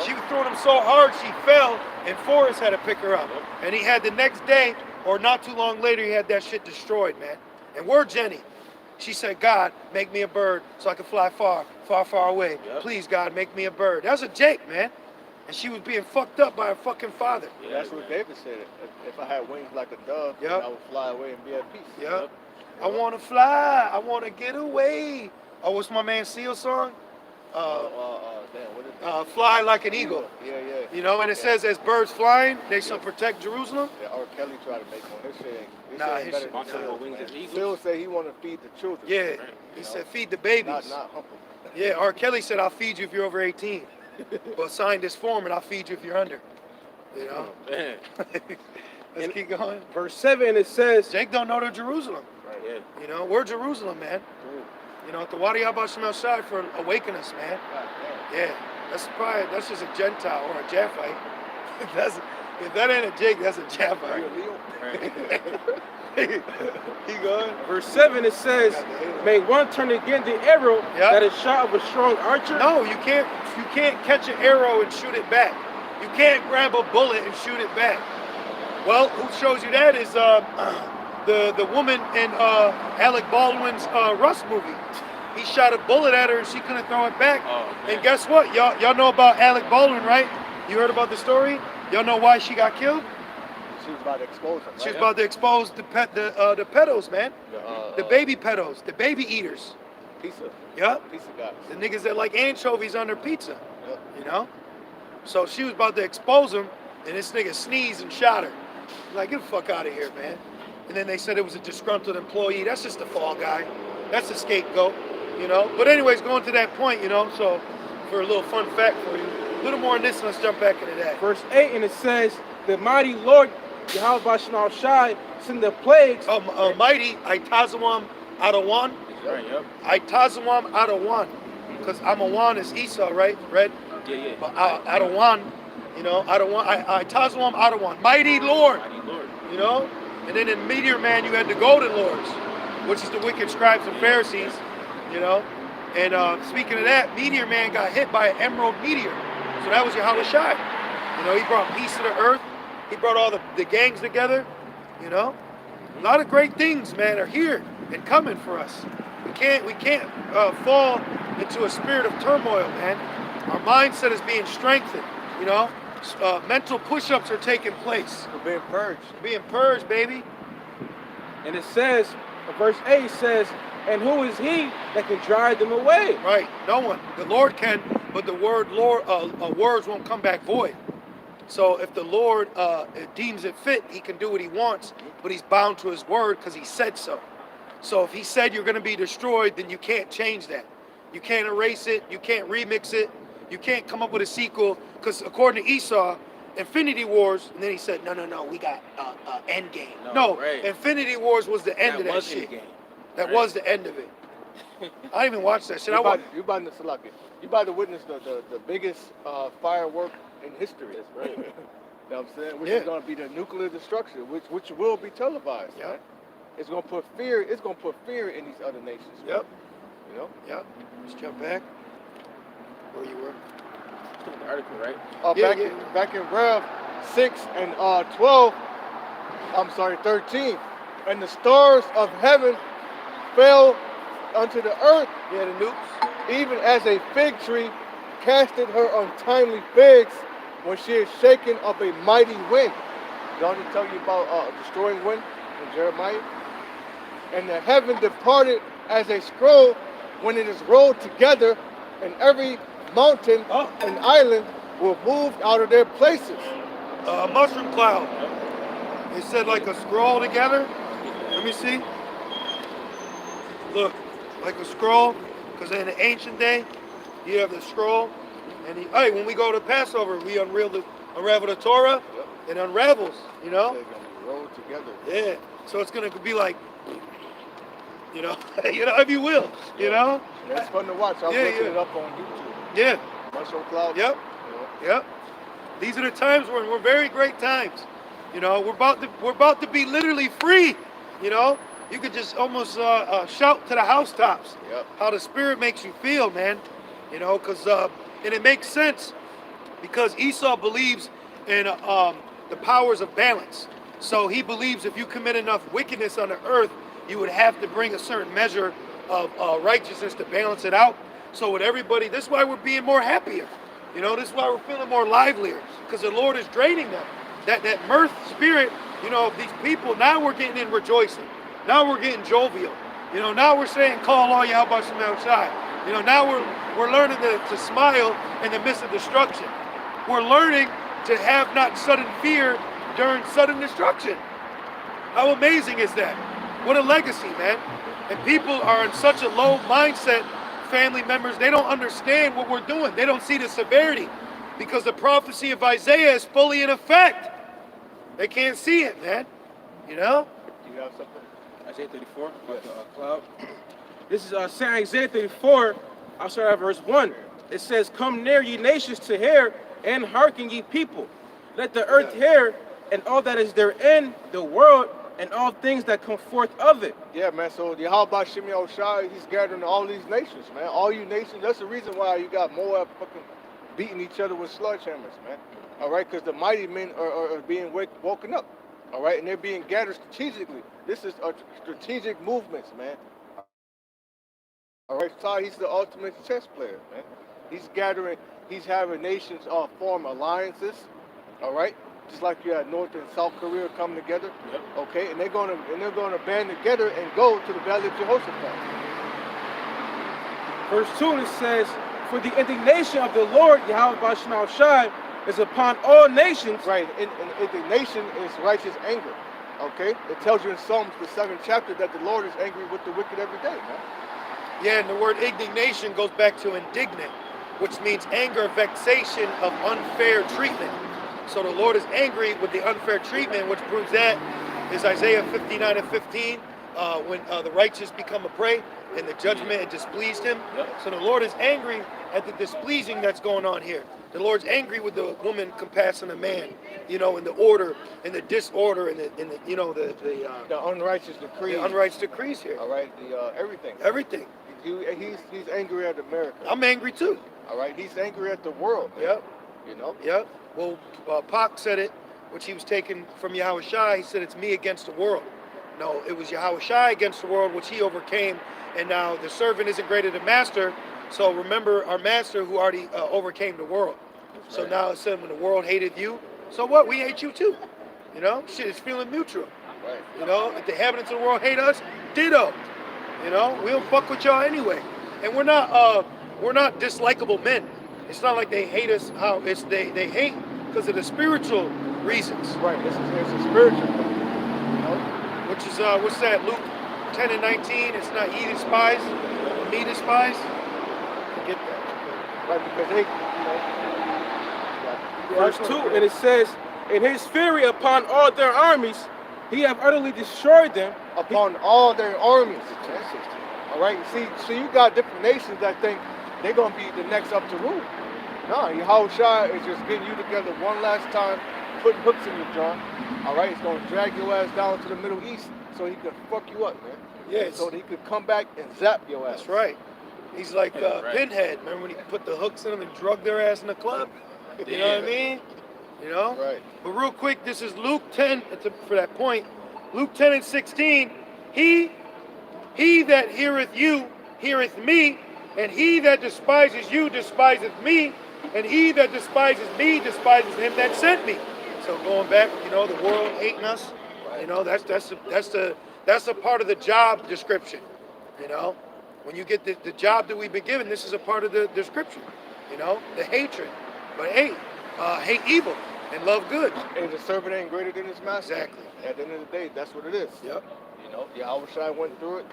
She was throwing them so hard she fell, and Forrest had to pick her up. And he had the next day, or not too long later, he had that shit destroyed, man. And we're Jenny. She said, God, make me a bird so I can fly far, far, far away. Yep. Please, God, make me a bird. That was a Jake, man. And she was being fucked up by her fucking father. Yeah, that's what David said. If I had wings like a dove, then I would fly away and be at peace. Yep. I want to fly. I want to get away. Oh, what's my man Seal song? Fly like an eagle. Yeah. And it says, as birds flying, they shall protect Jerusalem. Yeah, R. Kelly tried to make one. He Still say he want to feed the children. Yeah, he said feed the babies. Not hump them. Yeah, R. Kelly said, I'll feed you if you're over 18. But sign this form and I'll feed you if you're under. Man. Let's keep going. Verse 7, it says, Jake don't know the Jerusalem. Right. Yeah. We're Jerusalem, man. The Wadi Abba Shemel Shai for awakening us, man. Yeah. That's just a Gentile or a Japhite. If that ain't a Jake, that's a Japhite. Keep going. Verse 7, it says, may one turn again the arrow that is shot of a strong archer? No, you can't catch an arrow and shoot it back. You can't grab a bullet and shoot it back. Well, who shows you that is the woman in Alec Baldwin's Rust movie. He shot a bullet at her and she couldn't throw it back. And guess what? Y'all know about Alec Baldwin, right? You heard about the story? Y'all know why she got killed? She was about to expose them. Right? She was about to expose the pedos, man. The baby pedos, the baby eaters. Pizza. Yep. Pizza guys. The niggas that like anchovies on their pizza. Yep. So she was about to expose him, and this nigga sneezed and shot her. Like, get the fuck out of here, man. and then they said it was a disgruntled employee. That's just the fall guy. That's the scapegoat, you know. But anyways, going to that point, you know, so for a little fun fact for you, a little more on this, let's jump back into that. Verse 8, and it says, the mighty Lord, Yahweh Shema Shai, send the plagues. Mighty, Itazawam Adawan. Right, yep. Itazawam Adawan. Because Amawan is Esau, right? Red? Yeah. But Adawan, you know, Itazawam Adawan. Mighty Lord. Mighty Lord. You know? And then in Meteor Man, you had the golden lords, which is the wicked scribes and Pharisees, you know? And speaking of that, Meteor Man got hit by an emerald meteor. So that was Yahweh Shai. You know, he brought peace to the earth. He brought all the gangs together, you know? A lot of great things, man, are here and coming for us. We can't fall into a spirit of turmoil, man. Our mindset is being strengthened, you know? Mental push-ups are taking place. We're being purged. Being purged, baby. And it says, verse 8 says, and who is he that can drive them away? Right, no one. The Lord can, but the words won't come back void. So if the Lord deems it fit, he can do what he wants, but he's bound to his word because he said so. So if he said you're going to be destroyed, then you can't change that. You can't erase it. You can't remix it. You can't come up with a sequel because according to Esau, Infinity Wars, and then he said, no, we got Endgame. No, right. Infinity Wars was the end of that shit. That was the end of it. I didn't even watch that shit. You about to witness the biggest firework in history. That's right. You know what I'm saying? Which is going to be the nuclear destruction, which will be televised. Yep. Right? It's going to put fear. It's going to put fear in these other nations. Right? Yep. You know. Yep. Let's jump back. Where you were? The article, right? Back in Rev 6 and 12. I'm sorry, 13. And the stars of heaven fell unto the earth. Yeah, the nukes. Even as a fig tree casted her untimely figs when she is shaken of a mighty wind. Y'all didn't tell you about destroying wind in Jeremiah? And the heaven departed as a scroll when it is rolled together, and every mountain and island were moved out of their places. Mushroom cloud. It said like a scroll together. Let me see. Look, like a scroll, because in the ancient day, you have the scroll, and hey, when we go to Passover, we unravel the Torah, it unravels, you know? They're going to roll together. Yeah, so it's going to be like, you know, if you will, you know? Yeah, it's fun to watch. I'll look it up on YouTube. Yeah. Mushroom cloud. Yep. Yep. These are the times we're very great times. You know, we're about to be literally free. You know, you could just almost shout to the housetops how the Spirit makes you feel, man. You know, because and it makes sense because Esau believes in the powers of balance. So he believes if you commit enough wickedness on the earth, you would have to bring a certain measure of righteousness to balance it out. So with everybody, this is why we're being more happier. You know, this is why we're feeling more livelier because the Lord is draining them. That mirth spirit, you know, of these people, now we're getting in rejoicing. Now we're getting jovial. You know, now we're saying, call all Yahweh Shema Shai. You know, now we're learning to smile in the midst of destruction. We're learning to have not sudden fear during sudden destruction. How amazing is that? What a legacy, man. And people are in such a low mindset, family members, they don't understand what we're doing. They don't see the severity because the prophecy of Isaiah is fully in effect. They can't see it, man. You know? You have something? Isaiah 34, about the cloud. This is saying Isaiah 34, I'll start at verse 1. It says, come near ye nations to hear, and hearken ye people. Let the earth hear, and all that is therein, the world, and all things that come forth of it. Yeah, man. So Yahweh Shema Shai, he's gathering all these nations, man. All you nations. That's the reason why you got Moab fucking beating each other with sledgehammers, man. All right, because the mighty men are being woken up. All right, and they're being gathered strategically. This is a strategic movements, man. All right, so he's the ultimate chess player, man. He's gathering. He's having nations form alliances. All right. Just like you had North and South Korea come together, okay, and they're gonna band together and go to the Valley of Jehoshaphat. Verse 2 it says, for the indignation of the Lord Yahweh Shema Shai is upon all nations. Right, and indignation is righteous anger. Okay? It tells you in Psalms, the 7th chapter, that the Lord is angry with the wicked every day, man. Yeah, and the word indignation goes back to indignant, which means anger, vexation of unfair treatment. So the Lord is angry with the unfair treatment, which proves that is Isaiah 59 and 15, when the righteous become a prey and the judgment had displeased him. So the Lord is angry at the displeasing that's going on here. The Lord's angry with the woman compassing a man, you know, in the order, in the disorder, in the you know, the unrighteous decree. The unrighteous decrees here. All right, the everything. Everything. He's angry at America. I'm angry too. All right, he's angry at the world. Man. Yep. You know. Yep. Well, Pac said it, which he was taken from Yahweh Shai. He said it's me against the world. No, it was Yahweh Shai against the world, which he overcame. And now the servant isn't greater than master. So remember our master who already overcame the world. So now it said when the world hated you, so what? We hate you too. You know, shit is feeling mutual. Right. You know, if the inhabitants of the world hate us, ditto. You know, we don't fuck with y'all anyway. And we're not dislikable men. It's not like they hate us how it's they hate because of the spiritual reasons. Right. It's a spiritual thing. You know? Which is what's that? Luke 10 and 19. It's not ye despise, but me despise. Forget that. Right, because they, Verse 2, and it says, in his fury upon all their armies, he have utterly destroyed them. Upon all their armies. All right, see, so you got different nations that think they're going to be the next up to rule. No, Yahweh Shai is just getting you together one last time, putting hooks in your jaw. All right, it's going to drag your ass down to the Middle East so he can fuck you up, man. Yes. So he could come back and zap your ass. That's right. He's like Pinhead. Remember when he put the hooks in them and drugged their ass in the club? You know what I mean? You know? Right. But real quick, this is Luke 10, for that point. Luke 10 and 16. He that heareth you, heareth me, and he that despises you, despiseth me, and he that despises me, despises him that sent me. So going back, you know, the world hating us, you know, that's a part of the job description, you know? When you get the job that we've been given, this is a part of the description, you know, the hatred. But hey, hate evil and love good. And the servant ain't greater than his master. Exactly. At the end of the day, that's what it is. Yep. You know, Yahweh Shai went through it.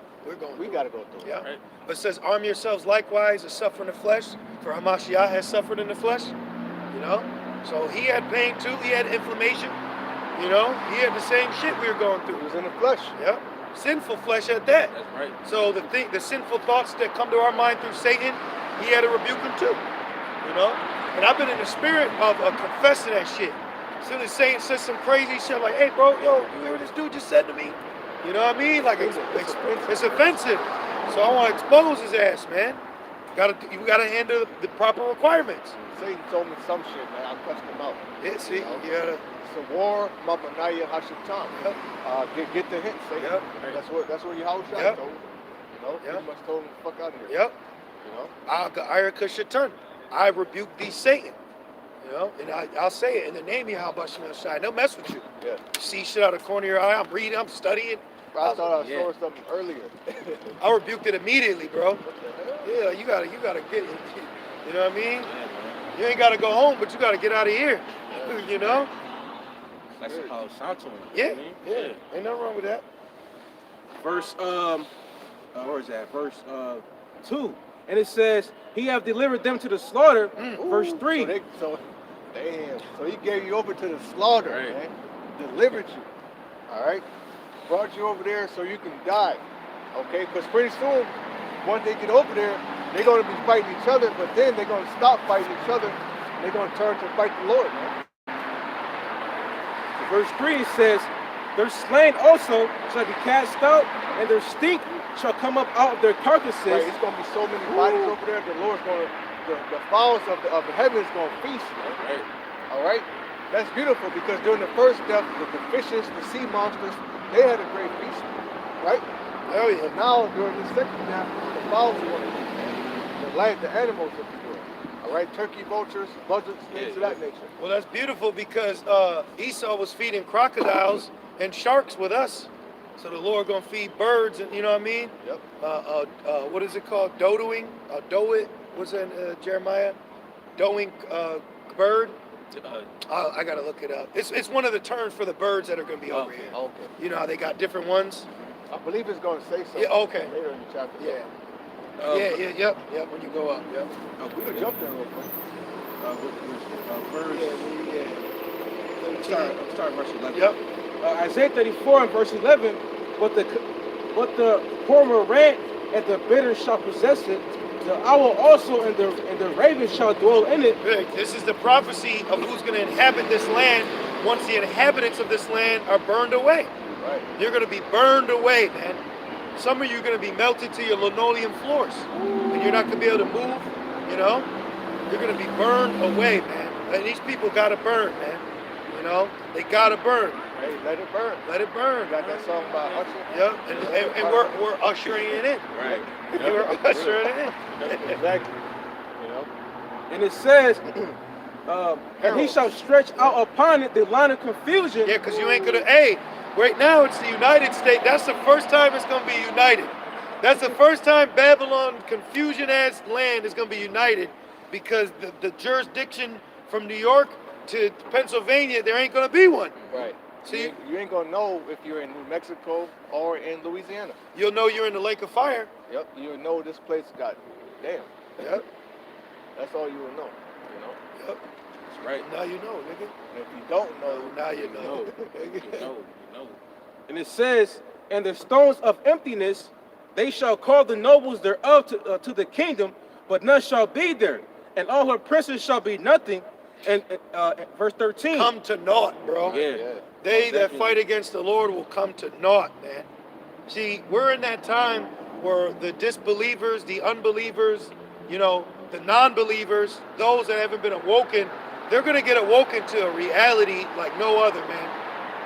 We got to go through it. Yeah. Right. But it says, arm yourselves likewise to suffer in the flesh, for Hamashiach has suffered in the flesh. You know? So he had pain too. He had inflammation. You know? He had the same shit we were going through. He was in the flesh. Yep. Sinful flesh at that. That's right. So the sinful thoughts that come to our mind through Satan, he had to rebuke them too. You know? And I've been in the spirit of confessing that shit. So the Satan says some crazy shit like, hey bro, yo, you hear what this dude just said to me? You know what I mean? Like it's offensive. So I want to expose his ass, man. You gotta handle the proper requirements. Satan told me some shit, man. I cussed him out. Yeah, see, you gotta. It's a war, Mamanaya Hashitam. Yep. Get the hint, Satan. Yep. That's what Yahweh Shai Yep. told him. You know, Yep. he must told him to fuck out of here. Yep. You know? Iraka Shatan. I rebuke thee, Satan. You know, and I'll say it in the name of Yahweh Shai. Don't mess with you. Yeah. You see shit out of the corner of your eye. I'm reading. I'm studying. I thought I saw something earlier. I rebuked it immediately, bro. Yeah, you gotta get it. You know what I mean? You ain't gotta go home, but you gotta get out of here. You know? That's how it sounds to him. Yeah, You know what I yeah. mean? Ain't nothing wrong with that. Verse where is that? Verse 2. And it says, he have delivered them to the slaughter. Verse 3. So he gave you over to the slaughter, man. Delivered you. All right? Brought you over there so you can die. Okay? Because pretty soon, once they get over there, they're going to be fighting each other, but then they're going to stop fighting each other. They're going to turn to fight the Lord, man. Verse 3 says, their slain also shall be cast out, and their stink shall come up out of their carcasses. Right, it's going to be so many bodies over there. The Lord's going to, the fowls of the heavens going to feast. Right. All right? That's beautiful because during the first death, the fishes, the sea monsters, they had a great feast. Right? Oh yeah. But now, during the second death, the fowls are going to eat. The land, the animals will be doing. All right? Turkey, vultures, buzzards, things of that nature. Well, that's beautiful because Esau was feeding crocodiles and sharks with us. So the Lord gonna feed birds, and you know what I mean? Yep. What is it called? Dodoing? Doit? What's that, Jeremiah? Doing bird? I gotta look it up. It's one of the terms for the birds that are gonna be over here. Okay. You know how they got different ones? I believe it's going to say something. Yeah, okay. Later in the chapter. Yep. When you go up, yep. We could jump there real quick. Start verse 11. Yep. Isaiah 34 and verse 11, but the cormorant and the bittern shall possess it, the owl also and the raven shall dwell in it. This is the prophecy of who's going to inhabit this land once the inhabitants of this land are burned away. Right. You're going to be burned away, man. Some of you are going to be melted to your linoleum floors, and you're not going to be able to move. You know, you're going to be burned away, man. And these people got to burn, man. You know, they got to burn. Hey, let it burn. Let it burn. Got that song by Usher? Yeah, and we're ushering it in. Right. We're ushering it in. Exactly. You know? And it says, and he shall stretch out upon it the line of confusion. Yeah, because you ain't gonna. Hey, right now it's the United States. That's the first time it's gonna be united. That's the first time Babylon, confusion-ass land, is gonna be united, because the jurisdiction from New York to Pennsylvania, there ain't gonna be one. Right. So you ain't gonna know if you're in New Mexico or in Louisiana. You'll know you're in the lake of fire. Yep. You'll know this place got damn. Yep. That's all you will know. You know. Yep. That's right. Now you know, nigga. And if you don't know, Now you know. You know. And it says, and the stones of emptiness, they shall call the nobles thereof to the kingdom, but none shall be there, and all her princes shall be nothing. And verse 13. Come to naught, bro. Yeah. They that fight against the Lord will come to naught, man. See, we're in that time where the disbelievers, the unbelievers, you know, the non-believers, those that haven't been awoken, they're going to get awoken to a reality like no other, man.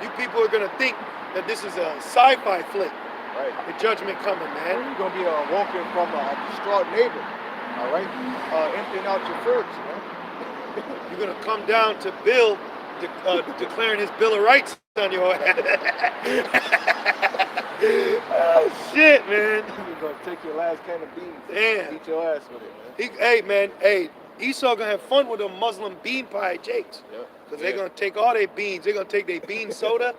You people are going to think that this is a sci-fi flick. right? The judgment coming, man. You're gonna be walking from a distraught neighbor, all right? Emptying out your fridge, man. You're going to come down to Bill declaring his Bill of Rights on your ass. Oh, shit, man. You're gonna take your last can of beans Damn. and eat your ass with it, man. Hey, man, Esau gonna have fun with them Muslim bean pie jakes. Yeah. Because they're gonna take all their beans. They're gonna take their bean soda,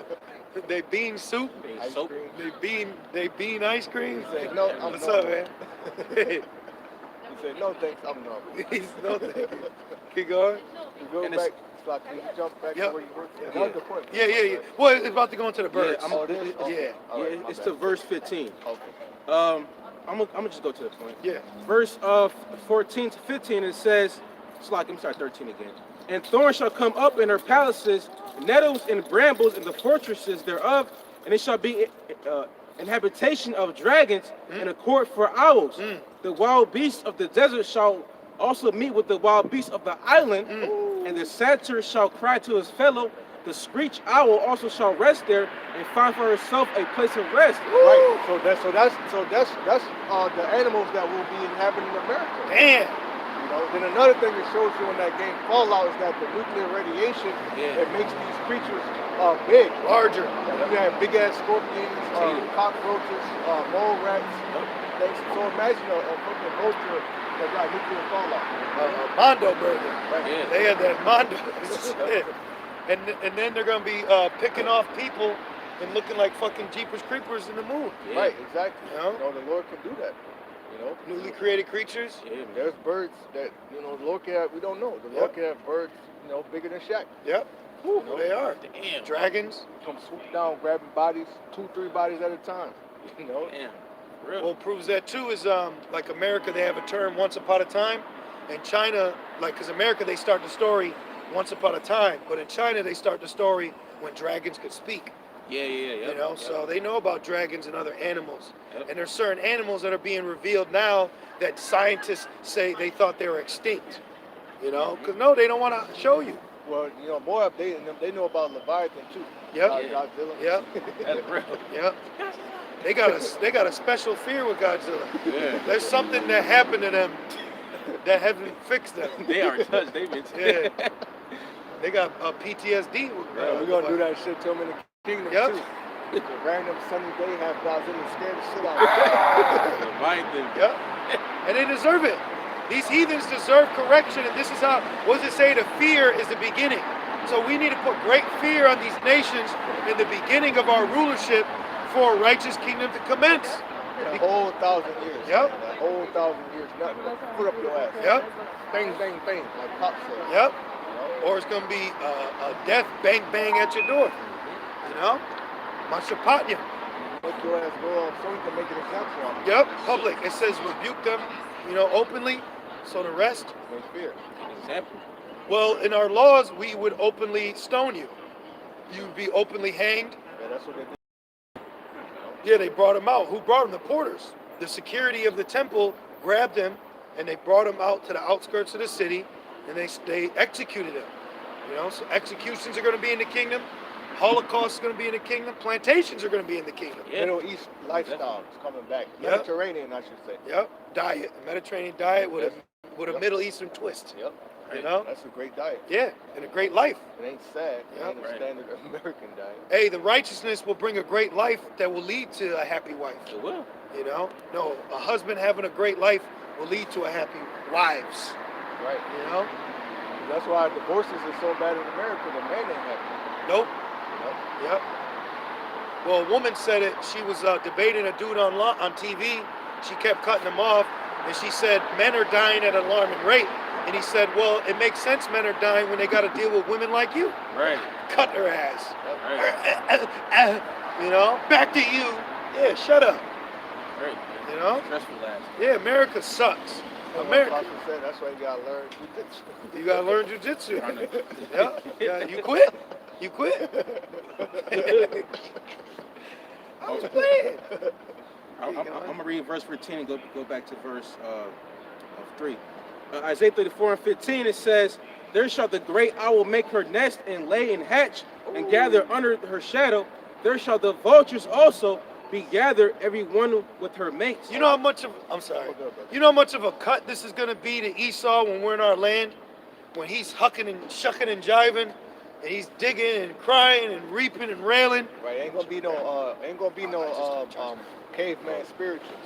their bean soup, Ice Soap. cream. their bean ice cream. He said, no, I'm What's not. up, man? He said, no thanks, I'm not. He's no thing. Keep going. You go And back, it's- so can you jump back Yep. to where you were? Yeah. That was the point. Yeah. Well, it's about to go into the birds. I'm- Oh, this? Okay. Yeah. All right, my it's bad. to verse 15. Okay. I'm gonna just go to the point. Yeah. Verse 14 to 15, it says, it's like, let me start 13 again. And thorns shall come up in her palaces, nettles and brambles in the fortresses thereof, and it shall be an habitation of dragons and a court for owls. The wild beasts of the desert shall also meet with the wild beasts of the island, and the satyr shall cry to his fellow. The screech owl also shall rest there and find for herself a place of rest. Right. So that's the animals that will be inhabiting America. Damn. You know. Then another thing it shows you in that game Fallout is that the nuclear radiation it makes these creatures big. Larger. You have big ass scorpions, cockroaches, mole rats. Things. So imagine a fucking vulture that got nuclear fallout. Mondo burger. Right. Yeah. They had that Mondo. Shit. And then they're gonna be picking off people and looking like fucking Jeepers Creepers in the moon. Yeah. Right. Exactly. You know? You know, the Lord can do that. You know. Newly created creatures. Yeah, man. There's birds that the Lord can have. We don't know. The Lord can have birds, bigger than Shaq. Yep. You Well, they are. Damn. Dragons. Come swoop down, grabbing bodies, 2-3 bodies at a time. You know. Damn. Real. What proves that too is like America, they have a term once upon a time. And China, like, because America, they start the story once upon a time. But in China, they start the story when dragons could speak. Yeah. You know, so they know about dragons and other animals. Yep. And there's certain animals that are being revealed now that scientists say they thought they were extinct. You know, because no, they don't want to show you. Well, Moab, they know about Leviathan too. Yep. Godzilla. Yep. That's real. Yep. They got a special fear with Godzilla. Yeah. There's something that happened to them that hasn't fixed them. They are touched. They've been Yeah. They got PTSD. With, We're gonna do that shit to them in the kingdom Yep. too. It's a random sunny day, have Godzilla scare the shit out of them. Leviathan. Yep. And they deserve it. These heathens deserve correction, and this is how, what does it say? The fear is the beginning. So we need to put great fear on these nations in the beginning of our rulership for a righteous kingdom to commence. A whole 1,000 years. Yep. A whole 1,000 years. Nothing. Put up your ass. Yep. Bang, bang, bang. Like Pop said. Yep. Or it's going to be a death bang, bang at your door. You know? Mashapatya. Make your ass go off so we can make an example of it. Yep. Public. It says rebuke them, you know, openly. So the rest. No fear. Example. Well, in our laws, we would openly stone you. You would be openly hanged. Yeah, that's what they do. Yeah, they brought him out. Who brought him? The porters. The security of the temple grabbed him, and they brought him out to the outskirts of the city, and they executed him. You know, so executions are going to be in the kingdom. Holocaust is going to be in the kingdom. Plantations are going to be in the kingdom. Yeah. Middle East lifestyle is coming back. Yep. Mediterranean, I should say. Yep. Diet. A Mediterranean diet with a Yep. Middle Eastern twist. Yep. You know? That's a great diet. Yeah, and a great life. It ain't sad. It Yep. ain't a standard American diet. Hey, the righteousness will bring a great life that will lead to a happy wife. It will. You know? No, a husband having a great life will lead to a happy wives. Right. You know? That's why divorces are so bad in America. The man ain't happy. Nope. Yep. Yep. Well, a woman said it. She was debating a dude on TV. She kept cutting him off, and she said, men are dying at an alarming rate. And he said, well, it makes sense men are dying when they got to deal with women like you. Right. Cut her ass. Right. You know? Back to you. Yeah, shut up. Right. You know? Stressful ass. Yeah, America sucks. America. Like I said, that's why you gotta learn jujitsu. You gotta learn jujitsu. Yeah. You quit? You quit? I was playing. I'm gonna read verse 14 and go back to verse of 3. Isaiah 34:15, it says, there shall the great owl make her nest and lay and hatch and gather under her shadow. There shall the vultures also be gathered, every one with her mates. You know how much of, I'm sorry, you know how much of a cut this is gonna be to Esau when we're in our land? When he's hucking and shucking and jiving, and he's digging and crying and reaping and railing. Right, ain't gonna be no caveman spirituals.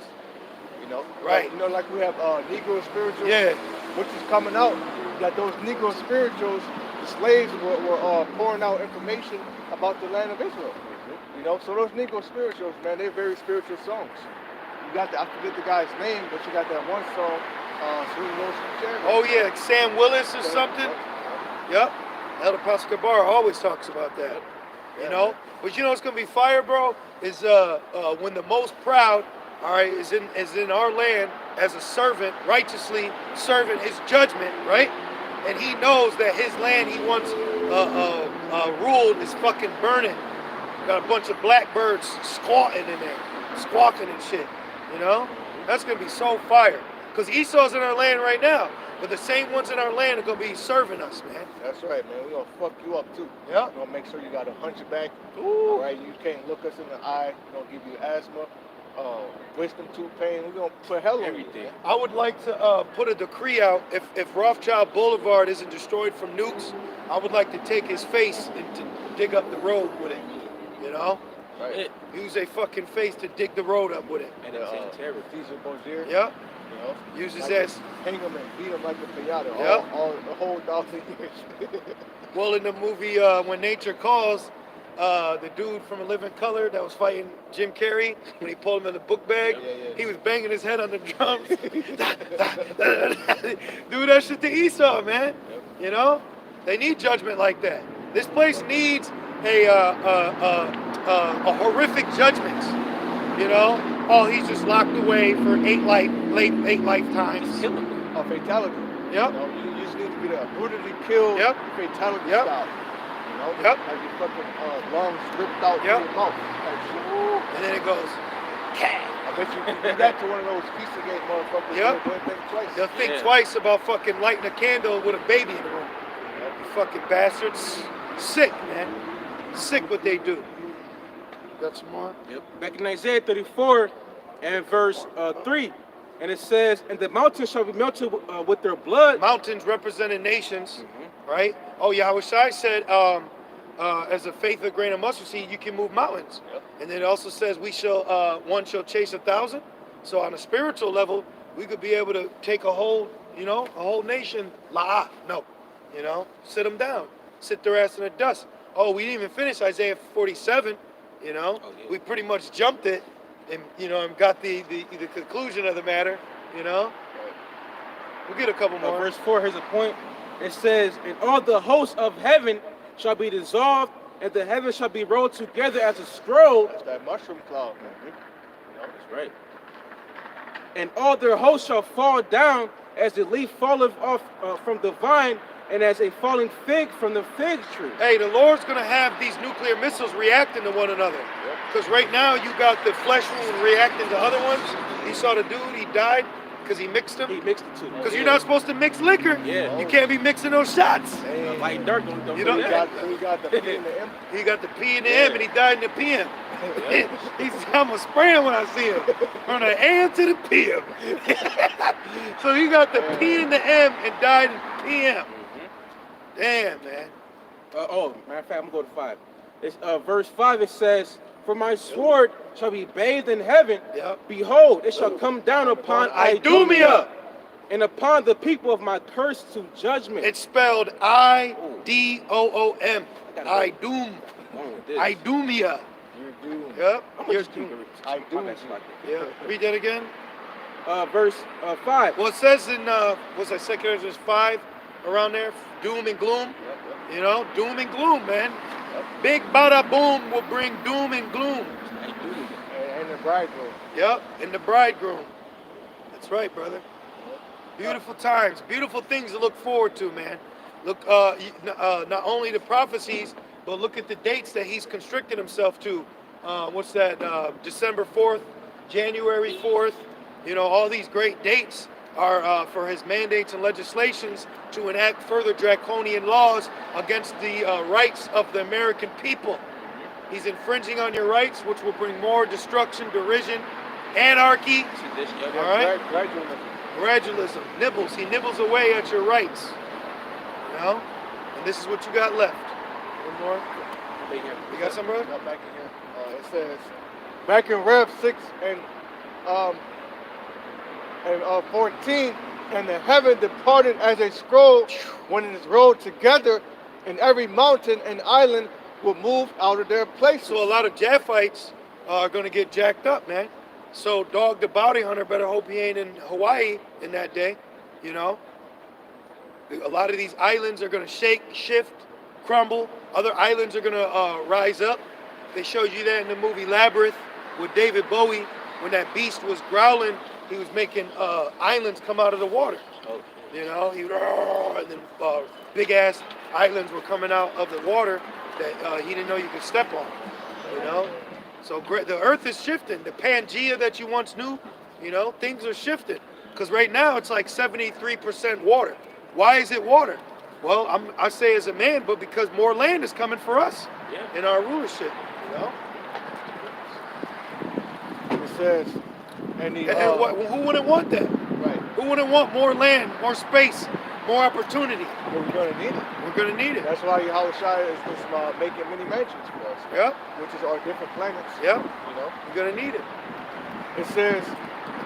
You know? Right. Like, you know, like we have Negro spirituals. Yeah. Which is coming out. That those Negro spirituals, the slaves were pouring out information about the land of Israel. You know, so those Negro spirituals, man, they're very spiritual songs. You got I forget the guy's name, but you got that one song, Sweet Rose from Cherry. Oh yeah, like Sam Willis or something. Yep. Elder Pastor Cabar always talks about that. You know? But you know what's gonna be fire, bro? Is when the most proud, all right, is in our land as a servant, righteously serving his judgment, right? And he knows that his land he once ruled is fucking burning. Got a bunch of blackbirds squatting in there, squawking and shit. You know? That's gonna be so fire. Because Esau's in our land right now, but the same ones in our land are gonna be serving us, man. That's right, man. We're gonna fuck you up too. Yeah. We're gonna make sure you got a hunchback. Ooh. All right, you can't look us in the eye. We're gonna give you asthma, wisdom tooth pain. We're gonna put hell on Everything. you. I would like to put a decree out, if Rothschild Boulevard isn't destroyed from nukes, I would like to take his face and to dig up the road with it, you know? Right. Use a fucking face to dig the road up with it. And it's in terror. Caesar Borgia. Yep. You know? Use his Like ass. Hang him and beat him like a pinata. Yep. All the whole 1,000 years. Well, in the movie When Nature Calls, the dude from A Living Color that was fighting Jim Carrey, when he pulled him in the book bag, he was banging his head on the drums. Do that shit to Esau, man. You know? They need judgment like that. This place needs a horrific judgment. You know? Oh, he's just locked away for eight lifetimes. Kill him. A fatality. Yep. You know, you just need to get a brutally killed fatality Yep. style. You know? Yep. Like your fucking lungs ripped out Yep. through your mouth. Like, shit. And then it goes, I bet you can do that to one of those Pizzagate motherfuckers. Yep. They'll think twice. they'll think Yeah. twice about fucking lighting a candle with a baby in the room. You fucking bastards. Sick, man. Sick what they do. Got some more? Yep. Back in Isaiah 34 and verse 3, and it says, and the mountains shall be melted with their blood. Mountains representing nations, right? Oh, Yahushua said, as a faith of a grain of mustard seed, you can move mountains. Yep. And then it also says, one shall chase 1,000. So on a spiritual level, we could be able to take a whole you know, a whole nation, no, you know, sit them down, sit their ass in the dust. Oh, we didn't even finish Isaiah 47, you know, we pretty much jumped it, and you know, and got the conclusion of the matter, you know. We'll get a couple more. Verse 4, here's a point. It says, and all the hosts of heaven shall be dissolved, and the heavens shall be rolled together as a scroll. That's that mushroom cloud, man. You know? That's right. And all their hosts shall fall down as the leaf falleth off from the vine, and as a falling fig from the fig tree. Hey, the Lord's going to have these nuclear missiles reacting to one another. Because right now you got the flesh wound reacting to other ones. You saw the dude, he died because he mixed them. He mixed the two. Because you're not supposed to mix liquor. Yeah. You can't be mixing those shots. Light dark don't You do don't that. We got the P and the M. He got the P and the M and he died in the PM. He said, I'm going to spray him when I see him. From the AM to the PM. So he got the P and the M and died in the PM. Damn, man. Matter of fact, I'm going to go to 5. It's, verse 5, it says, for my sword shall be bathed in heaven. Yep. Behold, it shall come down upon Idumea, and upon the people of my curse to judgment. It's spelled I-D-O-O-M. Idum. Idumea. Yep. I do. Yeah. Read that again. Verse 5. Well, it says in, what's that, 2 Corinthians 5, around there, doom and gloom. You know, doom and gloom, man. Big bada boom will bring doom and gloom. And the bridegroom. Yep, and the bridegroom. That's right, brother. Beautiful times, beautiful things to look forward to, man. Look, not only the prophecies, but look at the dates that he's constricted himself to. What's that? December 4th, January 4th. You know, all these great dates are for his mandates and legislations to enact further draconian laws against the rights of the American people. He's infringing on your rights, which will bring more destruction, derision, anarchy. All right? Gradualism. Nibbles. He nibbles away at your rights. You know? And this is what you got left. One more. You got some, bro? Back in here. It says, back in Rev 6 and 14, and the heaven departed as a scroll when it is rolled together, and every mountain and island will move out of their place. So a lot of Japhites are going to get jacked up, man. So Dog the Bounty Hunter better hope he ain't in Hawaii in that day, you know. A lot of these islands are going to shake, shift, crumble. Other islands are going to rise up. They showed you that in the movie Labyrinth with David Bowie. When that beast was growling, he was making islands come out of the water. You know, and then big ass islands were coming out of the water that he didn't know you could step on. You know, so the earth is shifting. The Pangea that you once knew, you know, things are shifting. Because right now it's like 73% water. Why is it water? Well, I say as a man, but because more land is coming for us in our rulership. You know. It says, who wouldn't want that? Right. Who wouldn't want more land, more space, more opportunity? Well, we're going to need it. We're going to need it. That's why Yahweh is making many mansions for us. Yeah. Which is our different planets. Yeah. You know. You're going to need it. It says,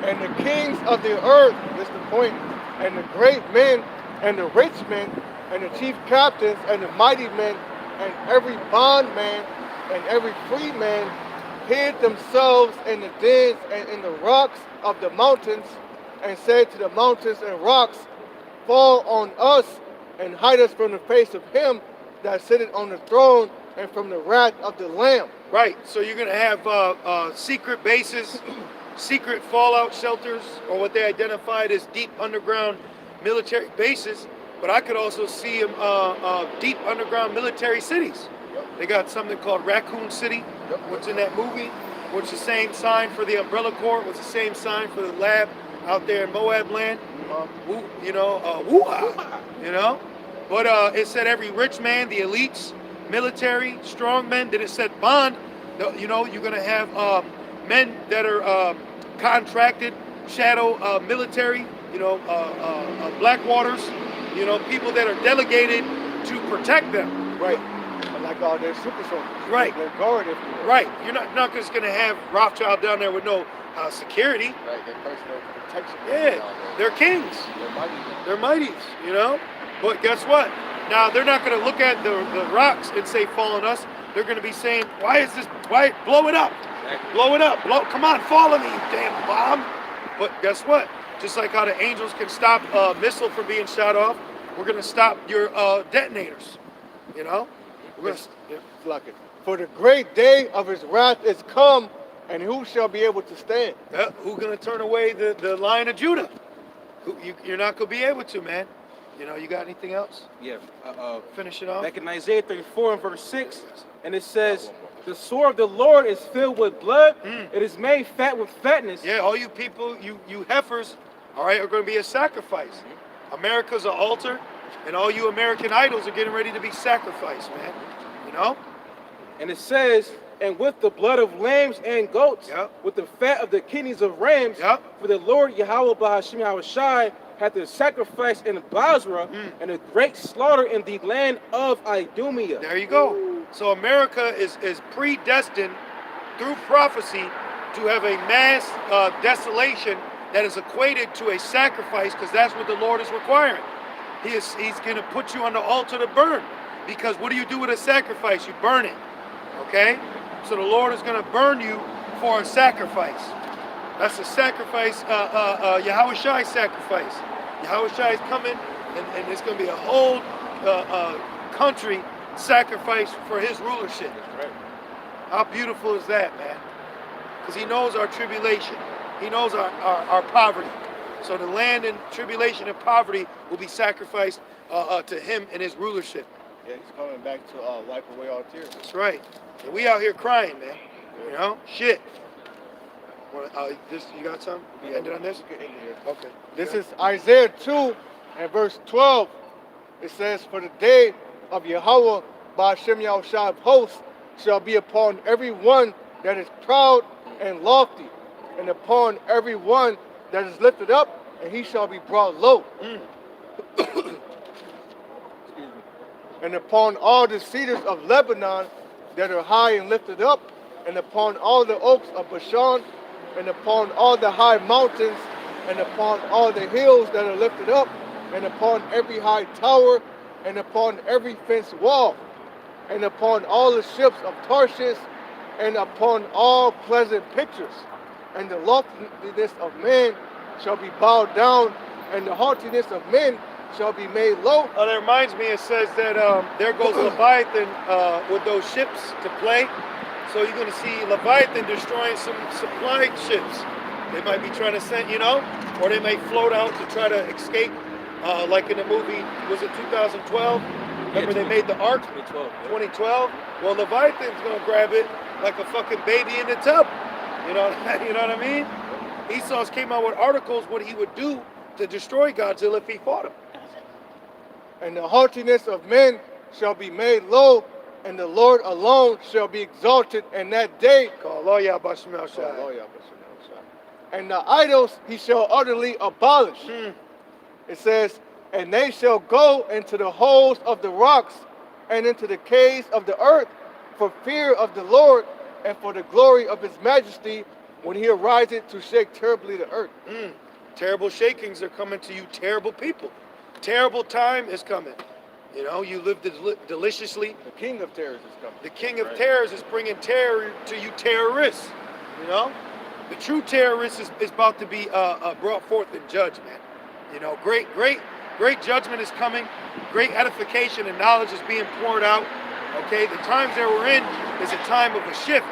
and the kings of the earth, this is the point, and the great men, and the rich men, and the chief captains, and the mighty men, and every bondman, and every free man, hid themselves in the dens and in the rocks of the mountains, and said to the mountains and rocks, fall on us, and hide us from the face of him that sitteth on the throne, and from the wrath of the Lamb. Right, so you're going to have secret bases, secret fallout shelters, or what they identified as deep underground military bases, but I could also see them deep underground military cities. They got something called Raccoon City, which in that movie, which is the same sign for the Umbrella Corps, was the same sign for the lab out there in Moab land. You know, you know. But it said every rich man, the elites, military, strong men. Then it said bond. You know, you're gonna have men that are contracted, shadow military. You know, Blackwaters. You know, people that are delegated to protect them. Right. like all their super soldiers. Right. Their guard, if you will. Right. You're not just going to have Rothschild down there with no security. Right, their personal protection. Yeah, they're kings. They're mighty. They're mighties, you know? But guess what? Now, they're not going to look at the rocks and say, fall on us. They're going to be saying, why, blow it up. Exactly. Blow it up. Come on, fall on me, you damn bomb. But guess what? Just like how the angels can stop a missile from being shot off, we're going to stop your detonators, you know? We're gonna, yeah. Like it. For the great day of his wrath is come, and who shall be able to stand? Yeah, who's going to turn away the Lion of Judah? You're not going to be able to, man. You know, you got anything else? Yeah. Finish it off. Back in Isaiah 34 and verse 6, and it says, the sword of the Lord is filled with blood. It is made fat with fatness. Yeah, all you people, you heifers, all right, are going to be a sacrifice. America's an altar, and all you American idols are getting ready to be sacrificed, man. You know? And it says, and with the blood of lambs and goats, Yep. with the fat of the kidneys of rams, Yep. for the Lord Yahweh Bahashim Yahushai hath the sacrifice in Basra, and a great slaughter in the land of Idumea. There you go. So America is predestined through prophecy to have a mass desolation that is equated to a sacrifice, because that's what the Lord is requiring. He's going to put you on the altar to burn, because what do you do with a sacrifice? You burn it, okay? So the Lord is going to burn you for a sacrifice. That's a sacrifice, Yahushai sacrifice. Yahushai is coming, and it's going to be a whole country sacrifice for his rulership. That's right. How beautiful is that, man? Because he knows our tribulation. He knows our poverty. So the land and tribulation and poverty will be sacrificed to him and his rulership. Yeah, he's coming back to wipe away all tears. That's right. And we out here crying, man. You know? Shit. You got something? You ended on this? Okay. This is Isaiah 2 and verse 12. It says, for the day of Yahweh Ba'ashem Yahushai of hosts shall be upon every one that is proud and lofty, and upon every one that is lifted up, and he shall be brought low. Excuse me. And upon all the cedars of Lebanon that are high and lifted up, and upon all the oaks of Bashan, and upon all the high mountains, and upon all the hills that are lifted up, and upon every high tower, and upon every fenced wall, and upon all the ships of Tarshish, and upon all pleasant pictures. And the loftiness of men shall be bowed down, and the haughtiness of men shall be made low. That reminds me, it says that there goes Leviathan with those ships to play. So you're going to see Leviathan destroying some supply ships. They might be trying to send, or they may float out to try to escape. Like in the movie, was it 2012? Remember they made the Ark? 2012. Well, Leviathan's going to grab it like a fucking baby in the tub. You know what I mean? Esau's came out with articles what he would do to destroy Godzilla if he fought him. And the haughtiness of men shall be made low, and the Lord alone shall be exalted in that day. And the idols he shall utterly abolish. It says, and they shall go into the holes of the rocks and into the caves of the earth for fear of the Lord and for the glory of his majesty when he arises to shake terribly the earth. Terrible shakings are coming to you, terrible people. Terrible time is coming. You live deliciously. The king of terrors is coming. The king of terrors is bringing terror to you terrorists. The true terrorist is about to be brought forth and judged, man. Great judgment is coming. Great edification and knowledge is being poured out. Okay, the times that we're in is a time of a shift.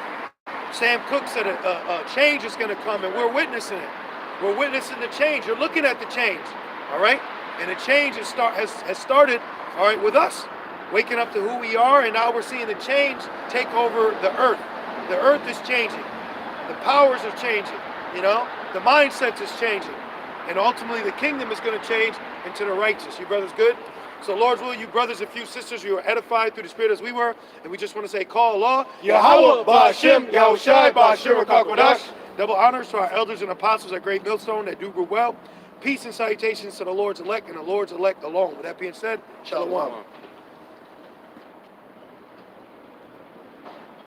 Sam Cooke said a change is going to come, and we're witnessing it. We're witnessing the change. You're looking at the change, all right? And the change has started, all right, with us. Waking up to who we are, and now we're seeing the change take over the earth. The earth is changing. The powers are changing, The mindset is changing. And ultimately, the kingdom is going to change into the righteous. You brothers good? So, Lord's will, you brothers and few sisters, you are edified through the Spirit as we were. And we just want to say, call Allah. Yahweh, Ba'ashem, Yahushai, Ba'ashem, Rakakwadash. Double honors to our elders and apostles at Great Millstone that do well. Peace and salutations to the Lord's elect and the Lord's elect alone. With that being said, Shalom.